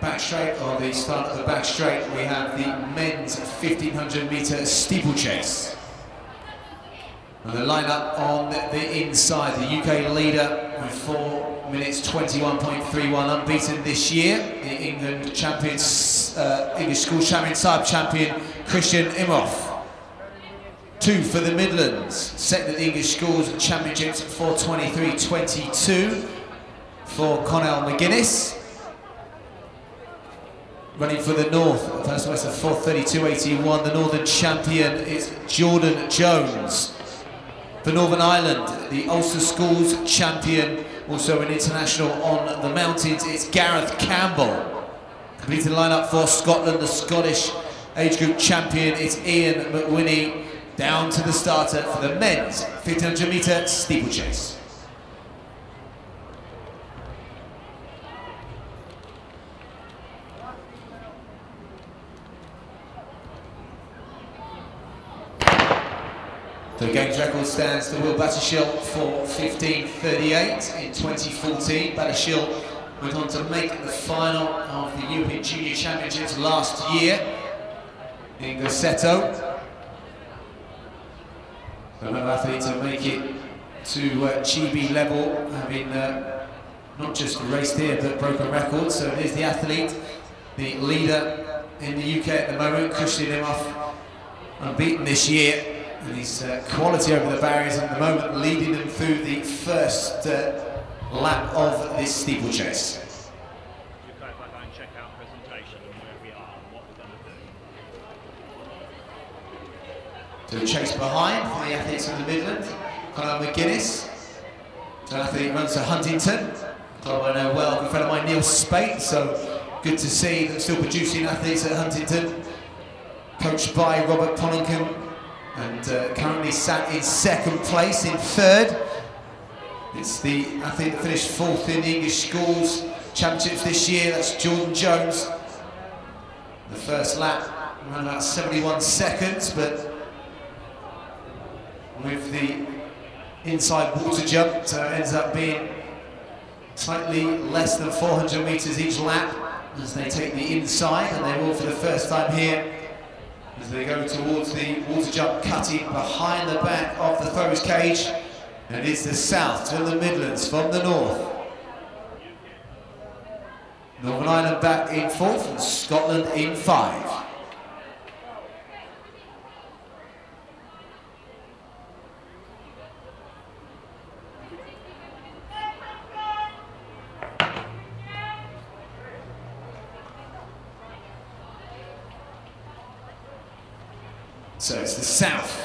Speaker 7: back straight, or the start of the back straight. We have the men's 1500 metre steeplechase. And the lineup on the inside, the UK leader with 4 minutes 21.31, unbeaten this year, the England champions, English school champion, sub champion Christian Imhoff. 2 for the Midlands, second at the English Schools Championships, 4:23.22 for Connell McGuinness. Running for the North, personal best of 4:32.81, the Northern champion is Jordan Jones. For Northern Ireland, the Ulster Schools champion, also an international on the mountains, it's Gareth Campbell. Completed the lineup for Scotland, the Scottish age group champion, it's Ian McWhinney. Down to the starter for the men's 1500 metre steeplechase. The games record stands to Will Battershill for 15:38 in 2014. Battershill went on to make the final of the European Junior Championships last year in Grosseto. Another athlete to make it to GB level, having not just raced here but broken records. So here's the athlete the leader in the UK at the moment, Christian Imhoff, unbeaten this year, and his quality over the barriers at the moment, leading them through the first lap of this steeplechase.
Speaker 8: Okay, if I go and check out presentation and where we are and what we're going to do.
Speaker 7: To chase behind for the athletes from the Midland, Paula McGuinness. So athlete runs to Huntington. Club I know well, good friend of mine, Neil Spate, so good to see them still producing athletes at Huntington. Coached by Robert Pollington, and currently sat in second place. In third, it's the athlete that finished fourth in the English Schools Championships this year, that's Jordan Jones. The first lap, around about 71 seconds, but with the inside water jump, ends up being slightly less than 400 metres each lap as they take the inside, and they will for the first time here as they go towards the water jump cutting behind the back of the thrower's cage. And it's the south to the Midlands from the north. Northern Ireland back in fourth and Scotland in 5. So it's the south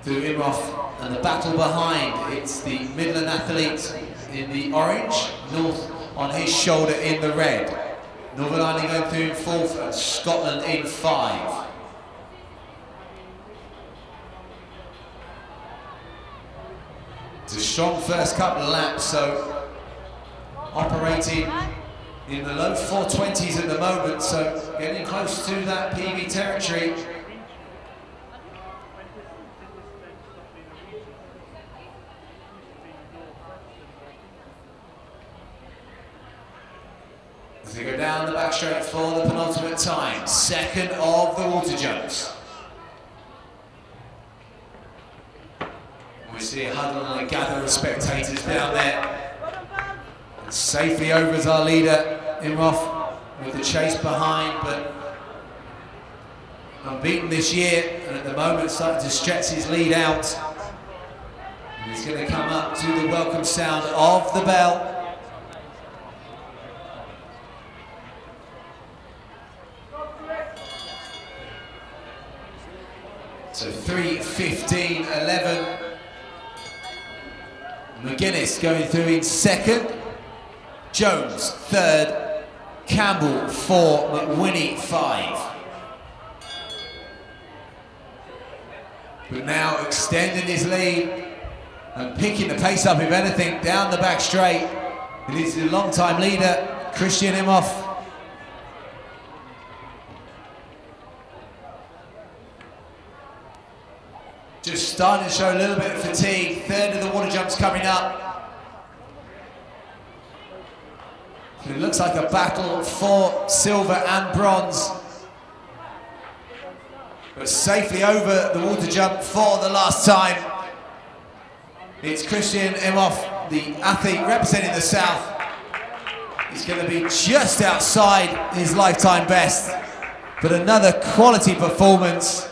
Speaker 7: to Imhoff, and the battle behind, it's the Midland athlete in the orange, North on his shoulder in the red. Northern Ireland going through in fourth and Scotland in 5. It's a strong first couple of laps, so operating in the low 420s at the moment, so getting close to that PB territory. As they go down the back straight for the penultimate time, second of the water jumps. We see a huddle and a gather of spectators down there. And safely over as our leader, Imhoff, with the chase behind, but unbeaten this year, and at the moment starting to stretch his lead out. And he's going to come up to the welcome sound of the bell. So 3:15.11. McGuinness going through in second. Jones third. Campbell 4. McWhinney 5. But now extending his lead and picking the pace up, if anything, down the back straight. It is the long-time leader, Christian Imhoff. Just starting to show a little bit of fatigue. Third of the water jumps coming up. It looks like a battle for silver and bronze. But safely over the water jump for the last time. It's Christian Imhoff, the athlete representing the South. He's going to be just outside his lifetime best. But another quality performance.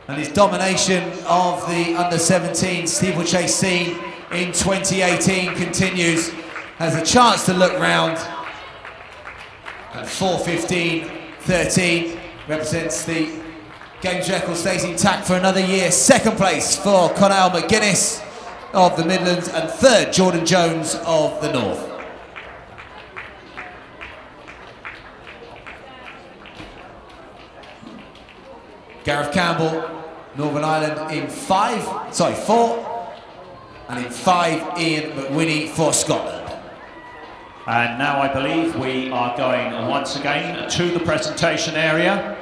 Speaker 7: And his domination of the under-17 steeplechase scene in 2018 continues. Has a chance to look round. And 4:15.13 represents the Games record, stays intact for another year. Second place for Conall McGuinness of the Midlands, and third, Jordan Jones of the North. Gareth Campbell, Northern Ireland in 4, and in 5, Ian McWhinney for Scotland.
Speaker 2: And now I believe we are going once again to the presentation area.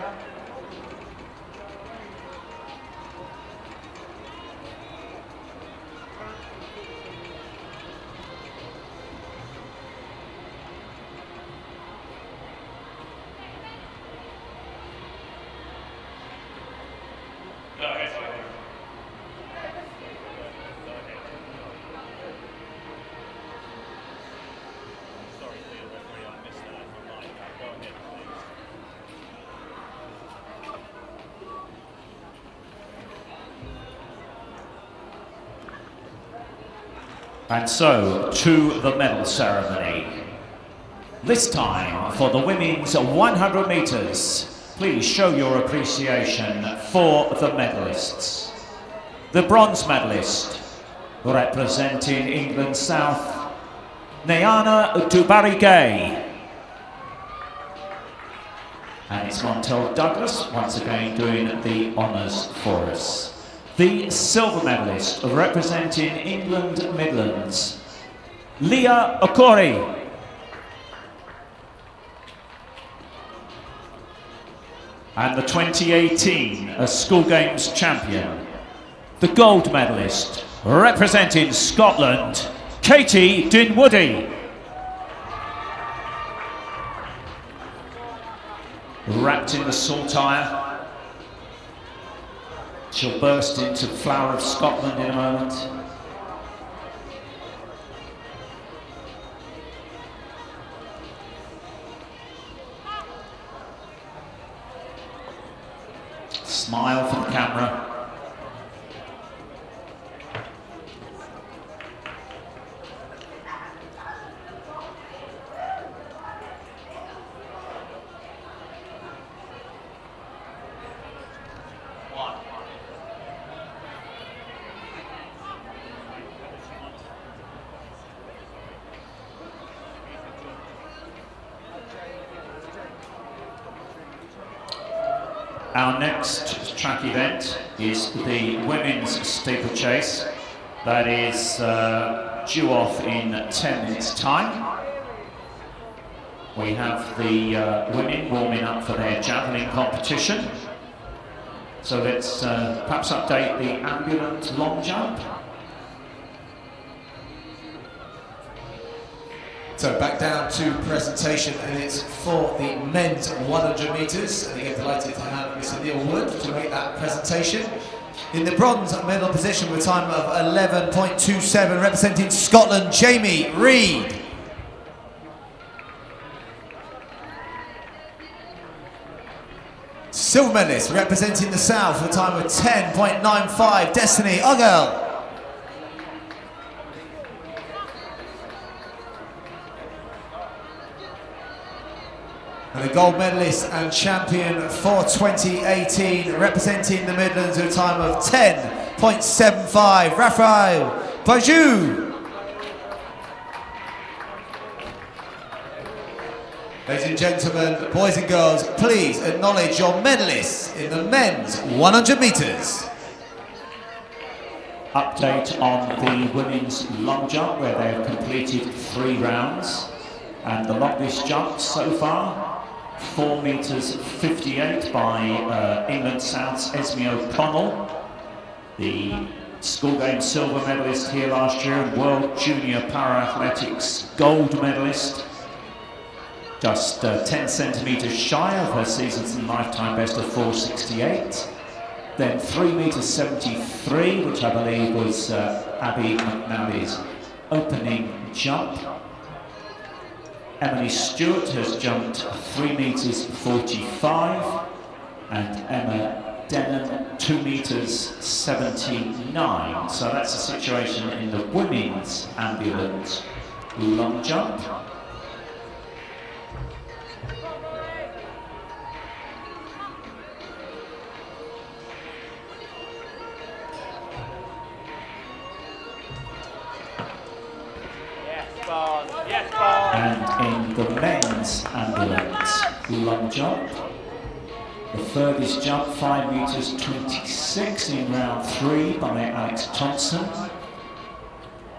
Speaker 8: Sorry, Leo, referee, I missed that.
Speaker 2: And so, to the medal ceremony. This time, for the women's 100 metres, please show your appreciation for the medalists. The bronze medalist, representing England South, Nayana Dubarry-Gay. And it's Montel Douglas, once again doing the honours for us. The silver medalist, representing England Midlands, Leah Okori. And the 2018 School Games champion, the gold medalist, representing Scotland, Katie Dinwoodie. Wrapped in the saltire. She'll burst into Flower of Scotland in a moment. Smile for the camera. Our next track event is the women's steeplechase. That is due off in 10 minutes' time. We have the women warming up for their javelin competition. So let's perhaps update the Ambulant long jump.
Speaker 7: So back down to presentation, and it's for the men's 100 metres. And again, delighted to have Mr. Neil Wood to make that presentation. In the bronze medal position with a time of 11.27, representing Scotland, Jamie Reid. Silver medalist representing the South with a time of 10.95, Destiny Ogle. And the gold medalist and champion for 2018, representing the Midlands with a time of 10.75, Raphael Bajou. Ladies and gentlemen, boys and girls, please acknowledge your medalists in the men's 100 metres.
Speaker 2: Update on the women's long jump, where they have completed 3 rounds. And the longest jump so far, 4 metres 58 by England South's Esme O'Connell, the School Games silver medalist here last year and World Junior Para-Athletics gold medalist. Just 10 centimetres shy of her season's and lifetime best of 4.68. Then 3 metres 73, which I believe was Abby McNally's opening jump. Emily Stewart has jumped 3 metres 45, and Emma Denham 2 metres 79. So that's the situation in the women's Ambulant long jump. And in the men's Ambulant long jump, the furthest jump, 5 metres 26 in round 3 by Alex Thompson.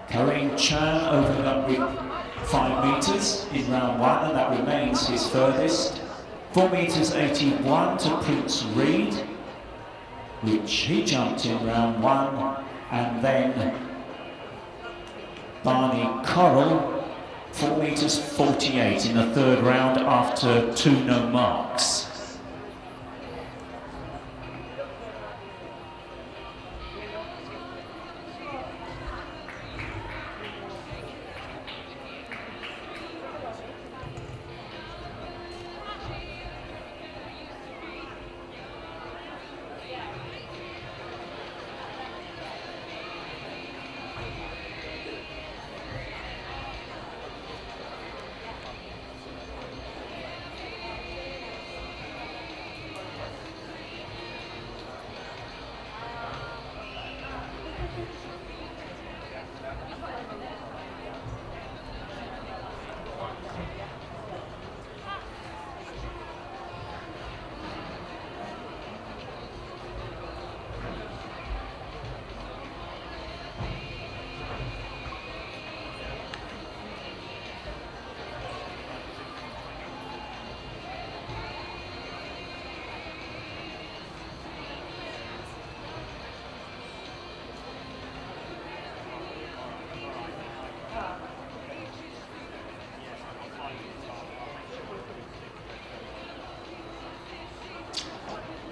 Speaker 2: Kareem Chan opened up with 5 metres in round 1, and that remains his furthest. 4 metres 81 to Prince Reid, which he jumped in round 1, and then Barney Corral, 4 metres 48 in the 3rd round after 2 no marks.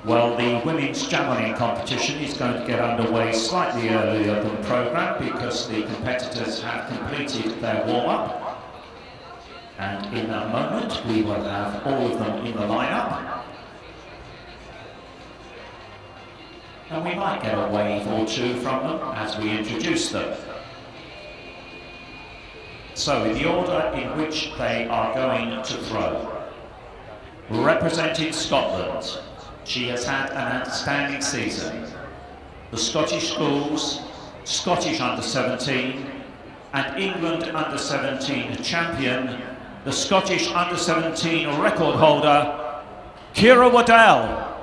Speaker 2: Well, the women's javelin competition is going to get underway slightly earlier than programmed because the competitors have completed their warm-up. And in a moment, we will have all of them in the lineup. And we might get a wave or two from them as we introduce them. So, in the order in which they are going to throw. Representing Scotland, she has had an outstanding season. The Scottish schools, Scottish under-17 and England under-17 champion, the Scottish under-17 record holder, Ciara Waddell.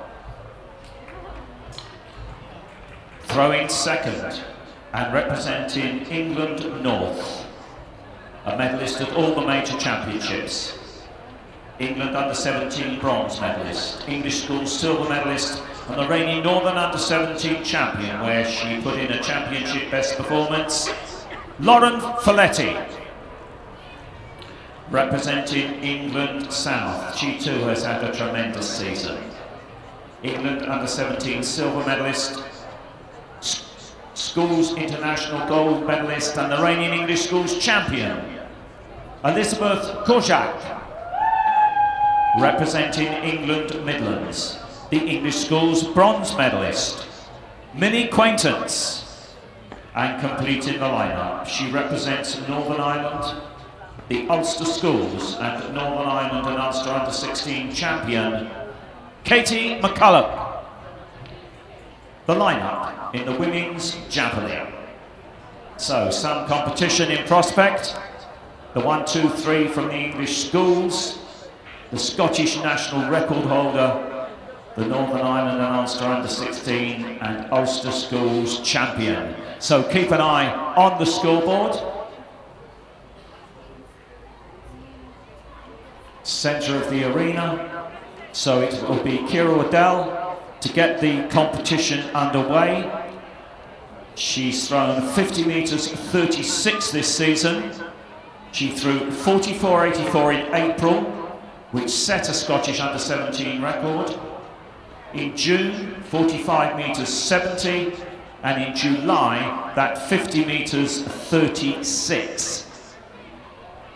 Speaker 2: Throwing second and representing England North, a medalist at all the major championships. England under-17 bronze medalist, English schools silver medalist, and the reigning Northern under-17 champion, where she put in a championship best performance, Lauren Folletti. Representing England South, she too has had a tremendous season. England under-17 silver medalist, schools international gold medalist, and the reigning English schools champion, Elizabeth Kozak. Representing England Midlands, the English schools bronze medalist, Minnie Quaintance. And completing the lineup, she represents Northern Ireland, the Ulster schools and Northern Ireland and Ulster under-16 champion, Katie McCulloch. The lineup in the women's javelin. So some competition in prospect. The 1, 2, 3 from the English schools, the Scottish national record holder, the Northern Ireland and Ulster under-16 and Ulster schools champion. So keep an eye on the scoreboard. Centre of the arena. So it will be Ciara Waddell to get the competition underway. She's thrown 50 metres 36 this season. She threw 44.84 in April, which set a Scottish under-17 record. In June, 45 metres 70, and in July, that 50 metres 36.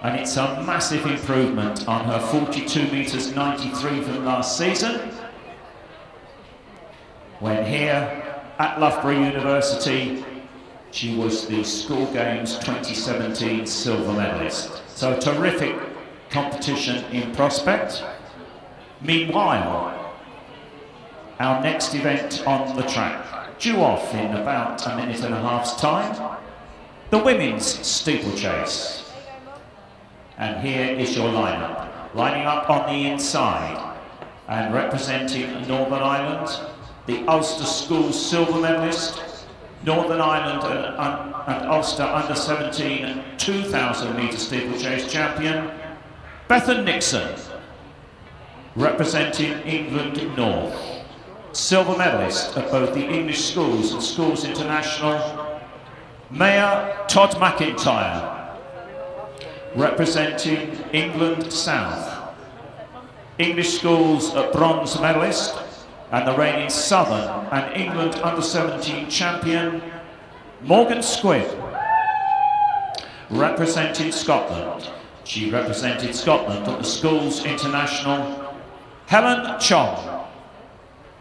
Speaker 2: And it's a massive improvement on her 42 metres 93 from last season, when here at Loughborough University, she was the School Games 2017 silver medalist. So a terrific competition in prospect. Meanwhile, our next event on the track, due off in about a minute and a half's time, the women's steeplechase. And here is your lineup. Lining up on the inside and representing Northern Ireland, the Ulster Schools silver medalist, Northern Ireland and Ulster under-17 2,000 metre steeplechase champion, Bethan Nixon. Representing England North, silver medalist at both the English schools and Schools International, Mayor Todd McIntyre. Representing England South, English schools at bronze medalist and the reigning Southern and England under-17 champion, Morgan Squibb. Representing Scotland, she represented Scotland at the Schools International, Helen Chong.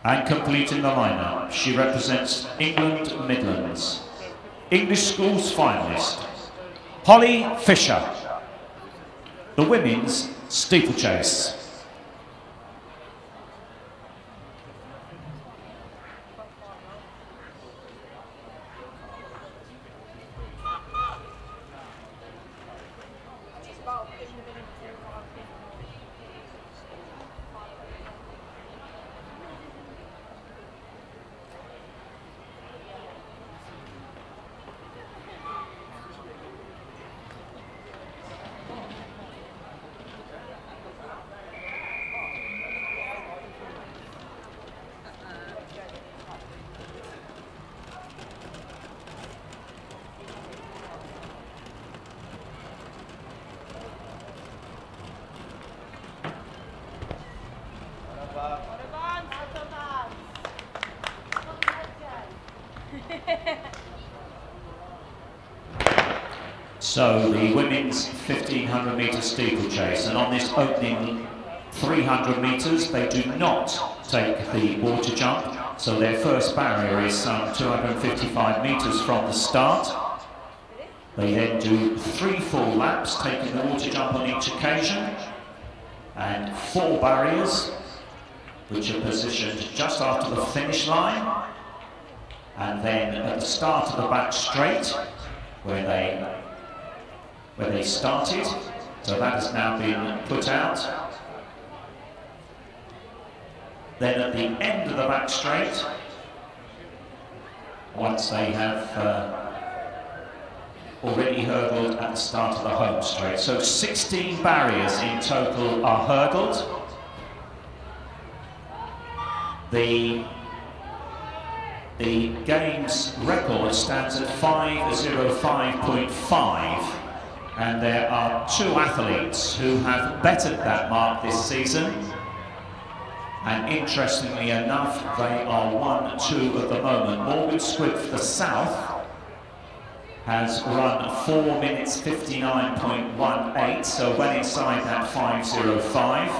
Speaker 2: And completing the lineup, she represents England Midlands, English schools finalist, Holly Fisher. The women's steeplechase. So the women's 1500 metre steeplechase, and on this opening 300 metres they do not take the water jump, so their first barrier is some 255 metres from the start. They then do 3 full laps, taking the water jump on each occasion, and 4 barriers which are positioned just after the finish line, and then at the start of the back straight where they started, so that has now been put out. Then at the end of the back straight, once they have already hurdled at the start of the home straight. So 16 barriers in total are hurdled. The game's record stands at 5:05.5, and there are 2 athletes who have bettered that mark this season. And interestingly enough, they are 1-2 at the moment. Morgan Squibb for the South has run 4 minutes 59.18, so well inside that 5:05.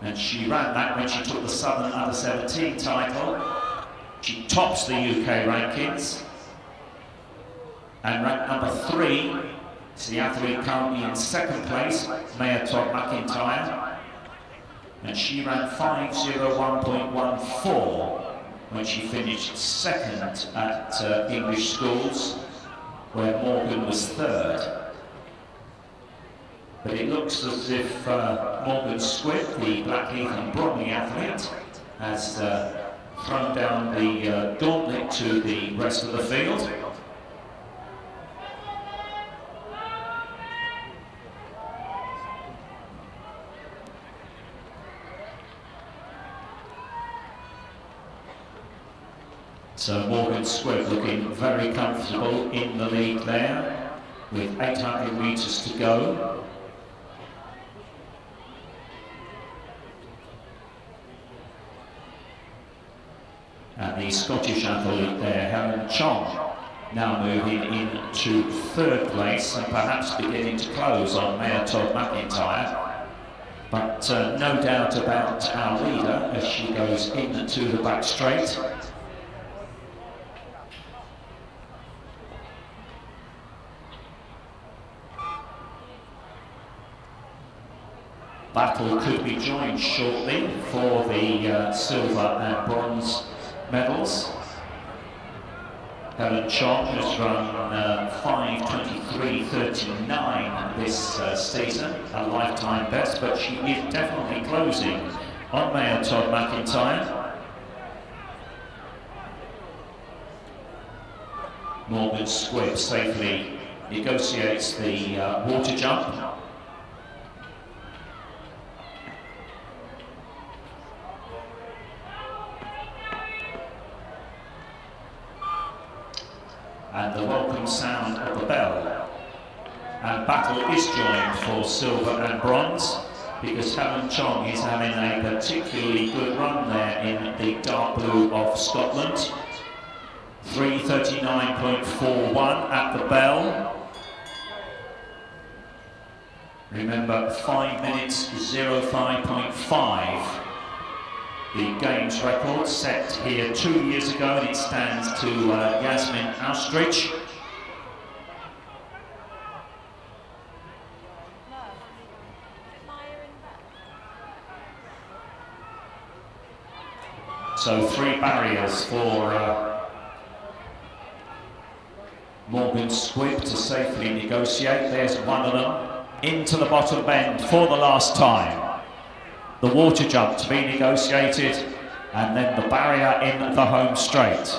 Speaker 2: And she ran that when she took the Southern Under-17 title. She tops the UK rankings. And ranked number 3 is the athlete currently in 2nd place, Maya Todd McIntyre. And she ran 5:01.14 when she finished 2nd at English schools, where Morgan was 3rd. But it looks as if Morgan Squibb, the Blackheath and Bromley athlete, has thrown down the gauntlet to the rest of the field. So Morgan Squibb looking very comfortable in the lead there, with 800 metres to go. And the Scottish athlete there, Helen Chong, now moving into 3rd place and perhaps beginning to close on Maya Todd McIntyre. But no doubt about our leader as she goes into the back straight. Battle could be joined shortly for the silver and bronze medals. Helen Chong has run 5:23.39 this season, a lifetime best, but she is definitely closing on Maya Todd McIntyre. Morgan Squibb safely negotiates the water jump. And the welcome sound of the bell. And battle is joined for silver and bronze, because Helen Chong is having a particularly good run there in the dark blue of Scotland. 3:39.41 at the bell. Remember, 5 minutes 05.5. The games record set here 2 years ago, and it stands to Yasmin Austrich. So 3 barriers for Morgan Squibb to safely negotiate. There's one of them into the bottom bend for the last time. The water jump to be negotiated, and then the barrier in the home straight.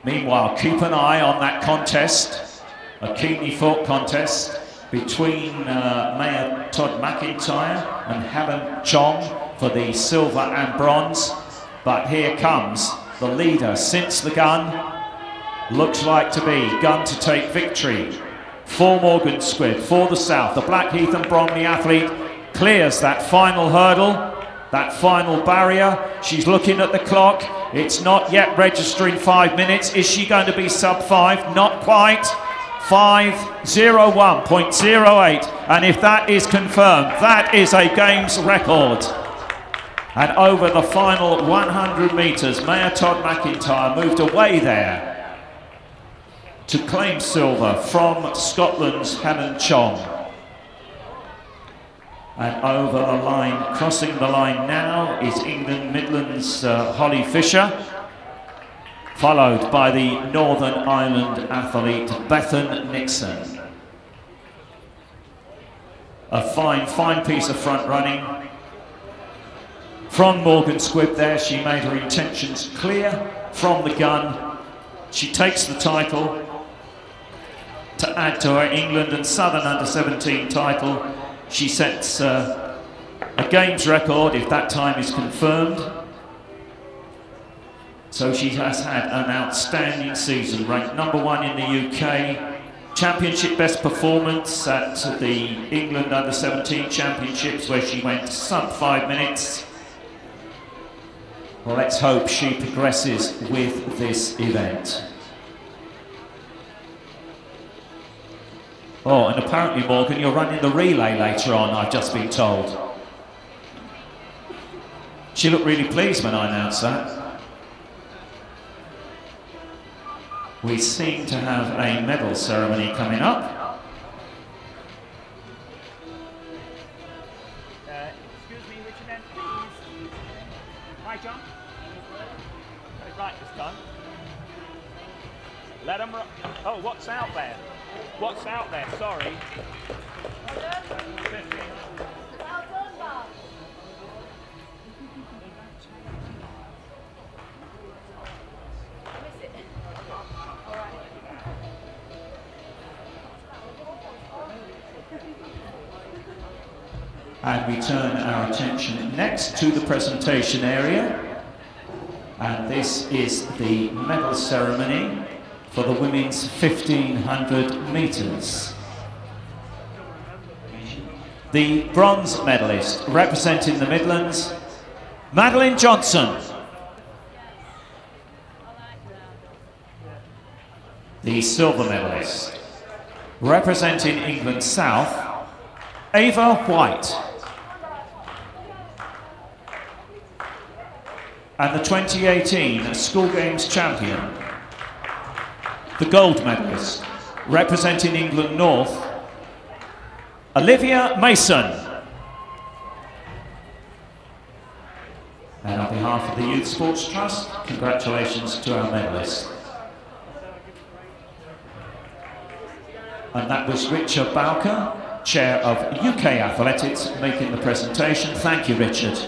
Speaker 2: Meanwhile, keep an eye on that contest, a keenly fought contest between Maya Todd McIntyre and Helen Chong for the silver and bronze. But here comes the leader since the gun. Looks like to be gun to take victory for Morgan Squibb, for the South. The Blackheath and Bromley athlete clears that final hurdle, that final barrier. She's looking at the clock. It's not yet registering 5 minutes. Is she going to be sub 5? Not quite. 5:01.08, and if that is confirmed, that is a games record. And over the final 100 metres, Mayor Todd McIntyre moved away there to claim silver from Scotland's Helen Chong. And over the line, crossing the line now, is England Midlands' Holly Fisher, followed by the Northern Ireland athlete Bethan Nixon. A fine piece of front running from Morgan Squibb there. She made her intentions clear from the gun. She takes the title to add to her England and Southern Under-17 title. She sets a games record if that time is confirmed. So she has had an outstanding season, ranked #1 in the UK, championship best performance at the England Under-17 Championships, where she went sub 5 minutes. Well, let's hope she progresses with this event. Oh, and apparently, Morgan, you're running the relay later on, I've just been told. She looked really pleased when I announced that. We seem to have a medal ceremony coming up.
Speaker 8: Excuse me, Richard, then, please. Hi, John. Right, it's done. Let them. Oh, what's out there? What's out there? Sorry.
Speaker 2: And we turn our attention next to the presentation area. And this is the medal ceremony for the women's 1500 metres. The bronze medalist representing the Midlands, Madeline Johnson. The silver medalist representing England South, Ava White. And the 2018 School Games champion, the gold medalist, representing England North, Olivia Mason. And on behalf of the Youth Sports Trust, congratulations to our medalists. And that was Richard Bowker, Chair of UK Athletics, making the presentation. Thank you, Richard.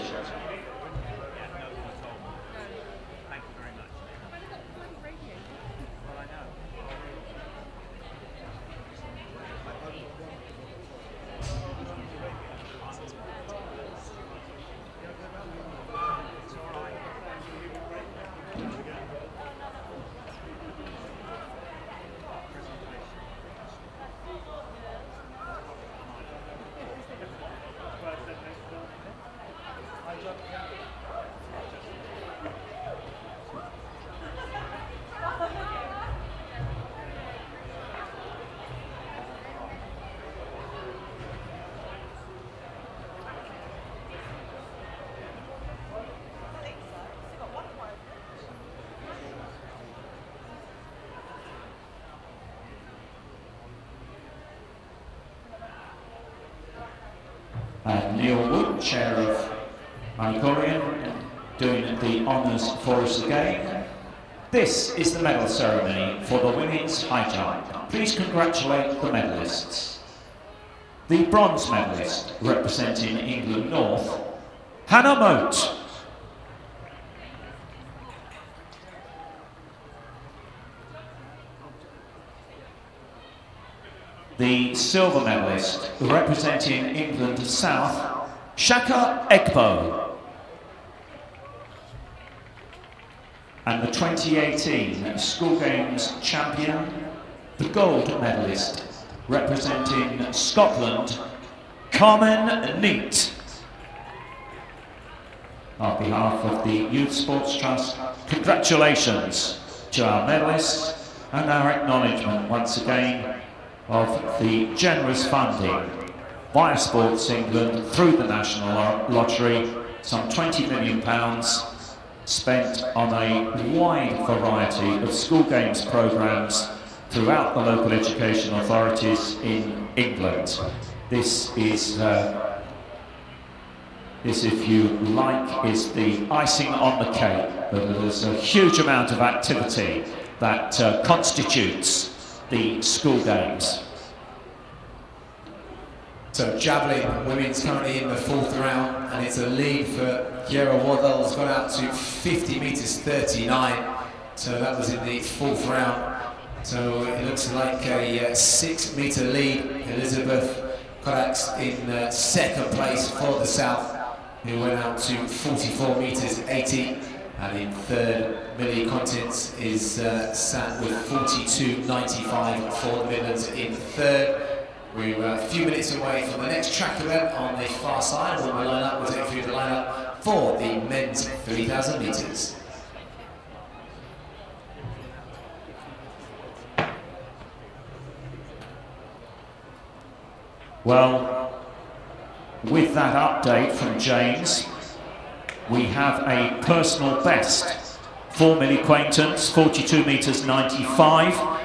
Speaker 2: And Neil Wood, Chair of Icorian, doing the honours for us again. This is the medal ceremony for the women's high jump. Please congratulate the medalists. The bronze medalist representing England North, Hannah Moat. The silver medalist representing England South, Shaka Egbo. And the 2018 School Games champion, the gold medalist representing Scotland, Carmen Neat. On behalf of the Youth Sports Trust, congratulations to our medalists and our acknowledgement once again of the generous funding via Sports England through the National Lottery, some £20 million spent on a wide variety of school games programmes throughout the local education authorities in England. This is, if you like, is the icing on the cake. There's a huge amount of activity that constitutes the school games.
Speaker 7: So Javelin women's currently in the 4th round, and it's a lead for Kiera Waddell. Has gone out to 50 metres 39. So that was in the 4th round. So it looks like a 6-metre lead. Elizabeth Kodak's in 2nd place for the South, who went out to 44 metres 80. And in 3rd, Millie Contents is sat with 42.95 for the Midlands in 3rd. We're a few minutes away from the next track event on the far side. We'll line up, we'll take you through the lineup for the men's 3,000 metres.
Speaker 2: Well, with that update from James, we have a personal best for Millie Quaintance, 42 metres 95.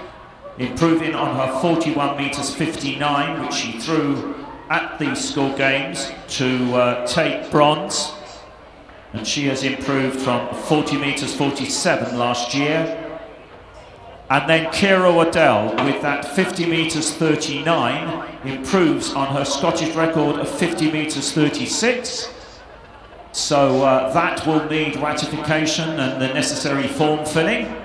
Speaker 2: Improving on her 41 metres 59, which she threw at the school games to take bronze, and she has improved from 40 metres 47 last year. And then Ciara Waddell with that 50 metres 39 improves on her Scottish record of 50 metres 36. So that will need ratification and the necessary form filling.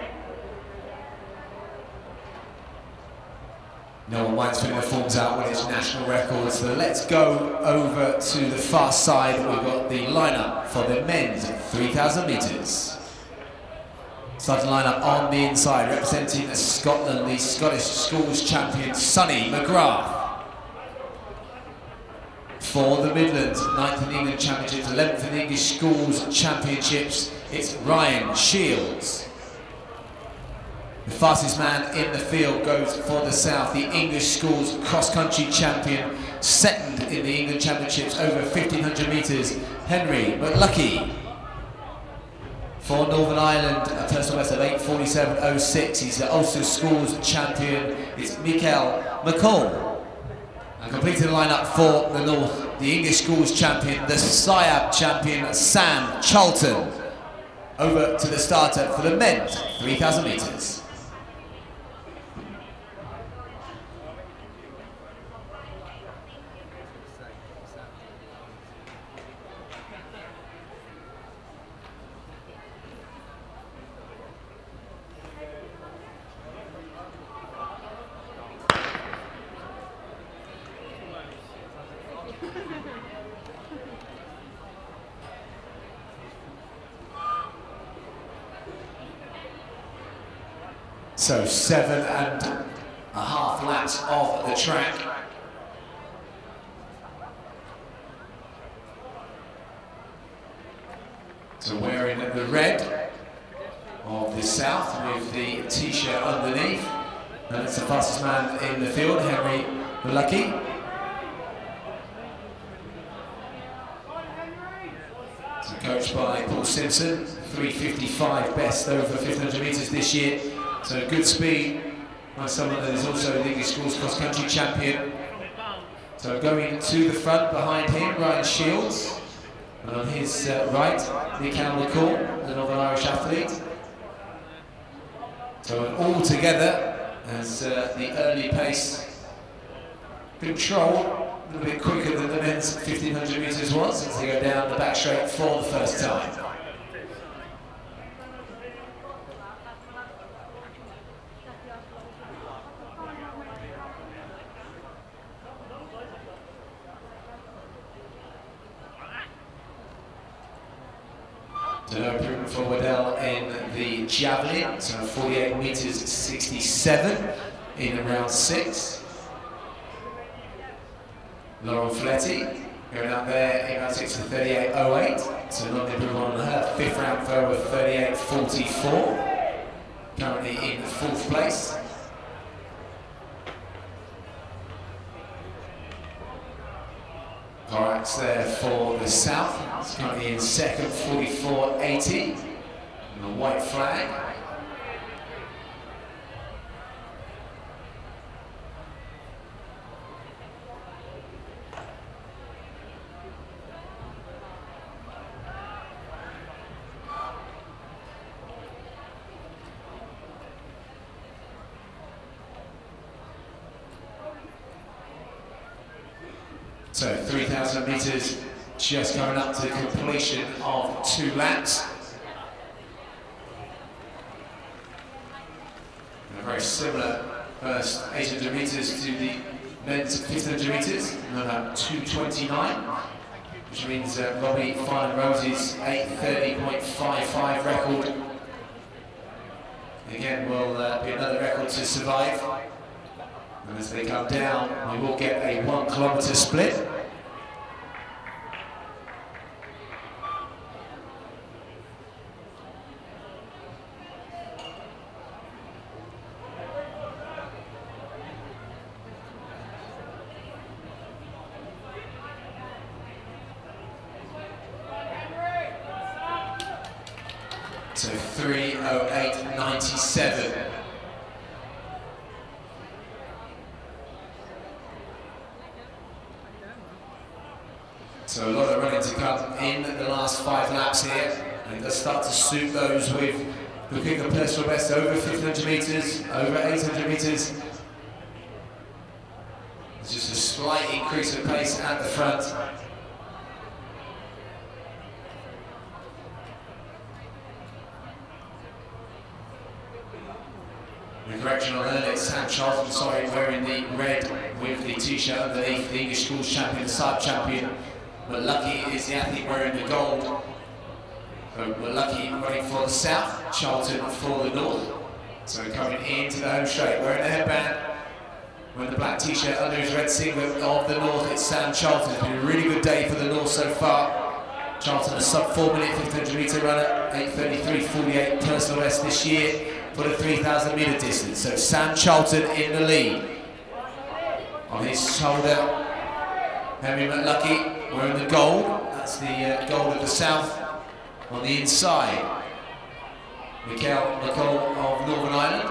Speaker 7: No one minds filling the forms out when it's national records, so let's go over to the far side. We've got the lineup for the men's 3,000 metres. Starting lineup on the inside, representing Scotland, the Scottish Schools champion, Sonny McGrath. For the Midlands, 9th in England Championships, 11th in English Schools Championships, it's Ryan Shields. The fastest man in the field goes for the South, the English Schools cross-country champion, 2nd in the England Championships over 1,500 metres, Henry McLucky. For Northern Ireland, a personal best of 8:47.06. He's the Ulster Schools champion, it's Michael McCall. And completing the lineup for the North, the English Schools champion, the SIAB champion, Sam Charlton. Over to the starter for the men's 3,000 metres. So 7.5 laps of the track. So wearing the red of the South with the t-shirt underneath. And it's the fastest man in the field, Henry McLucky. So coached by Paul Simpson, 3:55 best over 1,500 metres this year. So good speed by someone that is also the English Schools cross-country champion. So going to the front behind him, Ryan Shields. And on his right, Michael McCall, the Northern Irish athlete. So all together as the early pace control, a little bit quicker than the men's 1,500 metres was as they go down the back straight for the first time. So no improvement for Waddell in the Javelin, so 48 metres 67 in round 6. Laurel Fletty going out there in round 6 to 38.08, so not improvement on her 5th round for over 38.44, currently in 4th place. Corax there for the South. It's currently in second, 44.80. And a white flag. So 3,000 metres just coming up to completion of 2 laps. And a very similar first 800 metres to the men's 1,500 metres, about 2:29, which means Robbie Fine Rose's 8:30.55 record again will be another record to survive. And as they come down, we will get a 1 kilometre split. So 3:08.97. So a lot of running to come in the last 5 laps here, and it does start to suit those with who pick a personal best over 1,500 metres, over 800 metres. There's just a slight increase of pace at the front. The correction on there, it's Sam Charlton, sorry, wearing the red with the t-shirt underneath, the English Schools champion, the sub champion. But Lucky is the athlete wearing the gold. So Lucky running for the South, Charlton for the North. So coming into the home straight, wearing the headband, wearing the black t-shirt under his red singlet of the North, it's Sam Charlton. It's been a really good day for the North so far. Charlton, a sub 4 minute 1,500 metre runner, 8:33.48 personal best this year for the 3,000 metre distance. So Sam Charlton in the lead. On his shoulder, Henry McLucky wearing the gold. That's the gold of the South. On the inside, Nicole of Northern Ireland.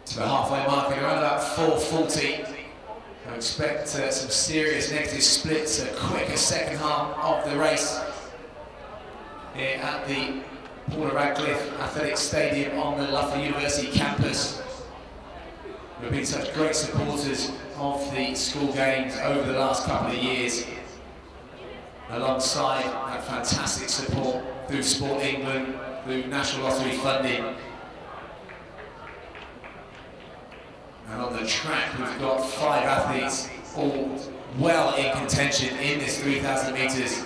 Speaker 7: To the halfway mark, around about 4:40. I expect some serious negative splits, a quicker second half of the race here at the Paula Radcliffe Athletic Stadium on the Loughborough University campus. We've been such great supporters of the school games over the last couple of years, alongside that fantastic support through Sport England, through National Lottery funding. And on the track, we've got 5 athletes, all well in contention in this 3,000 metres.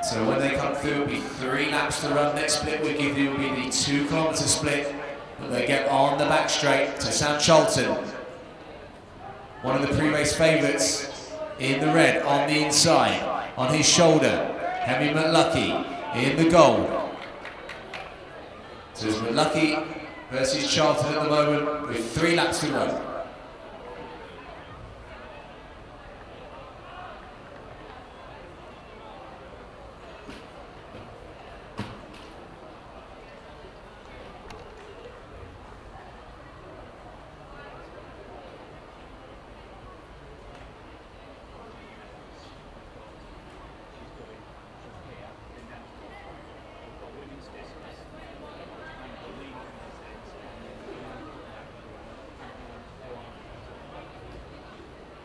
Speaker 7: So when they come through, it'll be 3 laps to run. Next split we give you will be the 2 kilometre split. But they get on the back straight to Sam Charlton, one of the pre-race favourites in the red on the inside. On his shoulder, Henry McLucky in the gold. So it's McLucky versus Charlton at the moment with 3 laps to run.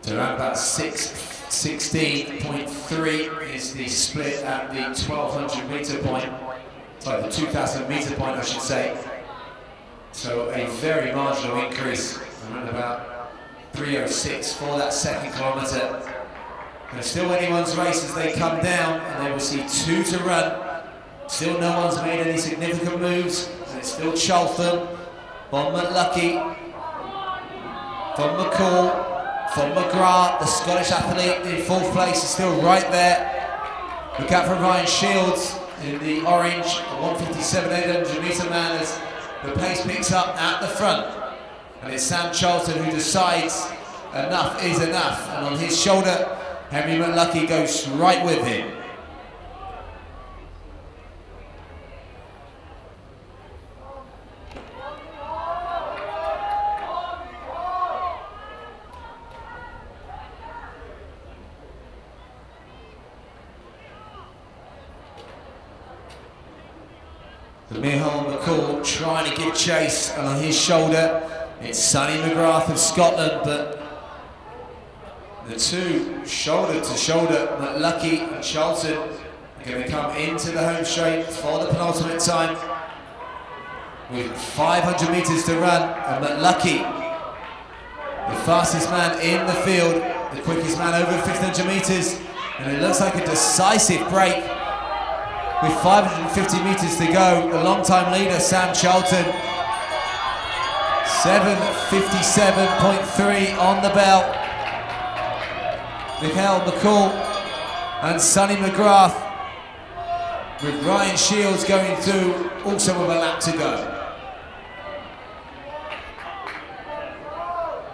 Speaker 7: So around about 16.3 is the split at the 1,200 metre point, sorry, the 2,000 metre point I should say. So a very marginal increase, around about 3:06 for that second kilometre. There's still anyone's race as they come down, and they will see 2 to run. Still no one's made any significant moves, and it's still Charlton, from McLucky, from McCall, for McGrath, the Scottish athlete in 4th place, is still right there. Look out for Ryan Shields in the orange, the 157 800 metre man, as the pace picks up at the front. And it's Sam Charlton who decides enough is enough. And on his shoulder, Henry McLucky goes right with him. Micheál McCall trying to give chase, and on his shoulder it's Sonny McGrath of Scotland, but the two shoulder to shoulder, McLucky and Charlton, are going to come into the home straight for the penultimate time with 500 metres to run, and McLucky, the fastest man in the field, the quickest man over 1500 metres, and it looks like a decisive break. With 550 metres to go, the long-time leader, Sam Charlton, 7:57.3 on the bell. Micheál McCall and Sonny McGrath, with Ryan Shields going through, also with a lap to go.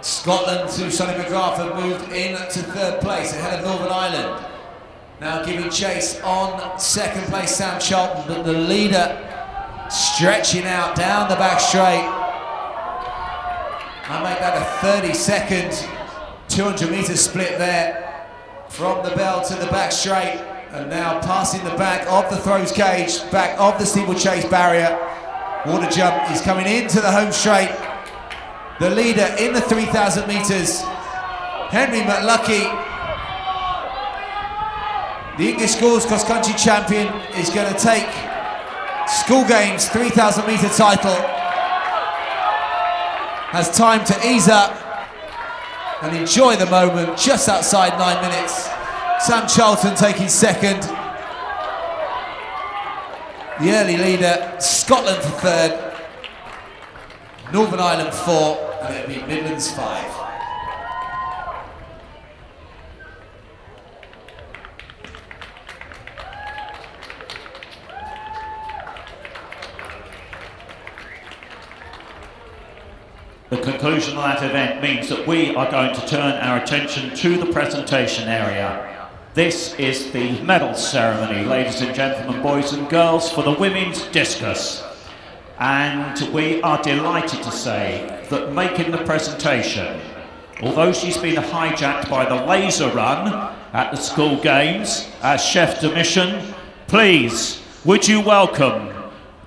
Speaker 7: Scotland, through Sonny McGrath, have moved in to 3rd place ahead of Northern Ireland. Now giving chase on 2nd place, Sam Charlton, but the leader stretching out down the back straight. I make that a 30-second 200 metre split there from the bell to the back straight, and now passing the back of the throws cage, back of the steeplechase barrier. Water jump is coming into the home straight. The leader in the 3,000 metres, Henry McLucky, the English Schools Cross Country champion, is going to take School Games 3,000 metre title. Has time to ease up and enjoy the moment just outside 9 minutes. Sam Charlton taking 2nd. The early leader, Scotland for 3rd. Northern Ireland 4, and it'll be Midlands 5.
Speaker 2: The conclusion of that event means that we are going to turn our attention to the presentation area. This is the medal ceremony, ladies and gentlemen, boys and girls, for the women's discus. And we are delighted to say that making the presentation, although she's been hijacked by the laser run at the school games as chef de mission, please, would you welcome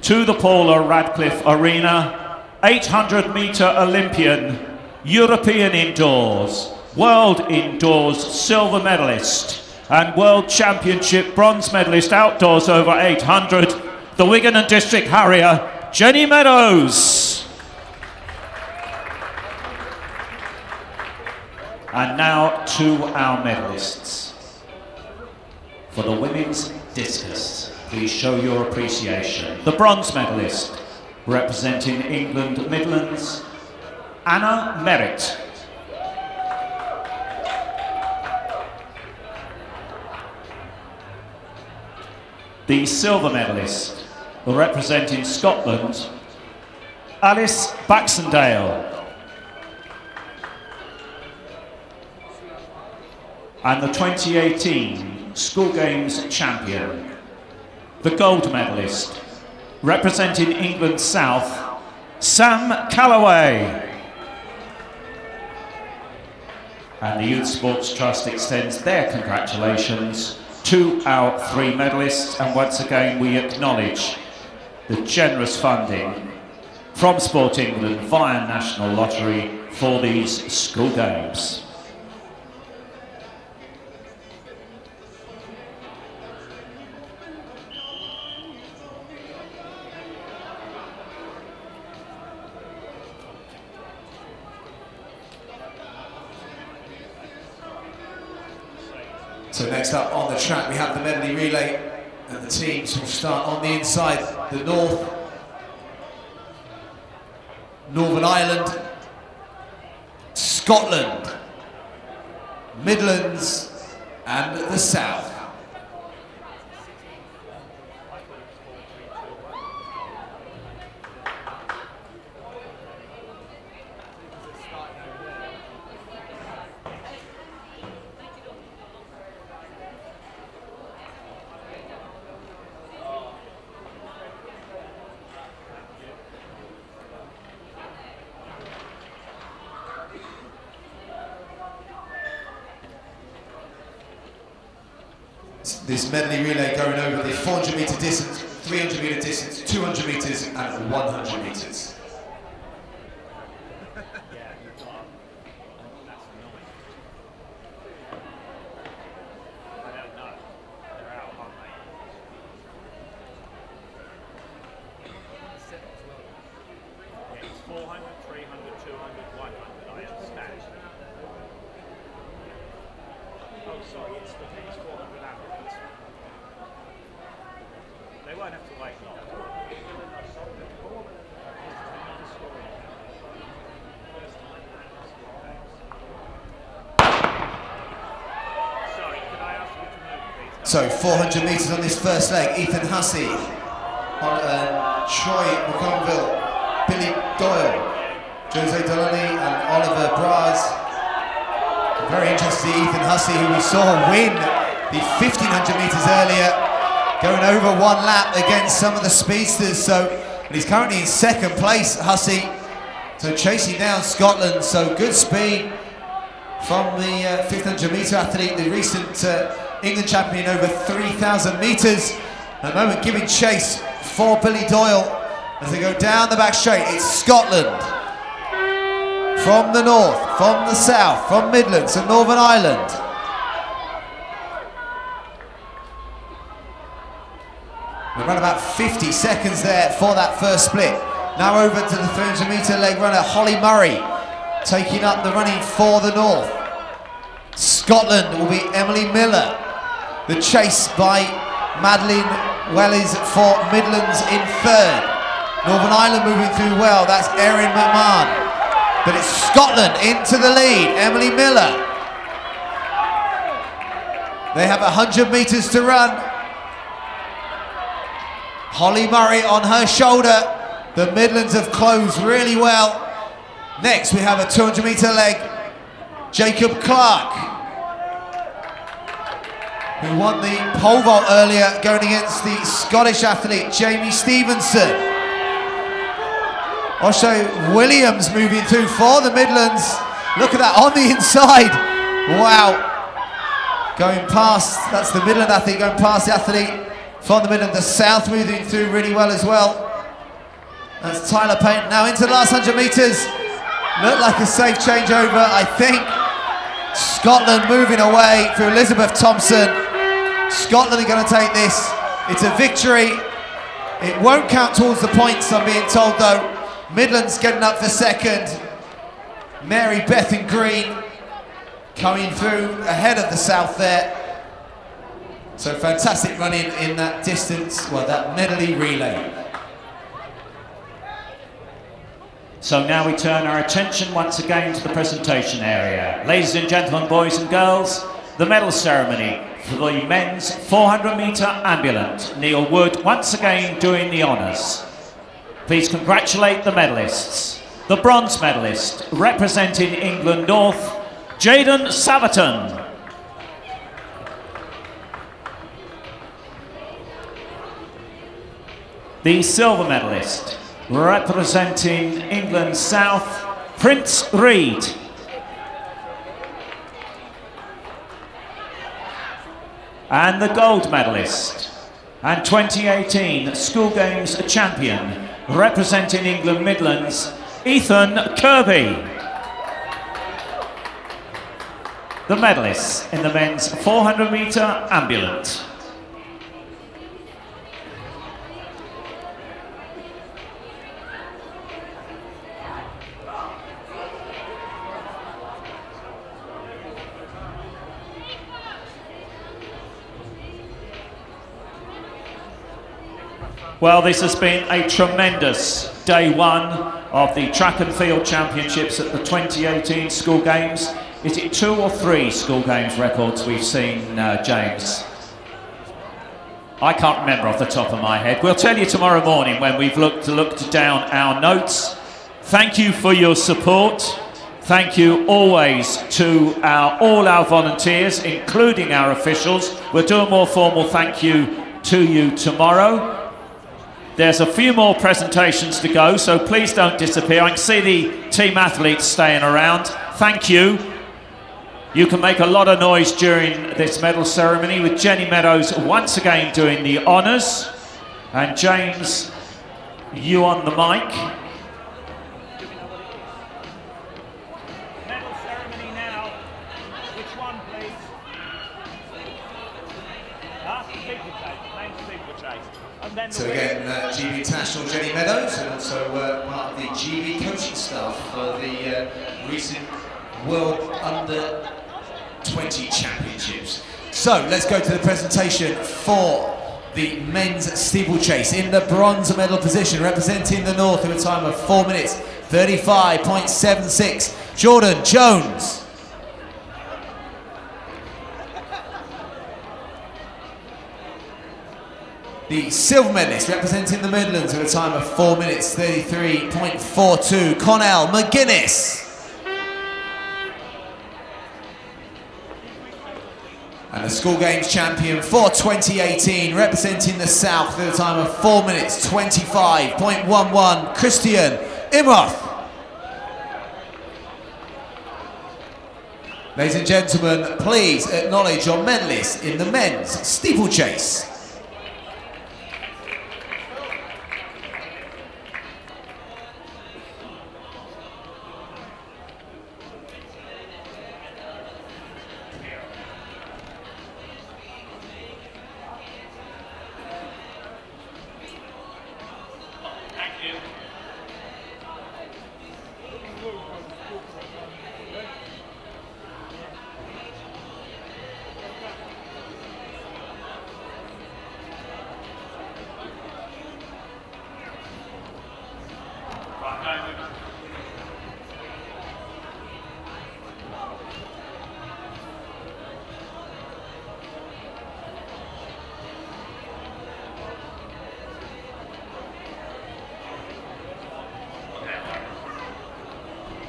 Speaker 2: to the Paula Radcliffe Arena 800 metre Olympian, European indoors, World indoors silver medalist, and World Championship bronze medalist outdoors over 800, the Wigan and District Harrier, Jenny Meadows. And now to our medalists. For the women's discus, please show your appreciation. The bronze medalist, representing England Midlands, Anna Merritt. The silver medalist, representing Scotland, Alice Baxendale. And the 2018 School Games champion, the gold medalist, representing England South, Sam Calloway. And the Youth Sports Trust extends their congratulations to our 3 medalists, and once again we acknowledge the generous funding from Sport England via National Lottery for these school games.
Speaker 7: So next up on the track we have the medley relay, and the teams will start on the inside. The North, Northern Ireland, Scotland, Midlands and the South. This medley relay going over the 400 metre distance, 300 metre distance, 200 metres and 100 metres. So 400 metres on this first leg, Ethan Hussey, Troy McConville, Billy Doyle, Jose Delaney and Oliver Braz. Very interested in Ethan Hussey, who we saw win the 1500 metres earlier, going over one lap against some of the speedsters. So he's currently in second place, Hussey, so chasing down Scotland. So good speed from the 1500 metre athlete, the recent England champion over 3,000 metres. At the moment giving chase for Billy Doyle as they go down the back straight. It's Scotland from the north, from the south, from Midlands and Northern Ireland. Around about 50 seconds there for that first split. Now over to the 300 metre leg runner, Holly Murray, taking up the running for the north. Scotland will be Emily Miller. The chase by Madeline Wellies for Midlands in third. Northern Ireland moving through well, that's Erin McMahon. But it's Scotland into the lead, Emily Miller. They have 100 metres to run. Holly Murray on her shoulder. The Midlands have closed really well. Next we have a 200 metre leg. Jacob Clark, who won the pole vault earlier, going against the Scottish athlete Jamie Stevenson. Osho Williams moving through for the Midlands. Look at that on the inside. Wow. Going past, that's the Midland athlete going past the athlete from the Midland. The South moving through really well as well. That's Tyler Payne. Now into the last 100 metres. Looked like a safe changeover, I think. Scotland moving away through Elizabeth Thompson. Scotland are going to take this. It's a victory. It won't count towards the points, I'm being told, though. Midlands getting up for second. Mary Bethan Green coming through ahead of the South there. So fantastic running in that distance, well, that medley relay.
Speaker 2: So now we turn our attention once again to the presentation area. Ladies and gentlemen, boys and girls, the medal ceremony for the men's 400 metre ambulant. Neil Wood once again doing the honours. Please congratulate the medalists. The bronze medalist representing England North, Jaden Saverton. The silver medalist representing England South, Prince Reed. And the gold medalist and 2018 School Games champion representing England Midlands, Ethan Kirby. The medalists in the men's 400 metre ambulant. Well, this has been a tremendous day one of the Track and Field Championships at the 2018 School Games is it 2 or 3 school games records we've seen, James? I can't remember off the top of my head. We'll tell you tomorrow morning when we've looked down our notes. Thank you for your support. Thank you always to all our volunteers, including our officials. We'll do a more formal thank you to you tomorrow. There's a few more presentations to go, so please don't disappear. I can see the team athletes staying around. Thank you. You can make a lot of noise during this medal ceremony with Jenny Meadows once again doing the honours. And James, you on the mic.
Speaker 8: Medal ceremony now. Which one, please? Steeplechase. Main steeplechase. And then
Speaker 7: So again, GB International Jenny Meadows, and also part of the GB coaching staff for the recent World Under 20 Championships. So let's go to the presentation for the men's steeplechase. In the bronze medal position, representing the North with a time of 4 minutes 35.76, Jordan Jones. The silver medalist representing the Midlands with a time of 4 minutes 33.42, Connell McGuinness. And the school games champion for 2018, representing the South with a time of 4 minutes 25.11, Christian Imroth. Ladies and gentlemen, please acknowledge your medalists in the men's steeplechase.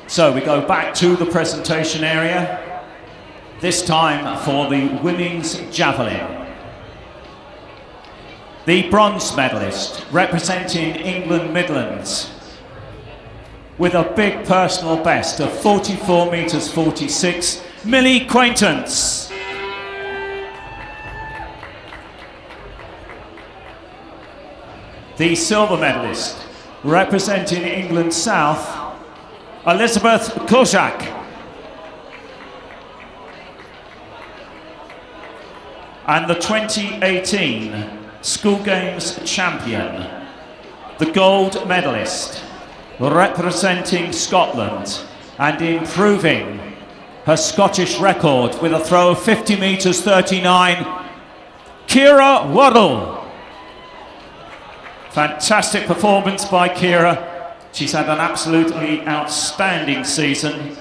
Speaker 2: So we go back to the presentation area, this time for the women's javelin. The bronze medalist representing England Midlands with a big personal best of 44 metres 46, Millie Quaintance. The silver medalist representing England South, Elizabeth Kozak. And the 2018 School Games champion, the gold medalist, representing Scotland and improving her Scottish record with a throw of 50 metres 39, Ciara Waddle. Fantastic performance by Ciara. She's had an absolutely outstanding season.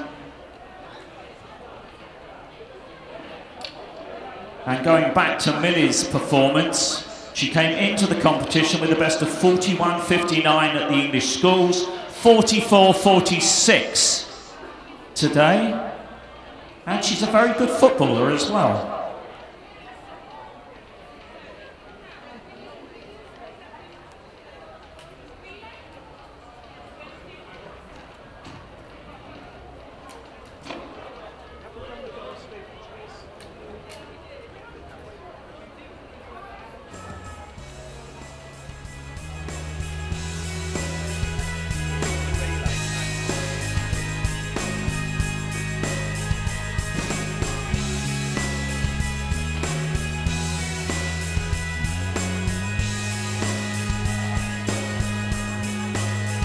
Speaker 2: And going back to Millie's performance, she came into the competition with a best of 41.59 at the English schools, 44.46 today. And she's a very good footballer as well.